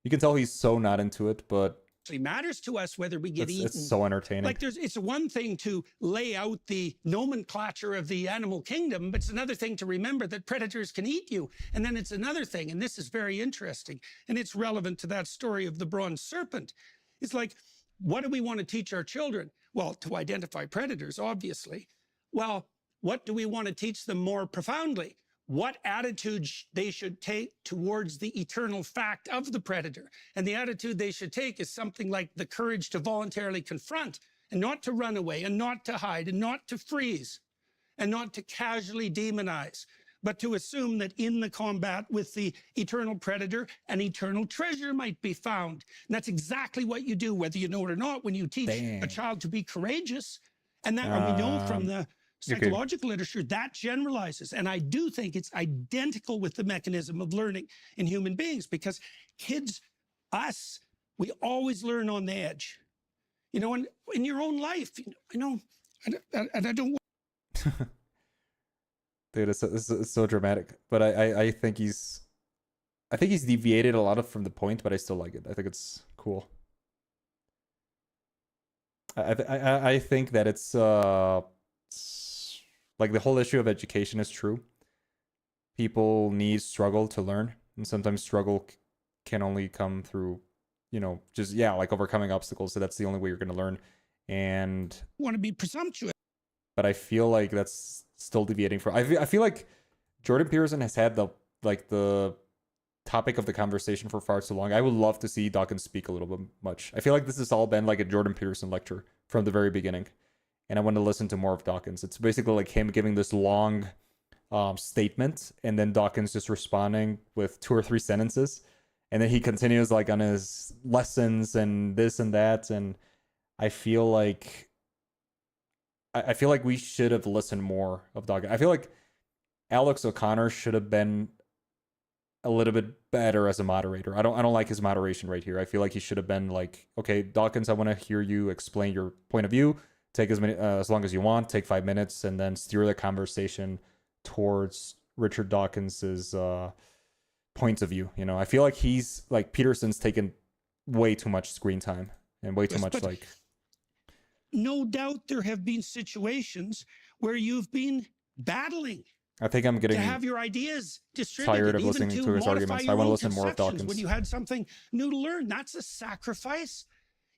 You can tell he's so not into it, but actually matters to us whether we get eaten. It's so entertaining. Like it's one thing to lay out the nomenclature of the animal kingdom, but it's another thing to remember that predators can eat you. And then it's another thing, and this is very interesting, and it's relevant to that story of the bronze serpent. It's like, what do we want to teach our children? Well, to identify predators, obviously. Well, what do we want to teach them more profoundly? What attitude they should take towards the eternal fact of the predator. And the attitude they should take is something like the courage to voluntarily confront, and not to run away, and not to hide, and not to freeze, and not to casually demonize, but to assume that in the combat with the eternal predator, an eternal treasure might be found. And that's exactly what you do, whether you know it or not, when you teach a child to be courageous. And that we know from the psychological literature, that generalizes. And I do think it's identical with the mechanism of learning in human beings, because kids, us, we always learn on the edge. You know, and in your own life, I know, and I don't... Dude, it's so dramatic. But I think he's deviated a lot from the point, but I still like it. I think it's cool. I think that it's like the whole issue of education is true. People need struggle to learn, and sometimes struggle can only come through, just like overcoming obstacles. So that's the only way you're going to learn. And want to be presumptuous. But I feel like that's still deviating from... I feel like Jordan Peterson has had the topic of the conversation for far too long. I would love to see Dawkins speak a little bit much. I feel like this has all been like a Jordan Peterson lecture from the very beginning, and I want to listen to more of Dawkins. It's basically like him giving this long statement, and then Dawkins just responding with 2 or 3 sentences, and then he continues like on his lessons and this and that. And I feel like we should have listened more of Dawkins. I feel like Alex O'Connor should have been a little bit better as a moderator. I don't like his moderation right here. I feel like he should have been like, okay, Dawkins, I want to hear you explain your point of view. Take as long as you want. Take 5 minutes, and then steer the conversation towards Richard Dawkins's points of view. I feel like he's like Peterson's taken way too much screen time and way too much like. No doubt there have been situations where you've been battling. I think I'm getting to have your ideas distributed, tired of listening to his arguments. I want to listen more of Dawkins. When you had something new to learn, that's a sacrifice.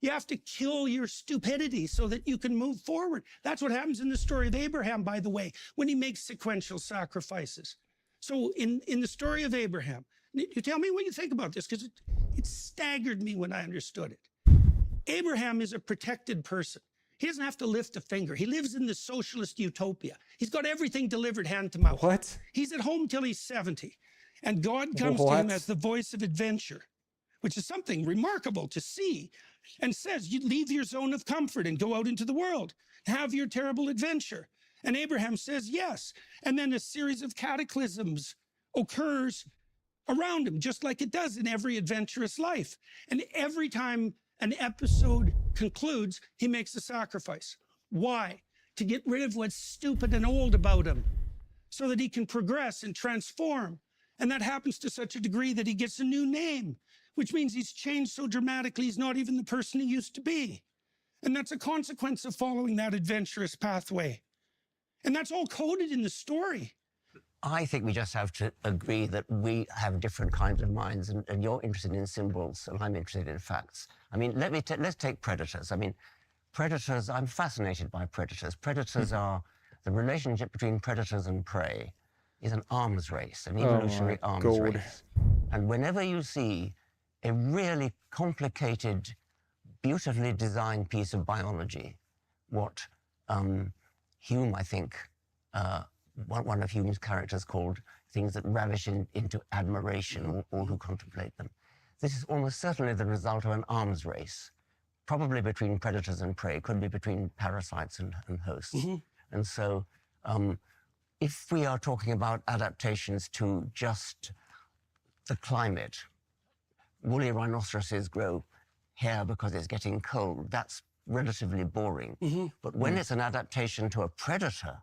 You have to kill your stupidity so that you can move forward. That's what happens in the story of Abraham, by the way, when he makes sequential sacrifices. So in the story of Abraham, you tell me what you think about this, because it staggered me when I understood it. Abraham is a protected person. He doesn't have to lift a finger. He lives in the socialist utopia. He's got everything delivered hand to mouth. What? He's at home till he's 70. And God comes to him as the voice of adventure, which is something remarkable to see, and says, you leave your zone of comfort and go out into the world, have your terrible adventure. And Abraham says, yes. And then a series of cataclysms occurs around him, just like it does in every adventurous life. And every time an episode concludes, he makes a sacrifice. Why? To get rid of what's stupid and old about him, so that he can progress and transform. And that happens to such a degree that he gets a new name, which means he's changed so dramatically he's not even the person he used to be. And that's a consequence of following that adventurous pathway. And that's all coded in the story. I think we just have to agree that we have different kinds of minds, and you're interested in symbols, and I'm interested in facts. I mean, let's take predators. I mean, predators, I'm fascinated by predators. Predators are, the relationship between predators and prey is an arms race, an evolutionary arms race. And whenever you see a really complicated, beautifully designed piece of biology, what Hume, I think, one of Hume's characters called things that ravish into admiration, all who contemplate them. This is almost certainly the result of an arms race, probably between predators and prey, could be between parasites and hosts. Mm-hmm. And so if we are talking about adaptations to just the climate, woolly rhinoceroses grow hair because it's getting cold. That's relatively boring. Mm-hmm. But when it's an adaptation to a predator,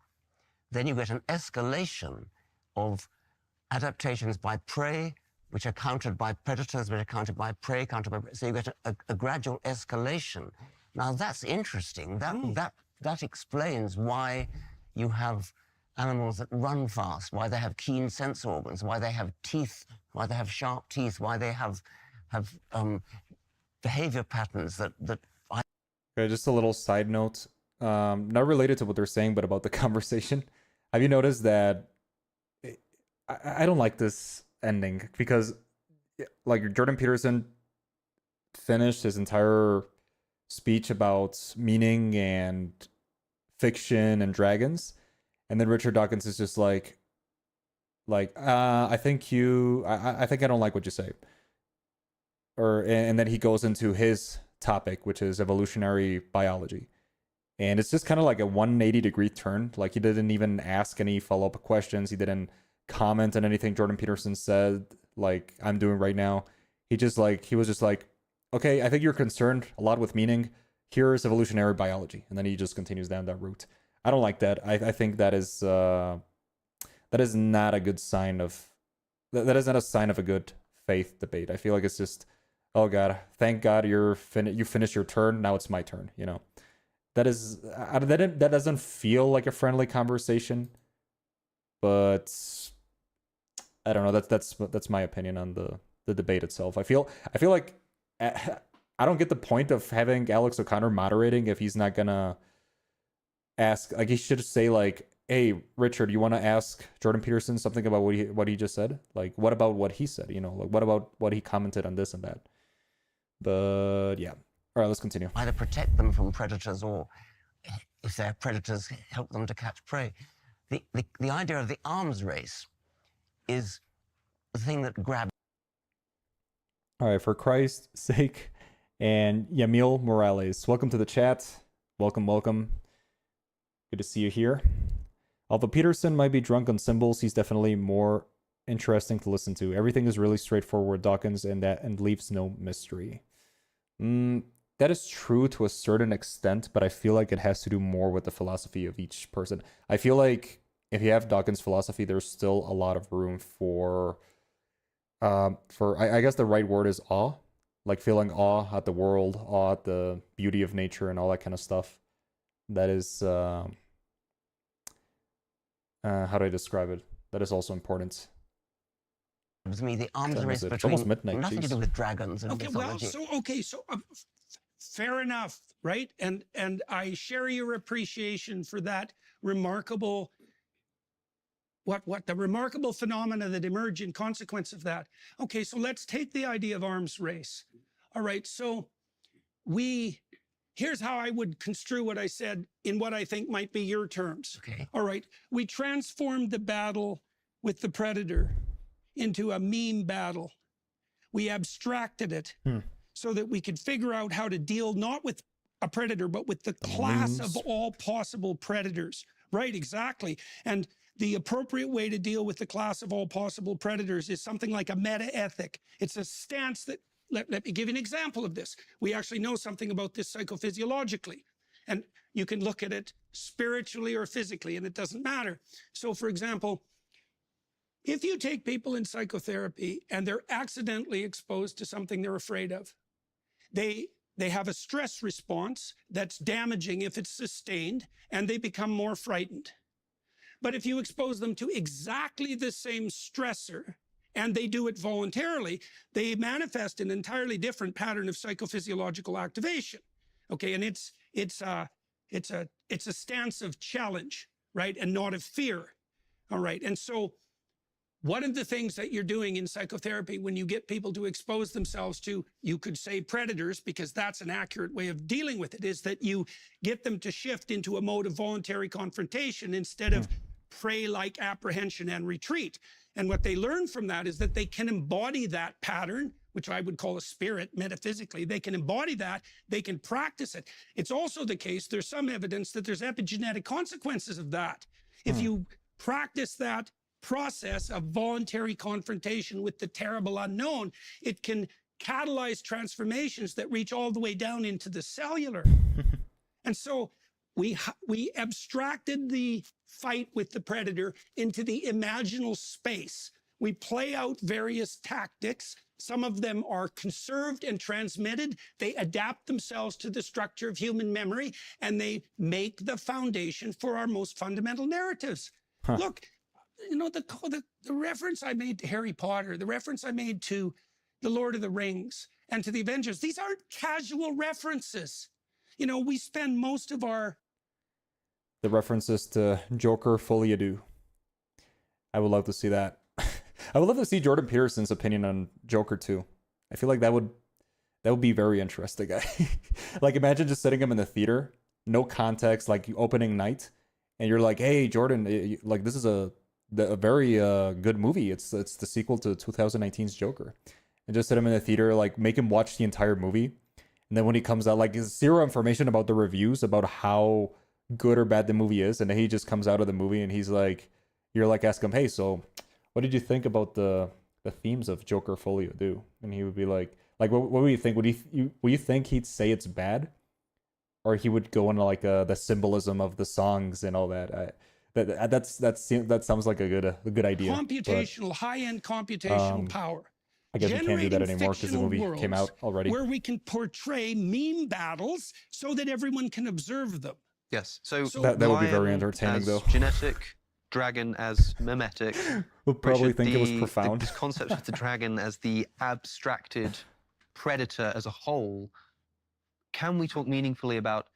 then you get an escalation of adaptations by prey, which are countered by predators, which are countered by prey, so you get a gradual escalation. Now that's interesting. That explains why you have animals that run fast, why they have keen sense organs, why they have teeth, why they have sharp teeth, why they have behavior patterns that Okay, just a little side note, not related to what they're saying, but about the conversation. Have you noticed that I don't like this ending, because like Jordan Peterson finished his entire speech about meaning and fiction and dragons, and then Richard Dawkins is just like I think I don't like what you say, and then he goes into his topic, which is evolutionary biology. And it's just kind of like a 180-degree turn. Like, he didn't even ask any follow-up questions. He didn't comment on anything Jordan Peterson said, like I'm doing right now. He was just like, okay, I think you're concerned a lot with meaning. Here's evolutionary biology. And then he just continues down that route. I don't like that. I think that is not a good sign of... That is not a sign of a good faith debate. I feel like it's just, oh God, thank God you finished your turn. Now it's my turn, you know? That doesn't feel like a friendly conversation, but I don't know. That's my opinion on the debate itself. I feel like I don't get the point of having Alex O'Connor moderating if he's not gonna ask. Like, he should say like, "Hey, Richard, you want to ask Jordan Peterson something about what he just said? Like, what about what he said? You know, like what about what he commented on this and that?" But yeah. All right, let's continue. Either protect them from predators, or if they're predators, help them to catch prey. The idea of the arms race is the thing that grabs. All right, for Christ's sake, and Yamil Morales, welcome to the chat. Welcome. Good to see you here. Although Peterson might be drunk on symbols, he's definitely more interesting to listen to. Everything is really straightforward, Dawkins, and leaves no mystery. That is true to a certain extent, but I feel like it has to do more with the philosophy of each person. I feel like if you have Dawkins' philosophy, there's still a lot of room for I guess the right word is awe, like feeling awe at the world, awe at the beauty of nature and all that kind of stuff. That is, how do I describe it? That is also important. To me, the arms race between, almost midnight, nothing to do with dragons and Okay, mythology. so fair enough, right? And I share your appreciation for that remarkable, the remarkable phenomena that emerge in consequence of that. Okay, so let's take the idea of arms race. All right, so here's how I would construe what I said in what I think might be your terms. Okay. All right. We transformed the battle with the predator into a meme battle. We abstracted it so that we could figure out how to deal not with a predator, but with the class of all possible predators. Right, exactly. And the appropriate way to deal with the class of all possible predators is something like a meta-ethic. It's a stance that, let me give you an example of this. We actually know something about this psychophysiologically. And you can look at it spiritually or physically, and it doesn't matter. So, for example, if you take people in psychotherapy and they're accidentally exposed to something they're afraid of, they have a stress response that's damaging if it's sustained, and they become more frightened. But if you expose them to exactly the same stressor, and they do it voluntarily, they manifest an entirely different pattern of psychophysiological activation. Okay, and it's a stance of challenge, right, and not of fear. All right, and so one of the things that you're doing in psychotherapy when you get people to expose themselves to, you could say predators, because that's an accurate way of dealing with it, is that you get them to shift into a mode of voluntary confrontation instead of prey-like apprehension and retreat. And what they learn from that is that they can embody that pattern, which I would call a spirit metaphysically. They can embody that, they can practice it. It's also the case, there's some evidence that there's epigenetic consequences of that. If you practice that process of voluntary confrontation with the terrible unknown, it can catalyze transformations that reach all the way down into the cellular. And so we abstracted the fight with the predator into the imaginal space. We play out various tactics. Some of them are conserved and transmitted. They adapt themselves to the structure of human memory, and they make the foundation for our most fundamental narratives. Look, you know, the reference I made to Harry Potter, the reference I made to The Lord of the Rings and to the Avengers, these aren't casual references. You know, we spend most of our... The references to Joker fully ado. I would love to see that. I would love to see Jordan Peterson's opinion on Joker too. I feel like that would be very interesting. Like, imagine just sitting him in the theater, no context, like opening night, and you're like, hey, Jordan, like, this is a very good movie. It's the sequel to 2019's Joker. And just sit him in the theater, like, make him watch the entire movie. And then when he comes out, like, zero information about the reviews, about how good or bad the movie is. And then he just comes out of the movie and he's like, you're like, ask him, hey, so what did you think about the themes of Joker Fully Ado? And he would be like, what would you think? Would you think he'd say it's bad? Or he would go into, like, the symbolism of the songs and all that? That sounds like a good idea. Computational, high-end computational power. I guess we can't do that anymore because the movie came out already. Where we can portray meme battles so that everyone can observe them. Yes, so that would be very entertaining, though. Genetic, dragon as mimetic. We'll probably Richard, think it was profound. This concept of the dragon as the abstracted predator as a whole. Can we talk meaningfully about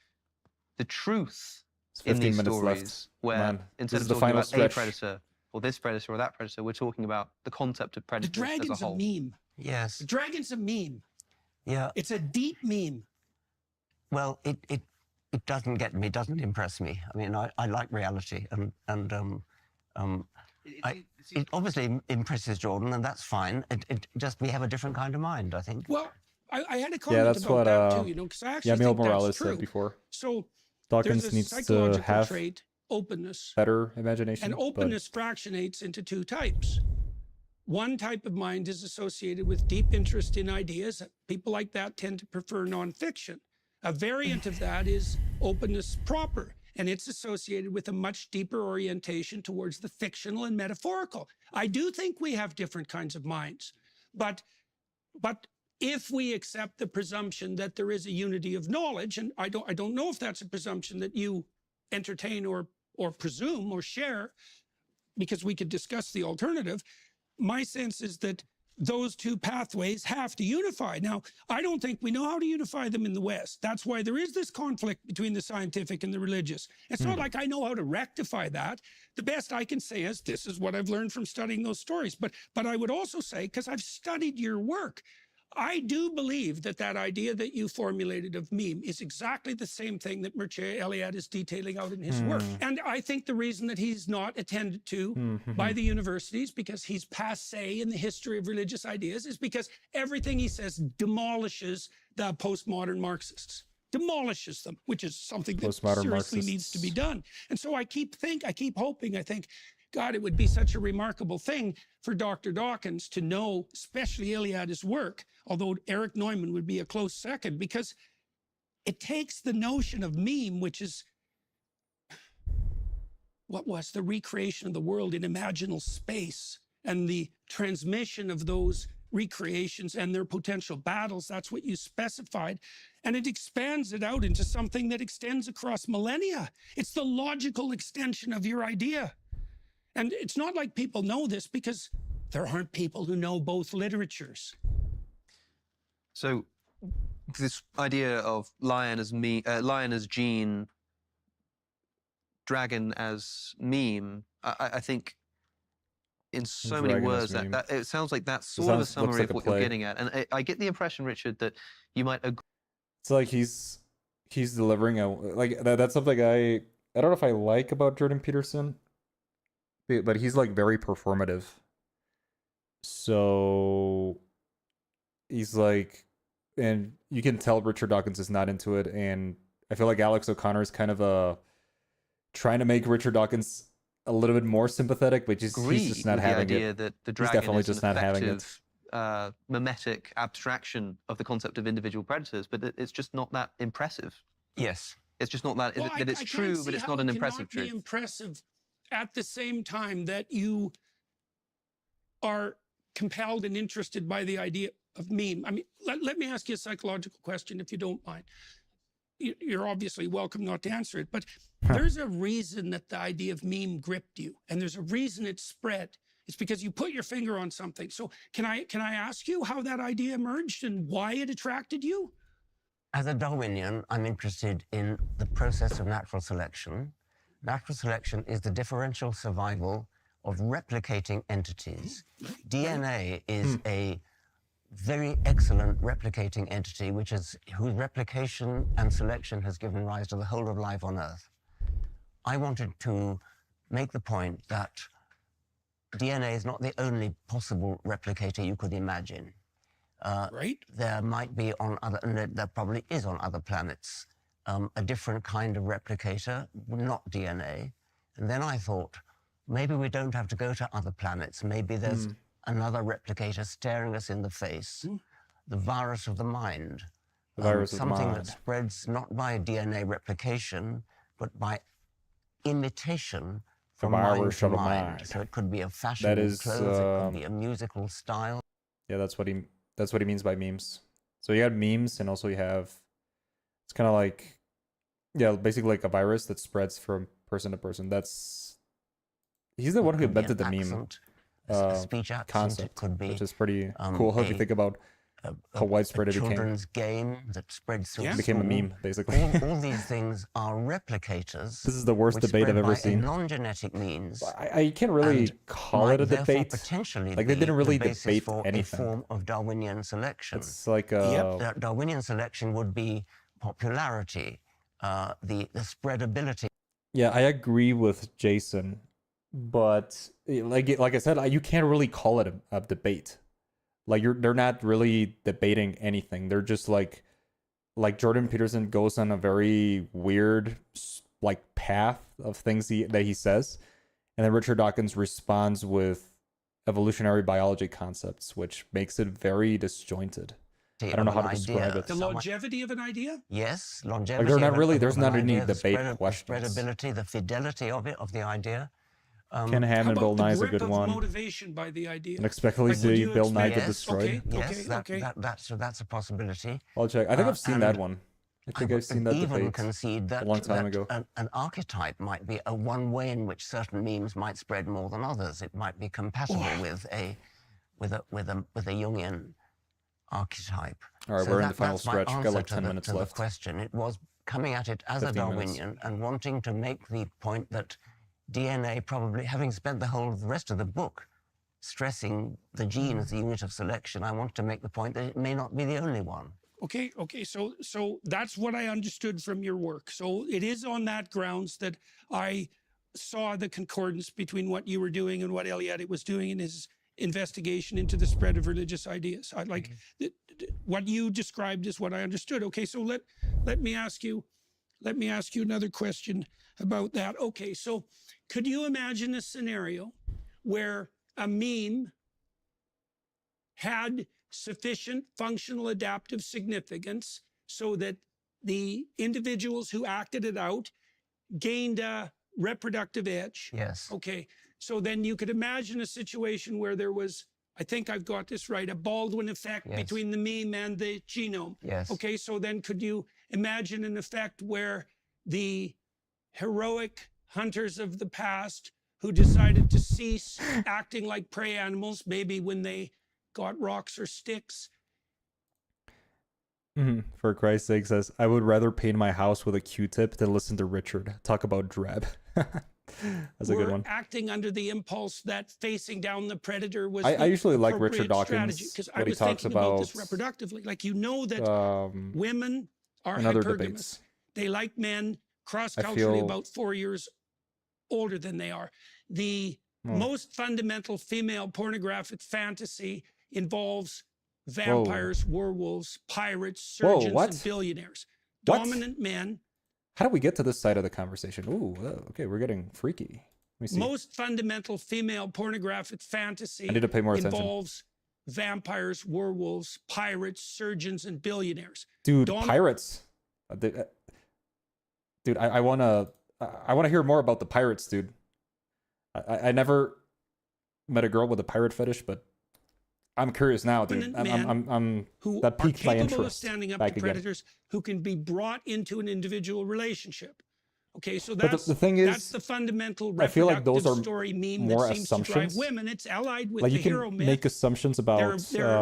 the truth in these stories left. where instead of talking about a predator or this predator or that predator, we're talking about the concept of predator as a whole? The dragon's a meme. Yes. The dragon's a meme. Yeah. It's a deep meme. Well, it doesn't get me, doesn't impress me. I mean, I like reality, and it obviously impresses Jordan, and that's fine. It just, we have a different kind of mind, I think. Well, I had a comment about that too, you know, because I actually think Morales that's true. said before. So Dawkins needs to have trait, openness. Better imagination. And openness fractionates into two types. One type of mind is associated with deep interest in ideas. People like that tend to prefer nonfiction. A variant of that is openness proper, and it's associated with a much deeper orientation towards the fictional and metaphorical. I do think we have different kinds of minds, but if we accept the presumption that there is a unity of knowledge, and I don't know if that's a presumption that you entertain or presume or share, because we could discuss the alternative, my sense is that those two pathways have to unify. Now, I don't think we know how to unify them in the West. That's why there is this conflict between the scientific and the religious. It's not like I know how to rectify that. The best I can say is this is what I've learned from studying those stories. But I would also say, because I've studied your work, I do believe that that idea that you formulated of meme is exactly the same thing that Mircea Eliade is detailing out in his work. And I think the reason that he's not attended to by the universities, because he's passé in the history of religious ideas, is because everything he says demolishes the postmodern Marxists. Demolishes them, which is something that seriously needs to be done. And so I keep hoping, I think, God, it would be such a remarkable thing for Dr. Dawkins to know, especially Eliade's work, although Eric Neumann would be a close second, because it takes the notion of meme, which is what was the recreation of the world in imaginal space and the transmission of those recreations and their potential battles. That's what you specified. And it expands it out into something that extends across millennia. It's the logical extension of your idea. And it's not like people know this, because there aren't people who know both literatures. So this idea of lion as gene, dragon as meme, I think in so many words that it sounds like that's sort of a summary of what you're getting at. And I get the impression, Richard, that you might agree. It's like he's delivering that's something I don't know if I like about Jordan Peterson. But he's like very performative. So he's like, and you can tell Richard Dawkins is not into it. And I feel like Alex O'Connor is kind of trying to make Richard Dawkins a little bit more sympathetic, but he's just not having the idea it. that the He's dragon definitely is just an not having it. effective, mimetic abstraction of the concept of individual predators, but it's just not that impressive. Yes. It's just not that. Well, that it's true, but it's not an impressive truth. Impressive at the same time that you are compelled and interested by the idea of meme. I mean, let me ask you a psychological question, if you don't mind. You're obviously welcome not to answer it, but there's a reason that the idea of meme gripped you, and there's a reason it spread. It's because you put your finger on something. So can I ask you how that idea emerged and why it attracted you? As a Darwinian, I'm interested in the process of natural selection. Natural selection is the differential survival of replicating entities. DNA is a very excellent replicating entity, whose replication and selection has given rise to the whole of life on Earth. I wanted to make the point that DNA is not the only possible replicator you could imagine. Right? There might be there probably is on other planets, a different kind of replicator, not DNA. And then I thought, maybe we don't have to go to other planets. Maybe there's another replicator staring us in the face. The virus of the mind. The virus of the something mind. that spreads not by DNA replication, but by imitation from mind to mind. So it could be a fashion of clothes, it could be a musical style. Yeah, that's what he means by memes. So you got memes, and also you have, it's kind of like, yeah, basically like a virus that spreads from person to person. He's the one who invented the meme speech accent, concept, it could be, which is pretty cool if you think about how widespread it became. Children's game that spreads through It became a meme, basically. all these things are replicators. This is the worst debate I've ever seen. Non-genetic means. I can't really call it a debate. Potentially like, they didn't really debate for anything. A form of Darwinian selection. It's like Darwinian selection would be popularity, the spreadability. Yeah, I agree with Jason, but like I said, you can't really call it a debate. Like, they're not really debating anything. They're just like Jordan Peterson goes on a very weird path of things that he says, and then Richard Dawkins responds with evolutionary biology concepts, which makes it very disjointed. I don't know how to describe it. The longevity of an idea? Yes, longevity. Like, they're not really. There's not any debate questions. The spreadability, the fidelity of the idea. Ken Ham and Bill Nye is a good one. Motivation by the idea. And expectedly see Bill Nye get destroyed. That's a possibility. I'll check. I think I've seen that one. I think I've seen that even debate concede that, a long time ago. An archetype might be one way in which certain memes might spread more than others. It might be compatible with a Jungian archetype. All right, we're in the final stretch. We've got like 10 minutes left. The question. It was coming at it as a Darwinian and wanting to make the point that DNA probably, having spent the rest of the book stressing the gene as a unit of selection, I want to make the point that it may not be the only one. Okay, so that's what I understood from your work. So it is on that grounds that I saw the concordance between what you were doing and what Eliade was doing in his investigation into the spread of religious ideas. I like what you described is what I understood. Okay, so let me ask you another question about that. Okay, so could you imagine a scenario where a meme had sufficient functional adaptive significance so that the individuals who acted it out gained a reproductive edge? Yes. Okay, so then you could imagine a situation where there was, I think I've got this right, a Baldwin effect Yes. between the meme and the genome. Yes. Okay, so then could you imagine an effect where the heroic hunters of the past who decided to cease acting like prey animals, maybe when they got rocks or sticks? For Christ's sake, says, I would rather paint my house with a Q-tip than listen to Richard talk about drab. That's a good one. Acting under the impulse that facing down the predator was I usually like appropriate Richard Dawkins, because what I he was talks thinking about this about, reproductively. Like, you know that women are in other hypergamous. debates. They like men cross-culturally feel- about 4 years older than they are. The most fundamental female pornographic fantasy involves vampires, werewolves, pirates, surgeons, what? and billionaires. What? Dominant men. How do we get to this side of the conversation? Ooh, okay, we're getting freaky. Let me see. Most fundamental female pornographic fantasy I need to pay more attention. involves vampires, werewolves, pirates, surgeons, and billionaires. Dude, pirates. Dude, I wanna hear more about the pirates, dude. I never met a girl with a pirate fetish, but I'm curious now, dude. I'm who that piqued my are capable interest. of standing up back to again. predators, who can be brought into an individual relationship. Okay, so But that's the thing is, that's the fundamental I feel like those reproductive are story meme more that seems to drive assumptions. women. It's allied with Like, the you can hero myth. make assumptions about They're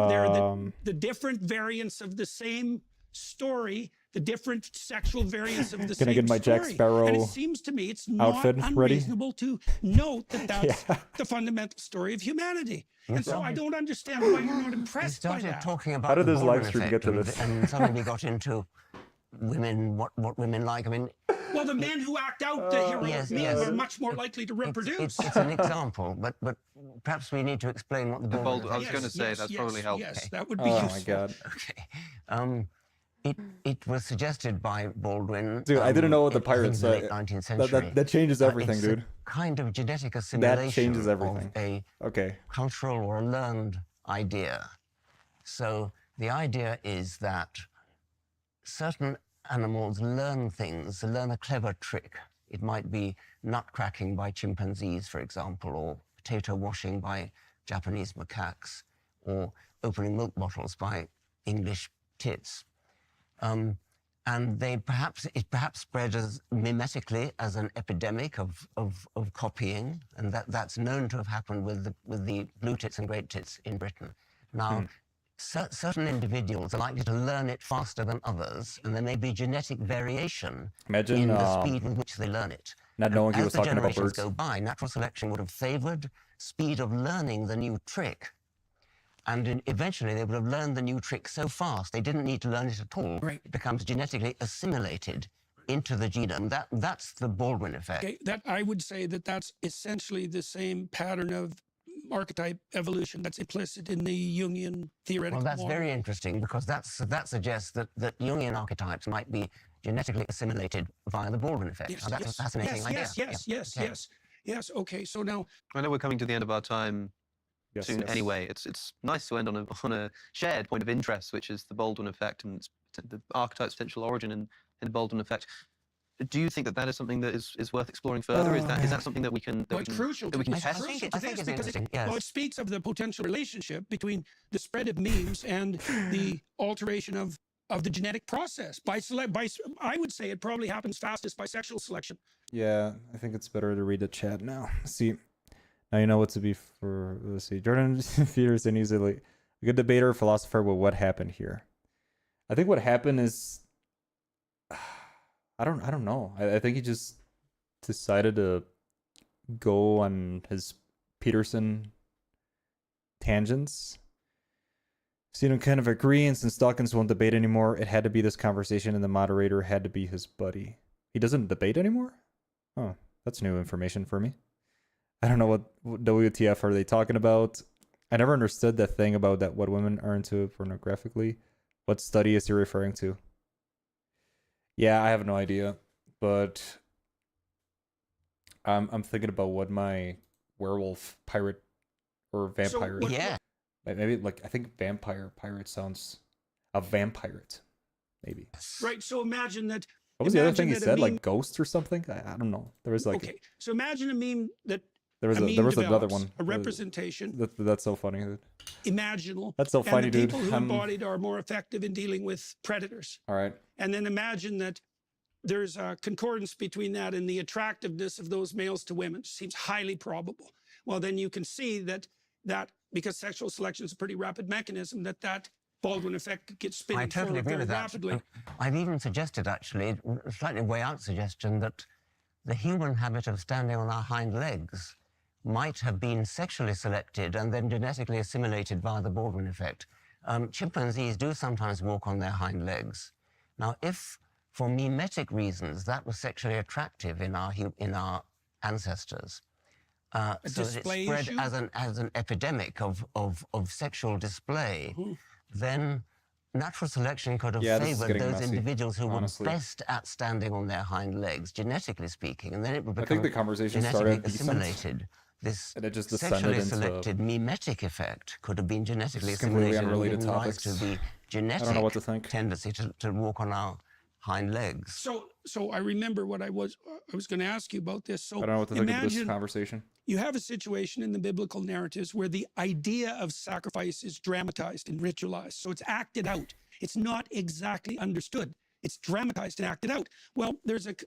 the different variants of the same story, the different sexual variants of the Can I same get my Jack story. Sparrow And it seems to me it's not outfit ready? unreasonable to note that that's Yeah. the fundamental story of humanity. You And so I started- don't understand why you're not We impressed by started that. talking about How did the this Baldwin live stream effect, get to this? and suddenly we got into women, what women like. I mean, Well, the men who act out the heroic Yes, meme yes. are much more likely to reproduce. it's an example, but perhaps we need to explain what the Baldwin Baldwin- I was effect going is. to say, that's probably helpful. Yes, that would be Oh useful. my god. Okay. It was suggested by Baldwin. Dude, I didn't know what the I think pirates in the late said. 19th century. That changes everything, it's dude. A kind of genetic assimilation changes everything. of a Okay. cultural or learned idea. So the idea is that certain animals learn things, learn a clever trick. It might be nut cracking by chimpanzees, for example, or potato washing by Japanese macaques, or opening milk bottles by English tits. And it perhaps spread as mimetically as an epidemic of copying, and that's known to have happened with the blue tits and great tits in Britain. Now, certain individuals are likely to learn it faster than others, and there may be genetic variation Imagine, in the speed with which they learn it. not knowing he As was the talking about generations birds. go by, natural selection would have favored speed of learning the new trick. And eventually they would have learned the new trick so fast they didn't need to learn it at all. Right. It becomes genetically assimilated into the genome. That's the Baldwin effect. Okay, that I would say that that's essentially the same pattern of archetype evolution that's implicit in the Jungian theoretical Well, that's model. very interesting because that suggests that Jungian archetypes might be genetically assimilated via the Baldwin effect. Yes, Now, that's yes, a fascinating yes, idea. yes, Yeah. yes, Okay. yes, yes. Okay, so now I know we're coming to the end of our time Yes, soon yes. anyway. It's nice to end on a shared point of interest, which is the Baldwin effect and the archetype's potential origin in the Baldwin effect. Do you think that is something that is worth exploring further? Is that something that we can what's crucial that we to can this, test? I think crucial to it's this because interesting, yes. well, it speaks of the potential relationship between the spread of memes and the alteration of the genetic process. I would say it probably happens fastest by sexual selection. Yeah, I think it's better to read the chat now. See, now you know what to be for. Let's see. Jordan Peterson, he's a good debater, philosopher. Well, what happened here? I think what happened is, I don't know. I think he just decided to go on his Peterson tangents. So you don't kind of agree, and since Dawkins won't debate anymore, it had to be this conversation, and the moderator had to be his buddy. He doesn't debate anymore? Oh, that's new information for me. I don't know what WTF are they talking about. I never understood that thing about that what women are into pornographically. What study is he referring to? Yeah, I have no idea, but I'm thinking about what my werewolf pirate or vampire. So Yeah. Maybe like I think vampire pirate sounds a vampire, maybe. Right. So imagine that. What was the other imagine thing he that a said? meme- Like ghost or something? I don't know. There was like Okay. So imagine a meme that there was a meme there was another develops, one. a representation, That's so funny. Dude. imaginal. That's so funny, and the dude. people who embodied are more effective in dealing with predators. All right. And then imagine that there's a concordance between that and the attractiveness of those males to women. Seems highly probable. Well, then you can see that because sexual selection is a pretty rapid mechanism, that Baldwin effect gets I spinning totally forward agree very with that. rapidly. I've even suggested, actually, a slightly way out suggestion, that the human habit of standing on our hind legs might have been sexually selected and then genetically assimilated via the Baldwin effect. Chimpanzees do sometimes walk on their hind legs. Now, if for mimetic reasons that was sexually attractive in our ancestors, so that it display spread issue? as an epidemic of sexual display, then natural selection could have Yeah, this is favored getting those messy, individuals who honestly. were best at standing on their hind legs, genetically speaking, and then it would I become think the conversation genetically started decent, assimilated. This and it just descended sexually into selected mimetic effect could have been genetically Just completely assimilated and unrelated given rise to topics. the genetic know what to think. tendency to walk on our hind legs. So I remember what I was going to ask you about this. So I don't know what to think of this imagine conversation. you have a situation in the biblical narratives where the idea of sacrifice is dramatized and ritualized. So it's acted out. It's not exactly understood. It's dramatized and acted out. Well,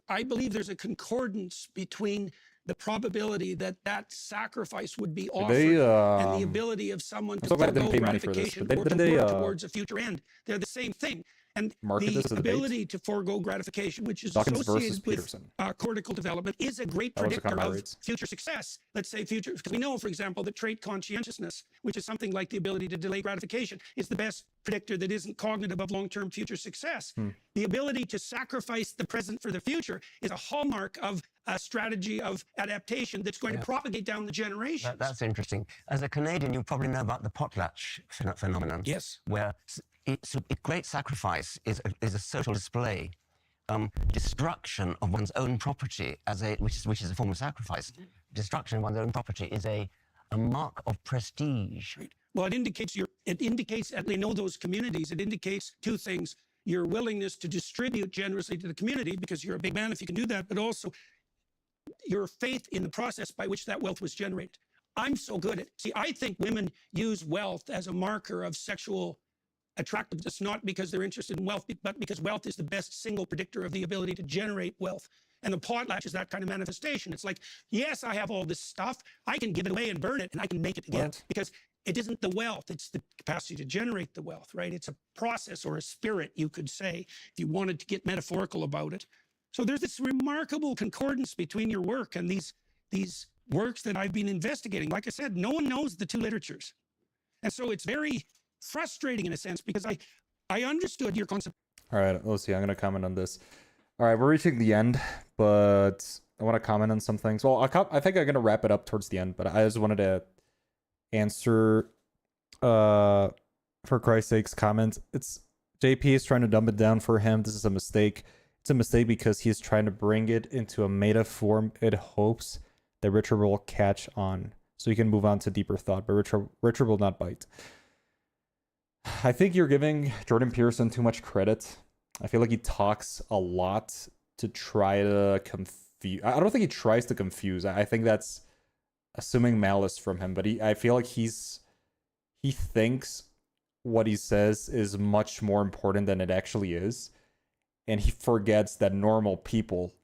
I believe there's a concordance between the probability that sacrifice would be offered and the ability of someone to so glad they forego didn't pay money for this, gratification but or to didn't they, work towards a future end. They're the same thing. And market this the as a debate? ability to forego gratification, which is Dawkins versus associated with Peterson. cortical development, is a great That was the predictor of rates. future success. Let's say future, because we know, for example, that trait conscientiousness, which is something like the ability to delay gratification, is the best predictor that isn't cognitive of long-term future success. The ability to sacrifice the present for the future is a hallmark of a strategy of adaptation that's going to propagate down the generations. That's interesting. As a Canadian, you probably know about the potlatch phenomenon. Yes. Where a great sacrifice is a social display, destruction of one's own property which is a form of sacrifice. Destruction of one's own property is a mark of prestige. Right. Well, it indicates, and they know those communities, it indicates two things: your willingness to distribute generously to the community because you're a big man if you can do that, but also your faith in the process by which that wealth was generated. I'm so good at, I think women use wealth as a marker of sexual attractiveness, not because they're interested in wealth, but because wealth is the best single predictor of the ability to generate wealth. And the potlatch is that kind of manifestation. It's like, yes, I have all this stuff. I can give it away and burn it, and I can make it again. What? Because it isn't the wealth, it's the capacity to generate the wealth, right? It's a process or a spirit, you could say, if you wanted to get metaphorical about it. So there's this remarkable concordance between your work and these works that I've been investigating. Like I said, no one knows the two literatures. And so it's very frustrating in a sense because I understood your concept. All right, let's see. I'm going to comment on this. All right, we're reaching the end, but I want to comment on some things. Well, I think I'm going to wrap it up towards the end, but I just wanted to answer, for Christ's sakes, comment. It's JP is trying to dumb it down for him. This is a mistake. It's a mistake because he's trying to bring it into a meta form in hopes that Richard will catch on so he can move on to deeper thought, but Richard will not bite. I think you're giving Jordan Peterson too much credit. I feel like he talks a lot to try to confuse. I don't think he tries to confuse. I think that's assuming malice from him, but I feel like he thinks what he says is much more important than it actually is. And he forgets that normal people,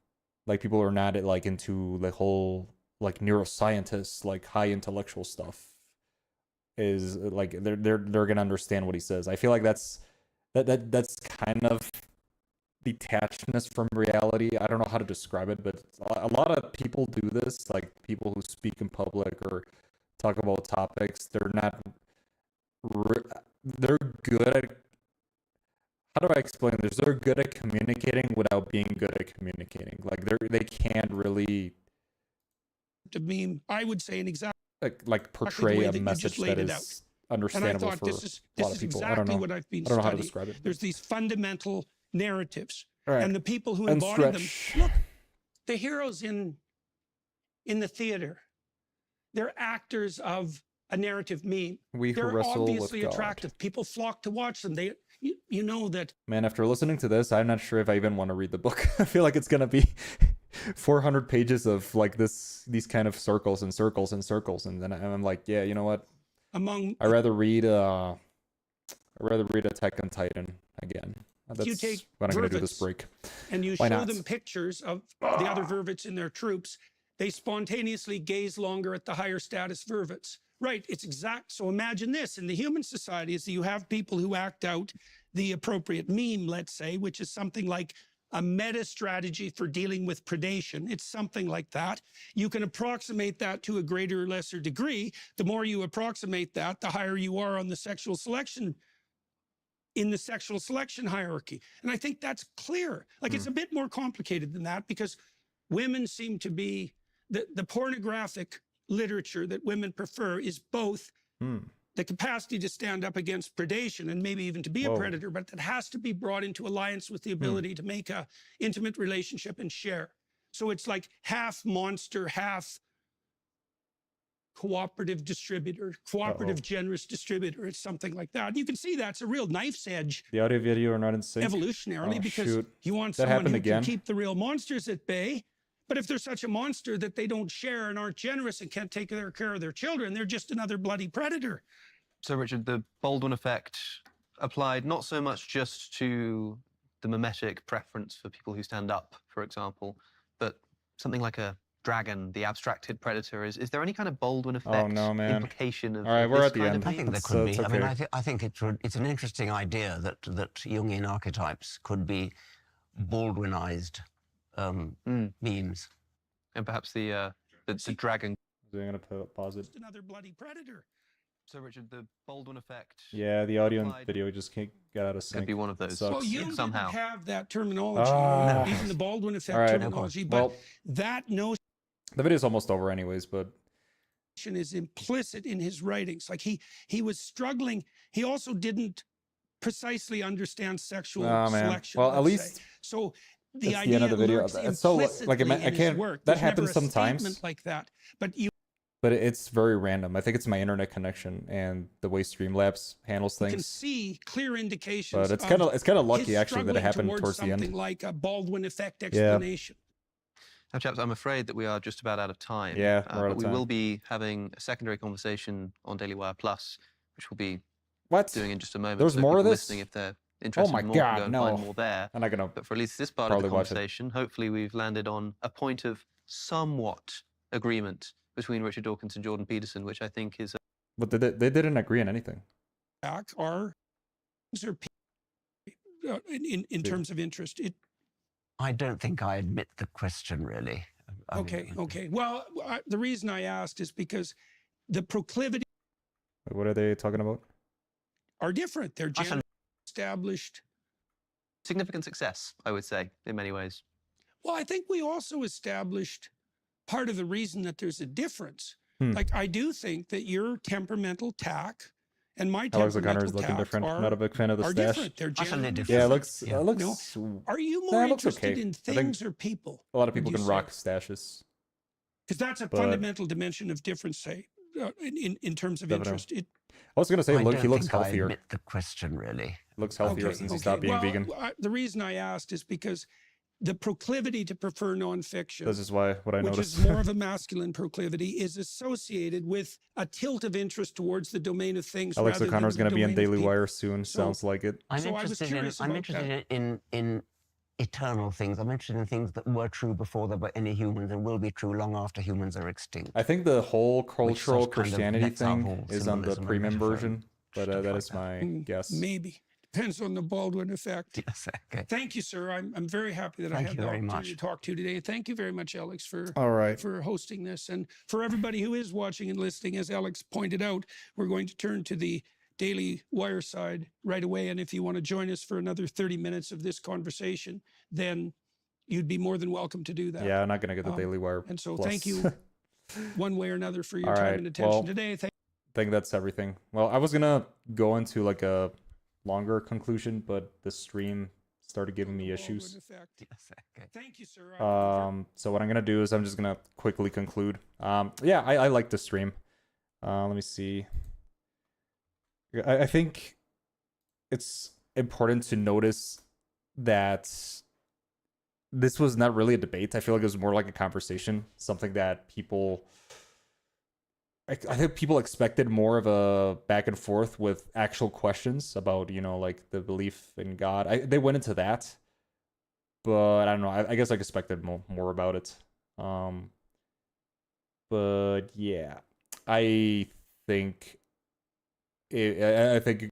like people who are not like into the whole like neuroscientists, like high intellectual stuff, is like they're gonna understand what he says. I feel like that's kind of detachedness from reality. I don't know how to describe it, but a lot of people do this, like people who speak in public or talk about topics. They're not they're good at, how do I explain this? They're good at communicating without being good at communicating. Like they can't really To meme, I would say an exact like portray way a that you message just laid that it out. is And I understandable thought for this is a lot of people. I don't exactly know. what I've been I don't know how to studying. describe it. There's these fundamental narratives, All right. and the people who And embody them. stretch. Look, the heroes in the theater, they're actors of a narrative meme. We who They're wrestle with obviously God. attractive. People flock to watch them. You know that. Man, after listening to this, I'm not sure if I even want to read the book. I feel like it's gonna be 400 pages of like these kind of circles and circles and circles, and then I'm like, yeah, you know what? Among I'd rather read Attack on Titan again. That's you take what I'm gonna do this vervets break. and you Why show not? them pictures of the other vervets in their troops, they spontaneously gaze longer at the higher status vervets. Right, it's exact. So imagine this, in the human society, is that you have people who act out the appropriate meme, let's say, which is something like a meta strategy for dealing with predation. It's something like that. You can approximate that to a greater or lesser degree. The more you approximate that, the higher you are on the sexual selection, in the sexual selection hierarchy. And I think that's clear. Like it's a bit more complicated than that, because women seem to be, the pornographic literature that women prefer is both the capacity to stand up against predation and maybe even to be a predator, but that has to be brought into alliance with the ability to make a intimate relationship and share. So it's like half monster, half cooperative distributor, cooperative generous distributor. It's something like that. You can see that's a real knife's edge The audio video are not in sync. evolutionarily, Oh, because shoot. you want That someone happened who again. can keep the real monsters at bay. But if they're such a monster that they don't share and aren't generous and can't take care of their children, they're just another bloody predator. So, Richard, the Baldwin effect applied not so much just to the mimetic preference for people who stand up, for example, but something like a dragon, the abstracted predator. Is there any kind of Baldwin effect no, man. implication of All right, of we're this at the kind end. of I meme? think there It's, could be. it's I mean, okay. I think it's an interesting idea that Jungian archetypes could be Baldwinized memes. And perhaps the dragon. I'm gonna pause it. Just another bloody predator. So, Richard, the Baldwin effect Yeah, the audio and applied- video just can't get out of sync. could be one of those. Sucks. Well, you somehow. didn't have that terminology, Ah. even the Baldwin effect All right. terminology, but Well, that notion the video's almost over anyways, but is implicit in his writings. Like he was struggling. He also didn't precisely understand sexual man. selection. Well, at let's least say. So it's the the idea end of the video. lurks It's so, like, implicitly I in his can't- work. that There's never happens a sometimes. statement like that. But you but it's very random. I think it's my internet connection and the way Streamlabs handles can things. see clear indications. But it's kind of lucky his actually that it struggling happened towards towards the something end. like a Baldwin effect explanation. Now, chaps, I'm afraid that we are just about out of time. Yeah, we're out but of we time. will be having a secondary conversation on Daily Wire Plus, which we'll be What? doing in just a moment. There's so more of people this? listening, if they're interested my in more, God, can go and no. find more there. I'm not gonna. But for at least this part of the Probably watch it. conversation, hopefully we've landed on a point of somewhat agreement between Richard Dawkins and Jordan Peterson, which I think is But they didn't agree on anything. Back are in terms of interest. I don't think I admit the question really. I mean, Okay. Well, the reason I asked is because the proclivity Wait, what are they talking about? are different. They're I shall- generally established. significant success, I would say, in many ways. Well, I think we also established part of the reason that there's a difference. Hmm. Like, I do think that your temperamental tack and my Alex O'Connor temperamental is looking tack different. are, Not a big fan of the are stash. different. They're Utterly generally different. Yeah, it different. looks. Yeah. It looks. Are you Nah, more it looks interested okay. in I think things or people? A lot of would people you can say? rock stashes. Because that's a but- fundamental dimension of difference, say, in terms of Definitely. interest. I was gonna say, I look, don't he looks think I healthier. admit the question really. Looks healthier since he stopped being Well, vegan. The reason I asked is because the proclivity to prefer nonfiction, This is why what I which noticed. is more of a masculine proclivity, is associated with a tilt of interest towards the domain of things. Alex rather O'Connor's than the gonna be in domain of Daily people. Wire soon. So- Sounds like it. I'm So I was interested curious in I'm about interested in eternal things. I'm interested in things that were true before there were any humans and will be true long after humans are extinct. I think the whole cultural sort of kind of Christianity nets out thing all is on the symbolism and premium metaphor version, but stuff that like is that. my guess. Maybe. Depends on the Baldwin effect. Yes, okay. Thank you, sir. I'm very happy that I Thank had you the very opportunity much. to talk to you today. Thank you very much, Alex, for All right. for hosting this. And for everybody who is watching and listening, as Alex pointed out, we're going to turn to the Daily Wire side right away. And if you want to join us for another 30 minutes of this conversation, then you'd be more than welcome to do that. Yeah, I'm not gonna get the Daily Wire. And so plus. thank you one way or another for your All time right, and attention well, today. I think that's everything. Well, I was gonna go into like a longer conclusion, but the stream started giving me issues. Yes, okay. Thank you, sir. So what I'm gonna do is I'm just gonna quickly conclude. Yeah, I like the stream. Let me see. I think it's important to notice that this was not really a debate. I feel like it was more like a conversation, something that people, I think people expected more of a back and forth with actual questions about, you know, like the belief in God. They went into that, but I don't know. I guess I expected more about it. But yeah, I think I think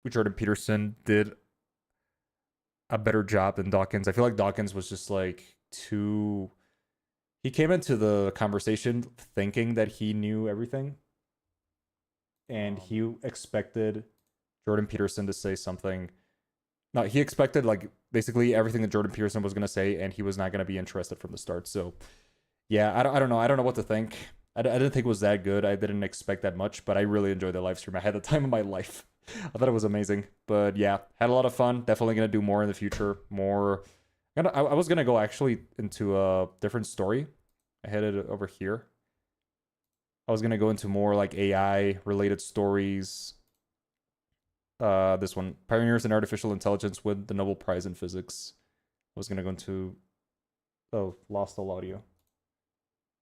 Jordan Peterson did a better job than Dawkins. I feel like Dawkins was just like too. He came into the conversation thinking that he knew everything, and he expected Jordan Peterson to say something. No, he expected like basically everything that Jordan Peterson was gonna say, and he was not gonna be interested from the start. So, yeah, I don't know. I don't know what to think. I didn't think it was that good. I didn't expect that much, but I really enjoyed the live stream. I had the time of my life. I thought it was amazing. But yeah, had a lot of fun. Definitely gonna do more in the future. More. I was gonna go actually into a different story. I had it over here. I was gonna go into more like AI related stories. This one, pioneers in artificial intelligence with the Nobel Prize in physics. I was gonna go into. Oh, lost all audio.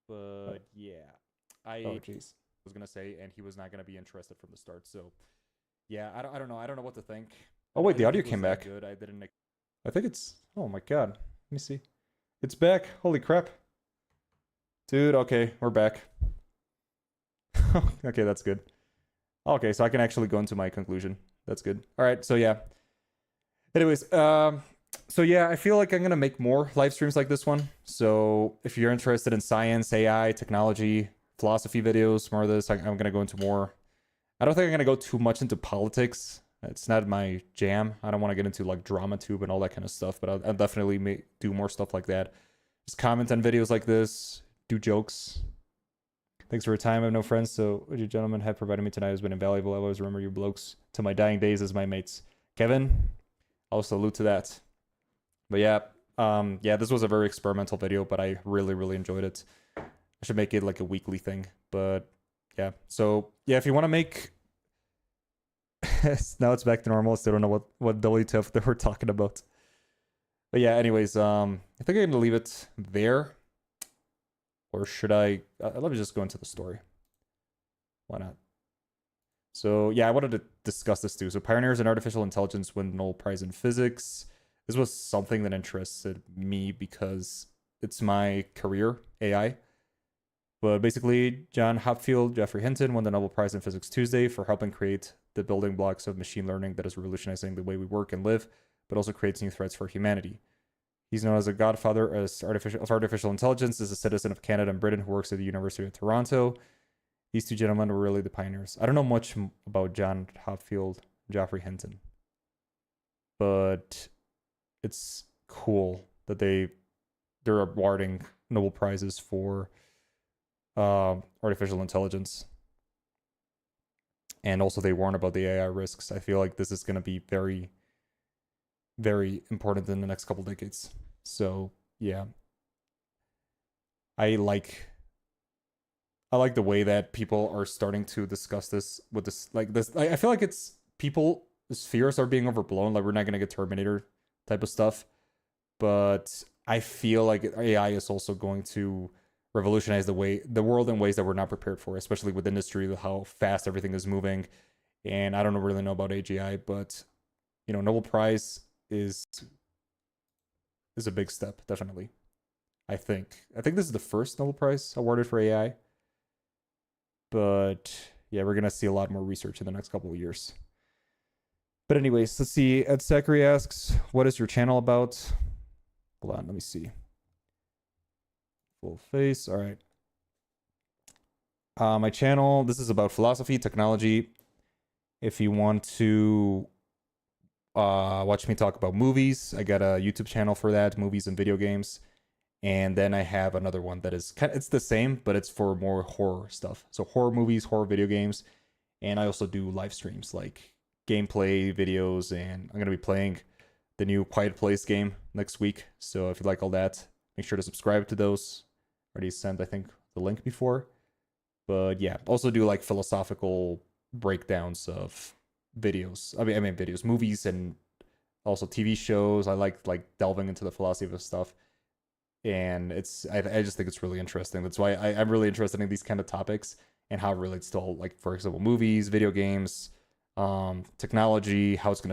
But yeah, oh jeez, was gonna say, and he was not gonna be interested from the start. So yeah, I don't know. I don't know what to think. Oh wait, the audio came back. Good. I didn't. I think it's. Oh my god. Let me see. It's back. Holy crap. Dude, okay, we're back. Okay, that's good. Okay, so I can actually go into my conclusion. That's good. All right, so yeah. Anyways, so yeah, I feel like I'm gonna make more live streams like this one. So if you're interested in science, AI, technology, philosophy videos, more of this, I'm gonna go into more. I don't think I'm gonna go too much into politics. It's not my jam. I don't want to get into like drama tube and all that kind of stuff, but I'll definitely do more stuff like that. Just comment on videos like this, do jokes. Thanks for your time. I have no friends, so what you gentlemen have provided me tonight has been invaluable. I always remember you blokes to my dying days as my mates. Kevin, I'll salute to that. But yeah, yeah, this was a very experimental video, but I really enjoyed it. I should make it like a weekly thing, but yeah. So yeah, if you want to make, now it's back to normal. I still don't know what WTF they were talking about. But yeah, anyways, I think I'm gonna leave it there. Or should I? Let me just go into the story. Why not? So yeah, I wanted to discuss this too. So pioneers in artificial intelligence win the Nobel Prize in physics. This was something that interested me because it's my career, AI. But basically, John Hopfield, Geoffrey Hinton won the Nobel Prize in Physics Tuesday for helping create the building blocks of machine learning that is revolutionizing the way we work and live, but also creates new threats for humanity. He's known as a godfather of artificial intelligence, as a citizen of Canada and Britain who works at the University of Toronto. These two gentlemen were really the pioneers. I don't know much about John Hopfield, Geoffrey Hinton, but it's cool that they're awarding Nobel Prizes for artificial intelligence. And also they warn about the AI risks. I feel like this is going to be very, very important in the next couple decades. So yeah, I like the way that people are starting to discuss this with this, like this. I feel like it's people's fears are being overblown. Like we're not going to get Terminator type of stuff, but I feel like AI is also going to revolutionize the world in ways that we're not prepared for, especially with industry, how fast everything is moving. And I don't really know about AGI, but you know, Nobel Prize is a big step, definitely. I think this is the first Nobel Prize awarded for AI. But yeah, we're gonna see a lot more research in the next couple of years. But anyways, let's see. Ed Zachary asks, what is your channel about? Hold on, let me see. Full face. All right. My channel, this is about philosophy, technology. If you want to watch me talk about movies, I got a YouTube channel for that, movies and video games. And then I have another one that is it's the same, but it's for more horror stuff. So horror movies, horror video games. And I also do live streams, like gameplay videos, and I'm going to be playing the new Quiet Place game next week. So if you like all that, make sure to subscribe to those. Already sent, I think, the link before. But yeah, also do like philosophical breakdowns of videos. I mean videos, movies, and also TV shows. I like delving into the philosophy of stuff. And I just think it's really interesting. That's why I'm really interested in these kind of topics and how it relates to all, like, for example, movies, video games, technology, how it's going to